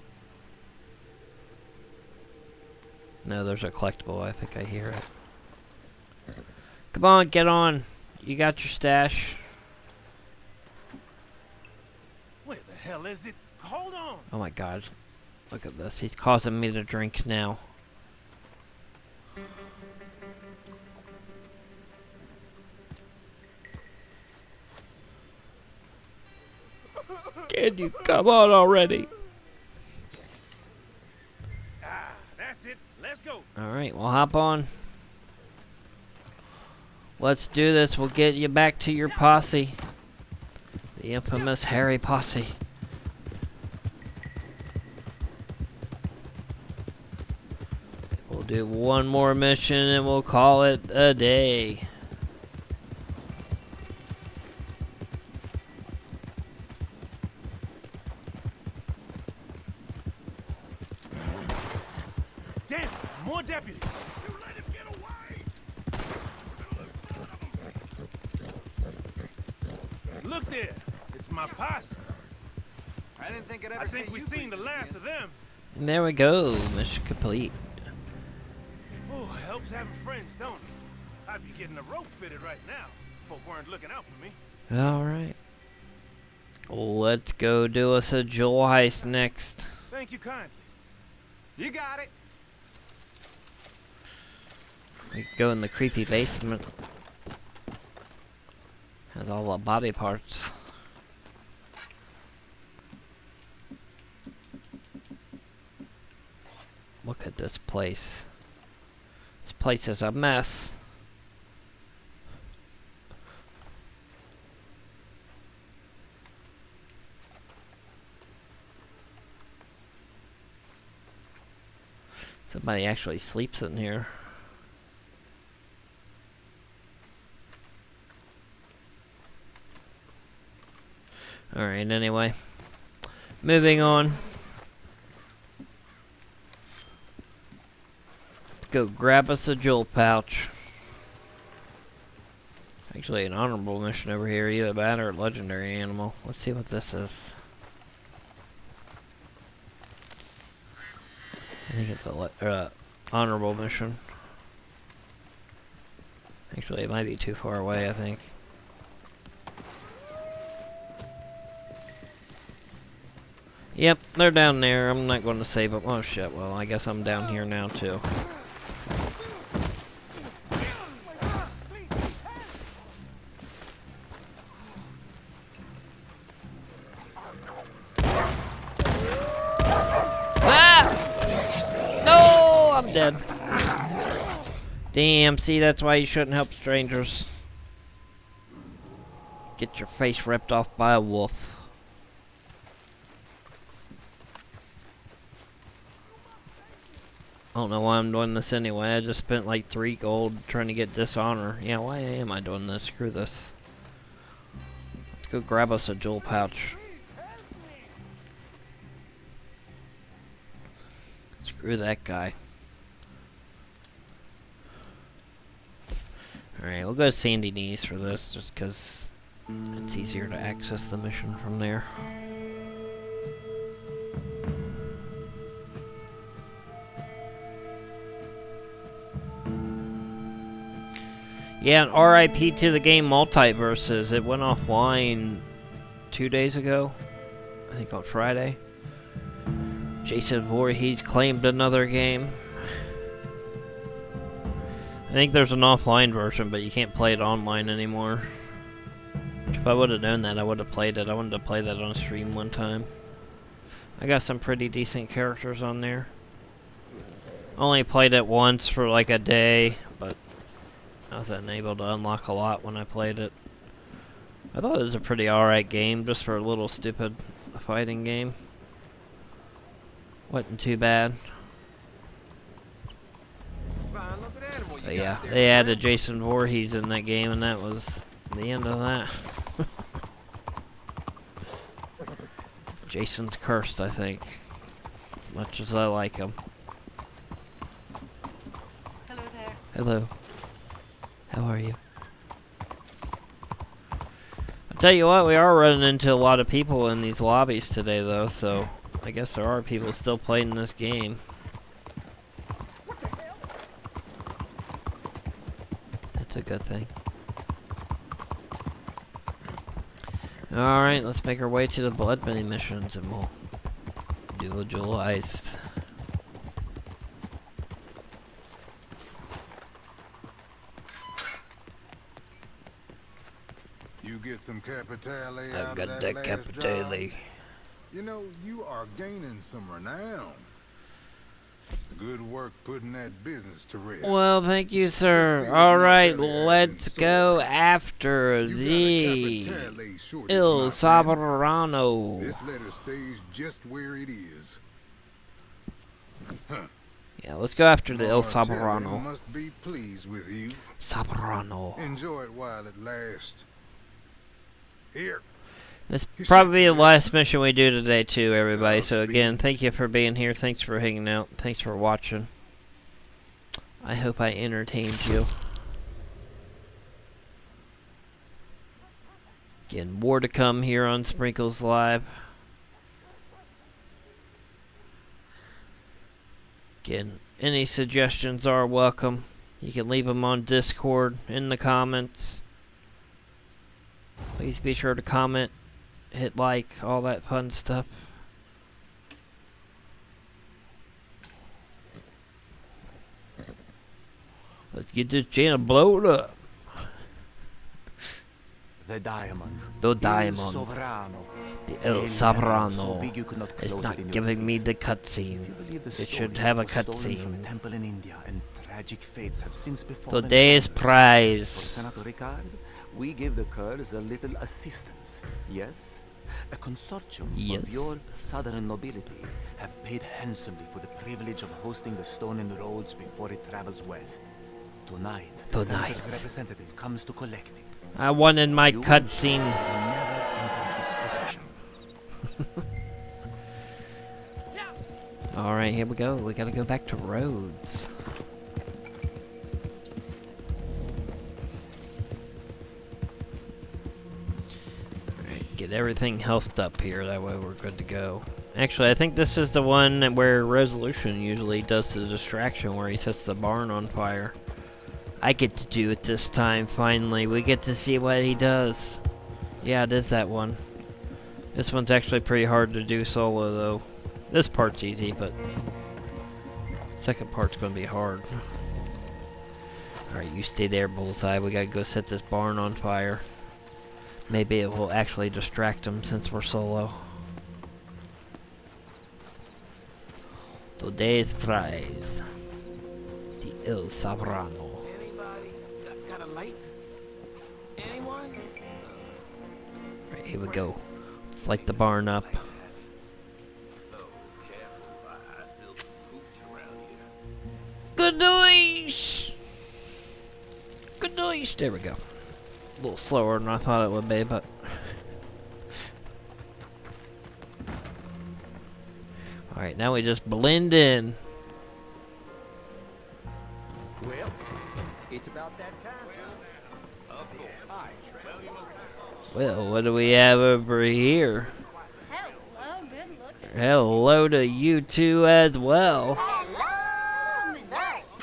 No, there's a collectible. I think I hear it. Come on, get on. You got your stash. Where the hell is it? Hold on. Oh my god. Look at this. He's causing me to drink now. Can you come on already? That's it. Let's go. Alright, we'll hop on. Let's do this. We'll get you back to your posse. The infamous Harry posse. We'll do one more mission and we'll call it a day. Damn, more deputies. You let him get away. Look there. It's my posse. I didn't think I'd ever I think we've seen the last of them. And there we go. Mission complete. Oh, helps having friends, don't it? I'd be getting a rope fitted right now. Folk weren't looking out for me. Alright. Let's go do us a jewel heist next. Thank you kindly. You got it. We can go in the creepy basement. Has all the body parts. Look at this place. This place is a mess. Somebody actually sleeps in here. Alright, anyway. Moving on. Let's go grab us a jewel pouch. Actually, an honorable mission over here. Either that or a legendary animal. Let's see what this is. I think it's a honorable mission. Actually, it might be too far away, I think. Yep, they're down there. I'm not going to save them. Oh shit, well, I guess I'm down here now too. I'm dead. Damn, see, that's why you shouldn't help strangers. Get your face ripped off by a wolf. I don't know why I'm doing this anyway. I just spent like 3 gold trying to get dishonor. Yeah, why am I doing this? Screw this. Let's go grab us a jewel pouch. Screw that guy. Alright, we'll go Sandy Knees for this, just because it's easier to access the mission from there. Yeah, and RIP to the game Multiverses. It went offline 2 days ago. I think on Friday. Jason Voorhees claimed another game. I think there's an offline version, but you can't play it online anymore. If I would have known that, I would have played it. I wanted to play that on stream one time. I got some pretty decent characters on there. Only played it once for like a day, but I wasn't able to unlock a lot when I played it. I thought it was a pretty alright game, just for a little stupid fighting game. Wasn't too bad. But yeah, they added Jason Voorhees in that game, and that was the end of that. Jason's cursed, I think. As much as I like him. Hello there. Hello. How are you? I'll tell you what, we are running into a lot of people in these lobbies today, though, so I guess there are people still playing this game. That's a good thing. Alright, let's make our way to the Blood Bunny missions and we'll do a jewel heist. You get some capitale I've out got of that last capitale. job. You know, you are gaining some renown. Good work putting that business to rest. Well, thank you, sir. Alright, let's go after the Il Soberano. This letter stays just where it is. Huh. Yeah, let's go after the Il Martelli Soberano. must be pleased with you. Soberano. Enjoy it while it lasts. Here. This will probably be the last mission we do today, too, everybody. So, again, thank you for being here. Thanks for hanging out. Thanks for watching. I hope I entertained you. Again, more to come here on Sprinkles Live. Again, any suggestions are welcome. You can leave them on Discord, in the comments. Please be sure to comment. Hit like, all that fun stuff. Let's get this channel blowed up. The diamond. The diamond. Il Sovrano. The El Sovrano. So big you could not It's close not it in your giving me fist. the cutscene. It should have a cutscene. Temple in India, and tragic fates have since befallen Today's others. For prize. Senator Ricard, we give the Kurds a little assistance. Yes? A consortium Yes. of your southern nobility have paid handsomely for the privilege of hosting the stolen roads before it travels west. Tonight, the senator's representative comes to collect it. I wanted my You cutscene. never enters his possession. Alright, here we go. We gotta go back to Rhodes. Alright, get everything healthed up here, that way we're good to go. Actually, I think this is the one where Resolution usually does the distraction where he sets the barn on fire. I get to do it this time, finally. We get to see what he does. Yeah, it is that one. This one's actually pretty hard to do solo, though. This part's easy, but second part's gonna be hard. Alright, you stay there, Bullseye. We gotta go set this barn on fire. Maybe it will actually distract him since we're solo. Today's prize. El Sovrano. Anybody got a light? Anyone? Right, here we go. Let's light the barn up. Good noise! Good noise! There we go. A little slower than I thought it would be, but... Alright, now we just blend in. Well, it's about that time. Well, what do we have over here? Hello, good looking. Hello to you two as well. Hello, Miss.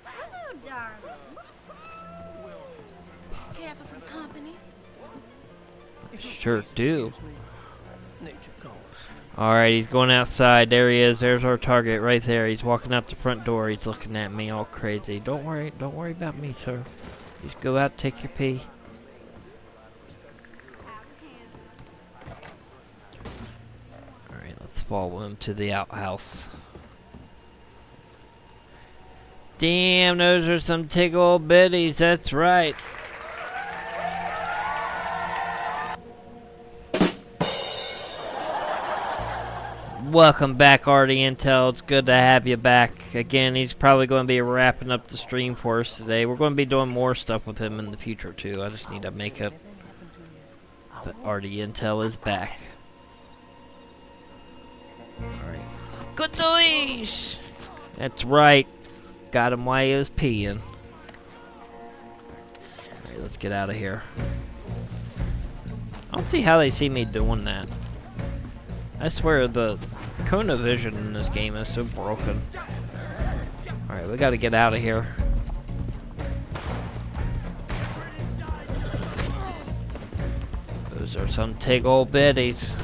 Hello, darling. Care for some company? Sure do. Alright, he's going outside. There he is. There's our target right there. He's walking out the front door. He's looking at me all crazy. Don't worry about me, sir. Just go out, take your pee. Alright, let's follow him to the outhouse. Damn, those are some tickle bitties. That's right. Welcome back, Artie Intel. It's good to have you back. Again, he's probably going to be wrapping up the stream for us today. We're going to be doing more stuff with him in the future, too. I just need to make it. But Artie Intel is back. Alright. Good noise! That's right. Got him while he was peeing. Alright, let's get out of here. I don't see how they see me doing that. I swear the cone of vision in this game is so broken. Alright, we gotta get out of here. Those are some tig old biddies.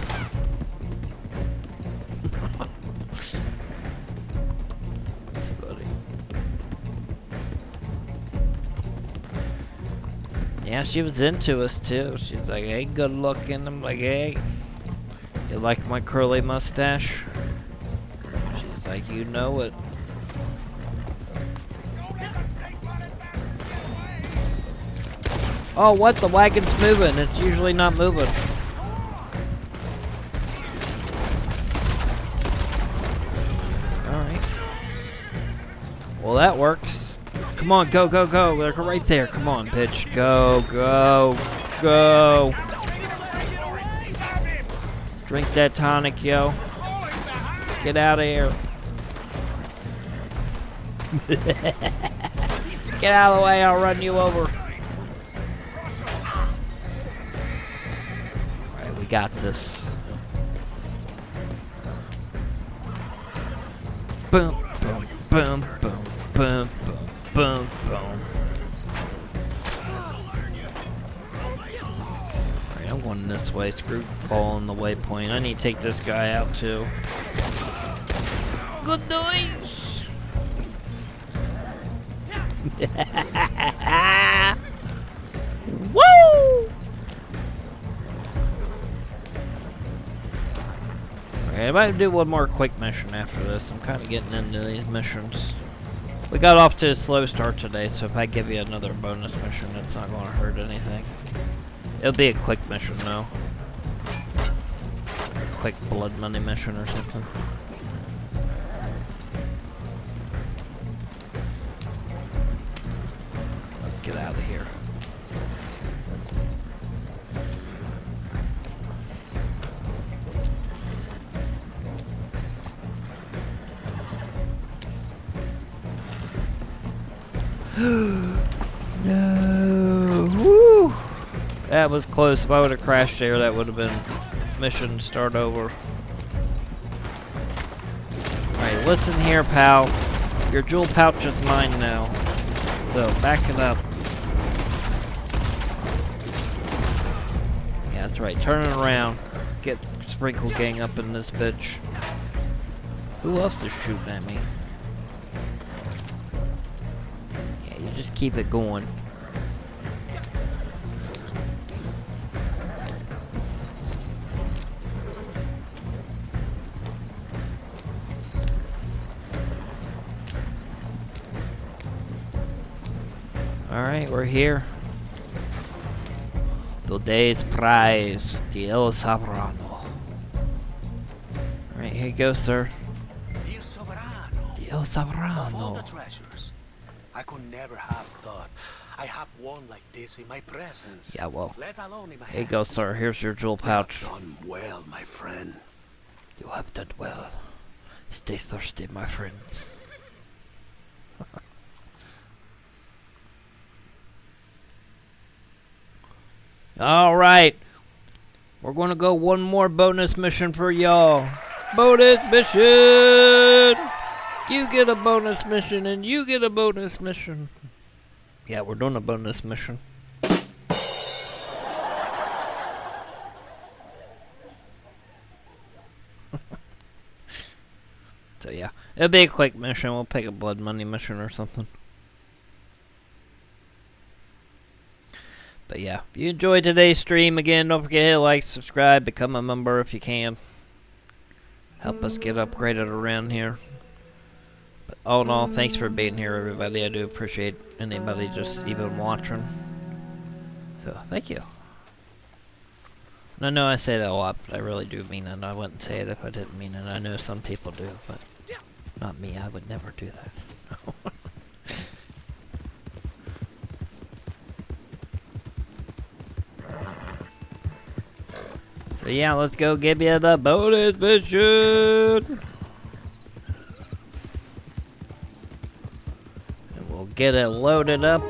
Yeah, she was into us too. She's like, hey, good looking. I'm like, hey. You like my curly mustache? She's like, you know it. Oh, what? The wagon's moving. It's usually not moving. Alright. Well, that works. Come on, go, go, go. They're right there. Come on, bitch. Go, go, go. Drink that tonic, yo. Get out of here. Get out of the way, I'll run you over. Alright, we got this. Boom, boom, boom, boom, boom, boom, boom, boom. I'm going this way. Screw following the waypoint. I need to take this guy out too. Good noise! Woo! Alright, I might do one more quick mission after this. I'm kind of getting into these missions. We got off to a slow start today, so if I give you another bonus mission, it's not going to hurt anything. It'll be a quick mission, though. Quick blood money mission or something. Let's get out of here. No! Woo! That was close. If I would have crashed there, that would have been mission start over. Alright, listen here, pal. Your jewel pouch is mine now. So, back it up. Yeah, that's right. Turn it around. Get Sprinkle Gang up in this bitch. Who else is shooting at me? Yeah, you just keep it going. Alright, we're here. Today's prize, the El Soberano. Alright, here you go, sir. El Soberano. The El Of all the Soberano. treasures, I could never have thought I have one like this in my presence. Yeah, well, Let alone in my here you go, sir. Here's your jewel pouch. You have done well, my friend. You have done well. Stay thirsty, my friends. Alright. We're gonna go one more bonus mission for y'all. Bonus mission! You get a bonus mission and you get a bonus mission. Yeah, we're doing a bonus mission. So yeah, it'll be a quick mission. We'll pick a blood money mission or something. But yeah, if you enjoyed today's stream, again, don't forget to hit like, subscribe, become a member if you can. Help us get upgraded around here. But all in all, thanks for being here, everybody. I do appreciate anybody just even watching. So, thank you. And I know I say that a lot, but I really do mean it. I wouldn't say it if I didn't mean it. I know some people do, but not me. I would never do that. So yeah, let's go give you the bonus mission. And we'll get it loaded up.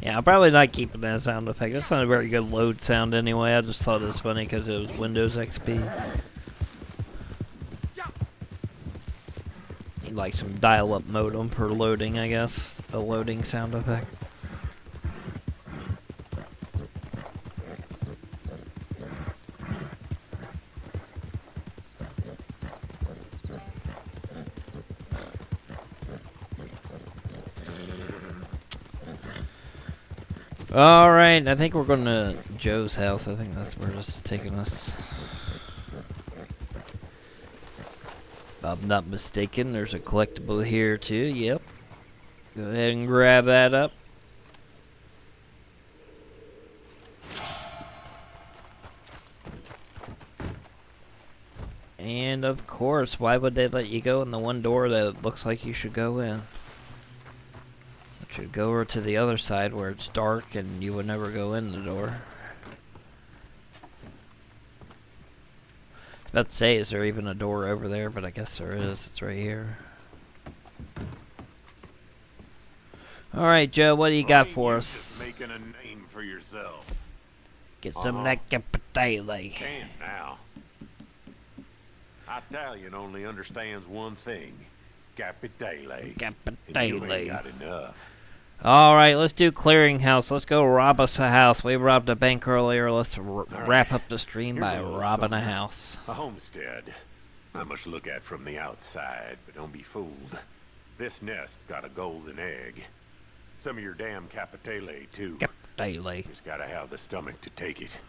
Yeah, I'll probably not keeping that sound effect. That's not a very good load sound anyway. I just thought it was funny because it was Windows XP. Need like some dial-up modem for loading, I guess. A loading sound effect. Alright, I think we're going to Joe's house. I think that's where it's taking us. If I'm not mistaken, there's a collectible here too. Yep. Go ahead and grab that up. And of course, why would they let you go in the one door that looks like you should go in? Should go over to the other side where it's dark and you would never go in the door. I was about to say, is there even a door over there? But I guess there is. It's right here. Alright, Joe, what do you got for us? Just making a name for yourself. Get some of that potato. Can't now. Italian only understands one thing. Capitale. And you ain't got enough. Alright, let's do clearinghouse. Let's go rob us a house. We robbed a bank earlier. Let's wrap up the stream by robbing a house. A homestead. Not much to look at from the outside, but don't be fooled. This nest got a golden egg. Some of your damn capitale, too. Capitale. Just gotta have the stomach to take it.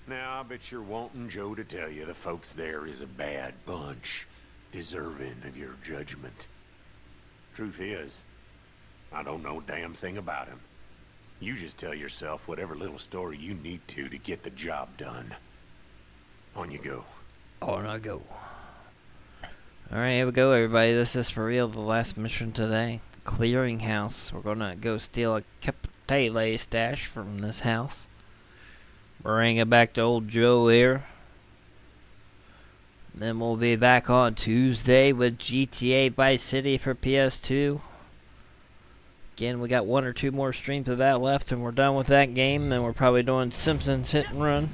Now, I bet you're wanting Joe to tell you the folks there is a bad bunch, deserving of your judgment. Truth is, I don't know a damn thing about him. You just tell yourself whatever little story you need to get the job done. On you go. On I go. Alright, here we go, everybody. This is for real the last mission today. Clearinghouse. We're gonna go steal a capitale stash from this house. Bring it back to old Joe here. Then we'll be back on Tuesday with GTA Vice City for PS2. Again, we got 1 or 2 more streams of that left, and we're done with that game. Then we're probably doing Simpsons Hit and Run.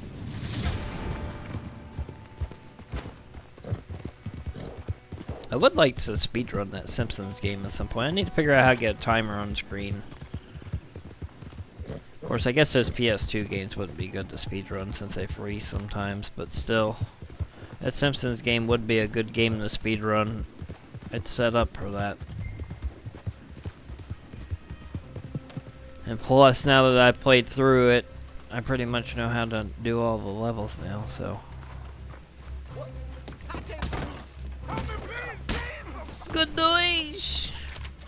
I would like to speedrun that Simpsons game at some point. I need to figure out how to get a timer on screen. Of course, I guess those PS2 games wouldn't be good to speedrun since they freeze sometimes, but still. That Simpsons game would be a good game to speedrun. It's set up for that. And plus, now that I've played through it, I pretty much know how to do all the levels now, so. Good noise!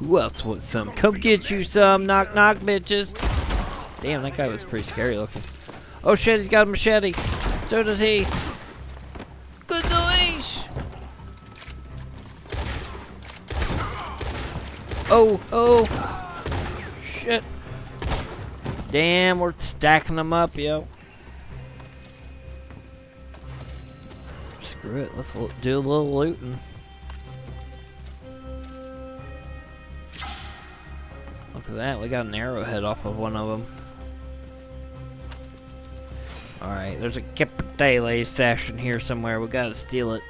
Who else wants some? Come get you some. Knock, knock, bitches. Damn, that guy was pretty scary looking. Oh shit, he's got a machete. So does he. Good noise. Oh, oh. Shit. Damn, we're stacking them up, yo. Screw it, let's do a little looting. Look at that, we got an arrowhead off of one of them. Alright, there's a Capitale stashed in here somewhere. We gotta steal it.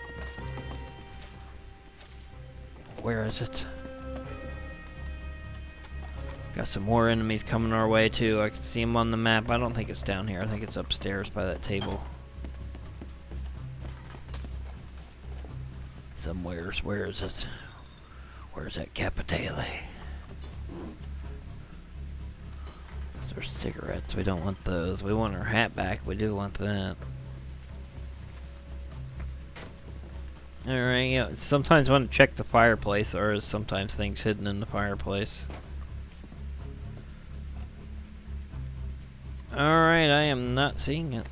Where is it? Got some more enemies coming our way too. I can see them on the map. I don't think it's down here. I think it's upstairs by that table. Somewheres. Where is it? Where's that Capitale? There's cigarettes. We don't want those. We want our hat back. We do want that. Alright, yeah. Sometimes I want to check the fireplace, or is sometimes things hidden in the fireplace. Alright, I am not seeing it.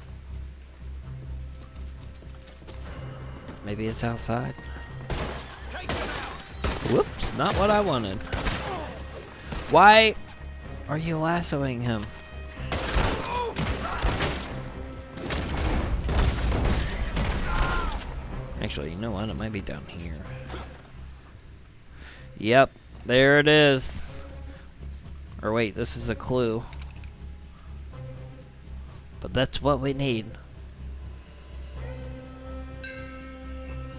Maybe it's outside. Whoops, not what I wanted. Why are you lassoing him? Actually, you know what? It might be down here. Yep, there it is. Or wait, this is a clue. But that's what we need.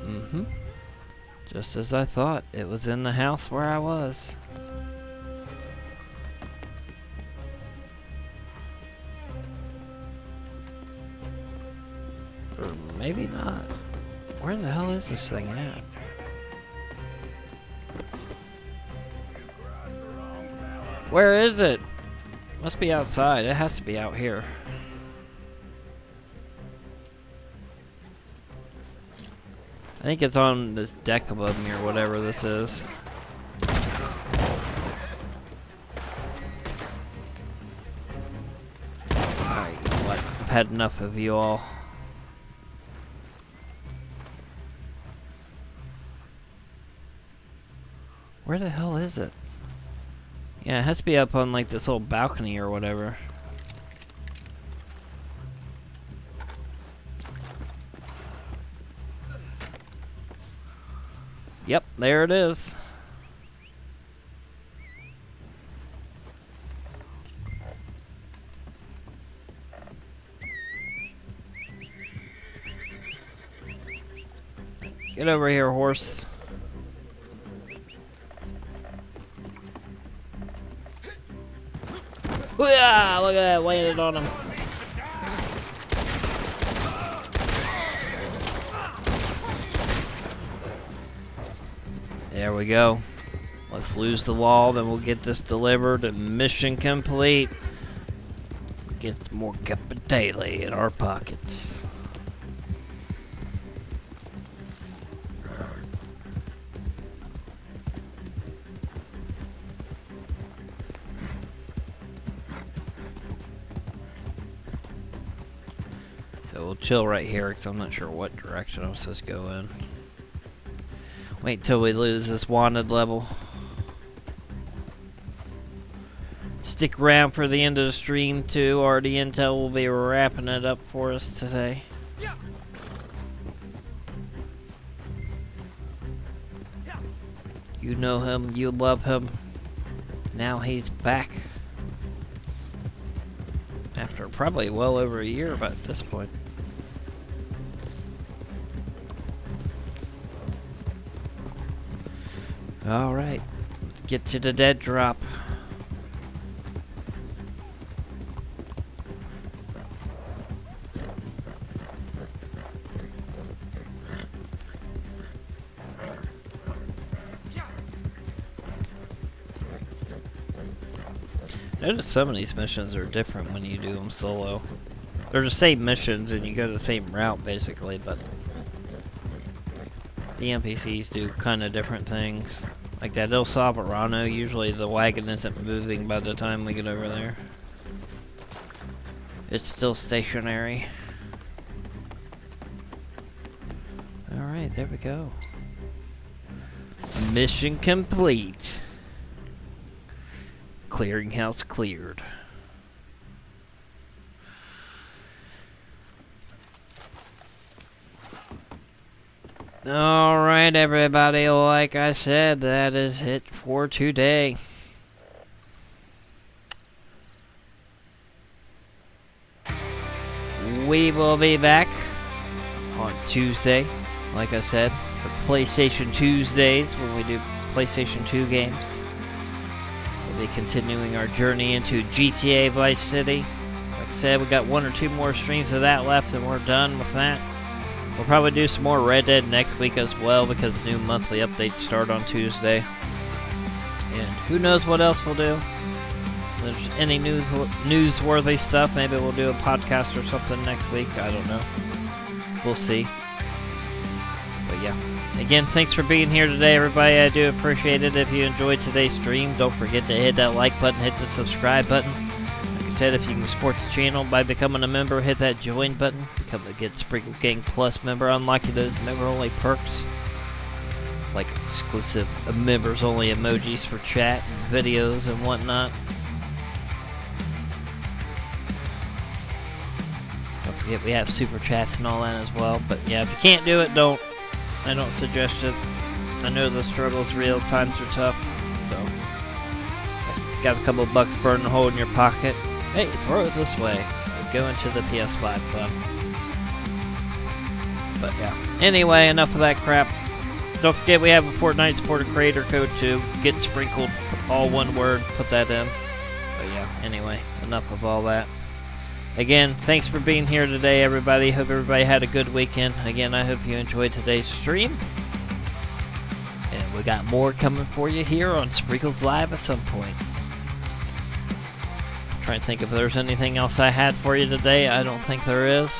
Mm-hmm. Just as I thought. It was in the house where I was. Or maybe not. Where the hell is this thing at? Where is it? Must be outside. It has to be out here. I think it's on this deck above me or whatever this is. Alright, you know what? I've had enough of you all. Where the hell is it? Yeah, it has to be up on like this whole balcony or whatever. Yep, there it is. Get over here, horse. Yeah, look at that, landed on him. There we go. Let's lose the wall, then we'll get this delivered and mission complete. Get some more Capitale in our pockets. So we'll chill right here because I'm not sure what direction I'm supposed to go in. Wait till we lose this wanted level. Stick around for the end of the stream too, or the intel will be wrapping it up for us today. You know him, you love him. Now he's back. After probably well over a year at this point. Alright, let's get to the dead drop. Notice some of these missions are different when you do them solo. They're the same missions and you go the same route basically, but the NPCs do kind of different things. Like that El Soberano, usually the wagon isn't moving by the time we get over there. It's still stationary. Alright, there we go. Mission complete. Clearinghouse cleared. Alright, everybody, like I said, that is it for today. We will be back on Tuesday, like I said, for PlayStation Tuesdays when we do PlayStation 2 games. We'll be continuing our journey into GTA Vice City. Like I said, we got 1 or 2 more streams of that left and we're done with that. We'll probably do some more Red Dead next week as well because new monthly updates start on Tuesday. And who knows what else we'll do. If there's any newsworthy stuff, maybe we'll do a podcast or something next week. I don't know. We'll see. But yeah. Again, thanks for being here today, everybody. I do appreciate it. If you enjoyed today's stream, don't forget to hit that like button, hit the subscribe button. Like I said, if you can support the channel by becoming a member, hit that join button. Become a Get Sprinkled Gang Plus member, unlocking those member-only perks. Like exclusive members-only emojis for chat and videos and whatnot. Don't forget we have super chats and all that as well. But yeah, if you can't do it, I don't suggest it. I know the struggle's real, times are tough, so got a couple bucks burning a hole in your pocket. Hey, throw it this way. Go into the PS5 fund. But yeah. Anyway, enough of that crap. Don't forget we have a Fortnite supporter creator code too. Get sprinkled, all one word, put that in. But yeah, anyway, enough of all that. Again, thanks for being here today, everybody. Hope everybody had a good weekend. Again, I hope you enjoyed today's stream. And we got more coming for you here on Sprinkles Live at some point. Trying to think if there's anything else I had for you today. I don't think there is.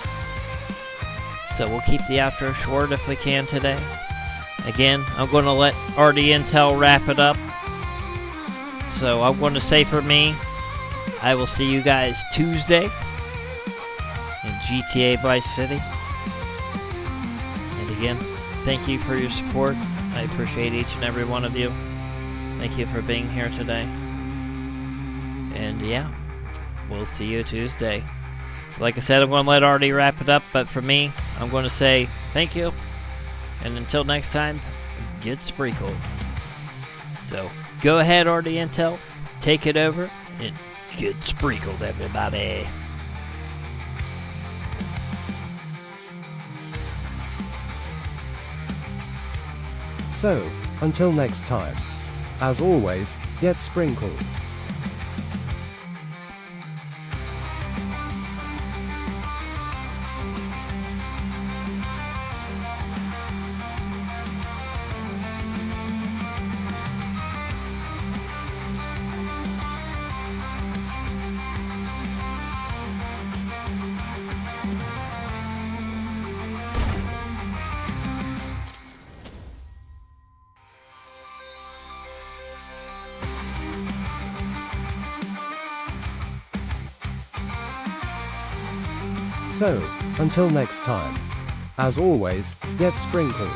So we'll keep the outro short if we can today. Again, I'm going to let RD Intel wrap it up. So I'm going to say for me, I will see you guys Tuesday in GTA Vice City. And again, thank you for your support. I appreciate each and every one of you. Thank you for being here today. And yeah, we'll see you Tuesday. So like I said, I'm going to let RD wrap it up, but for me, I'm going to say thank you. And until next time, get sprinkled. So go ahead, RD Intel, take it over, and get sprinkled, everybody. So, until next time, as always, get sprinkled. So, until next time, as always, get sprinkled.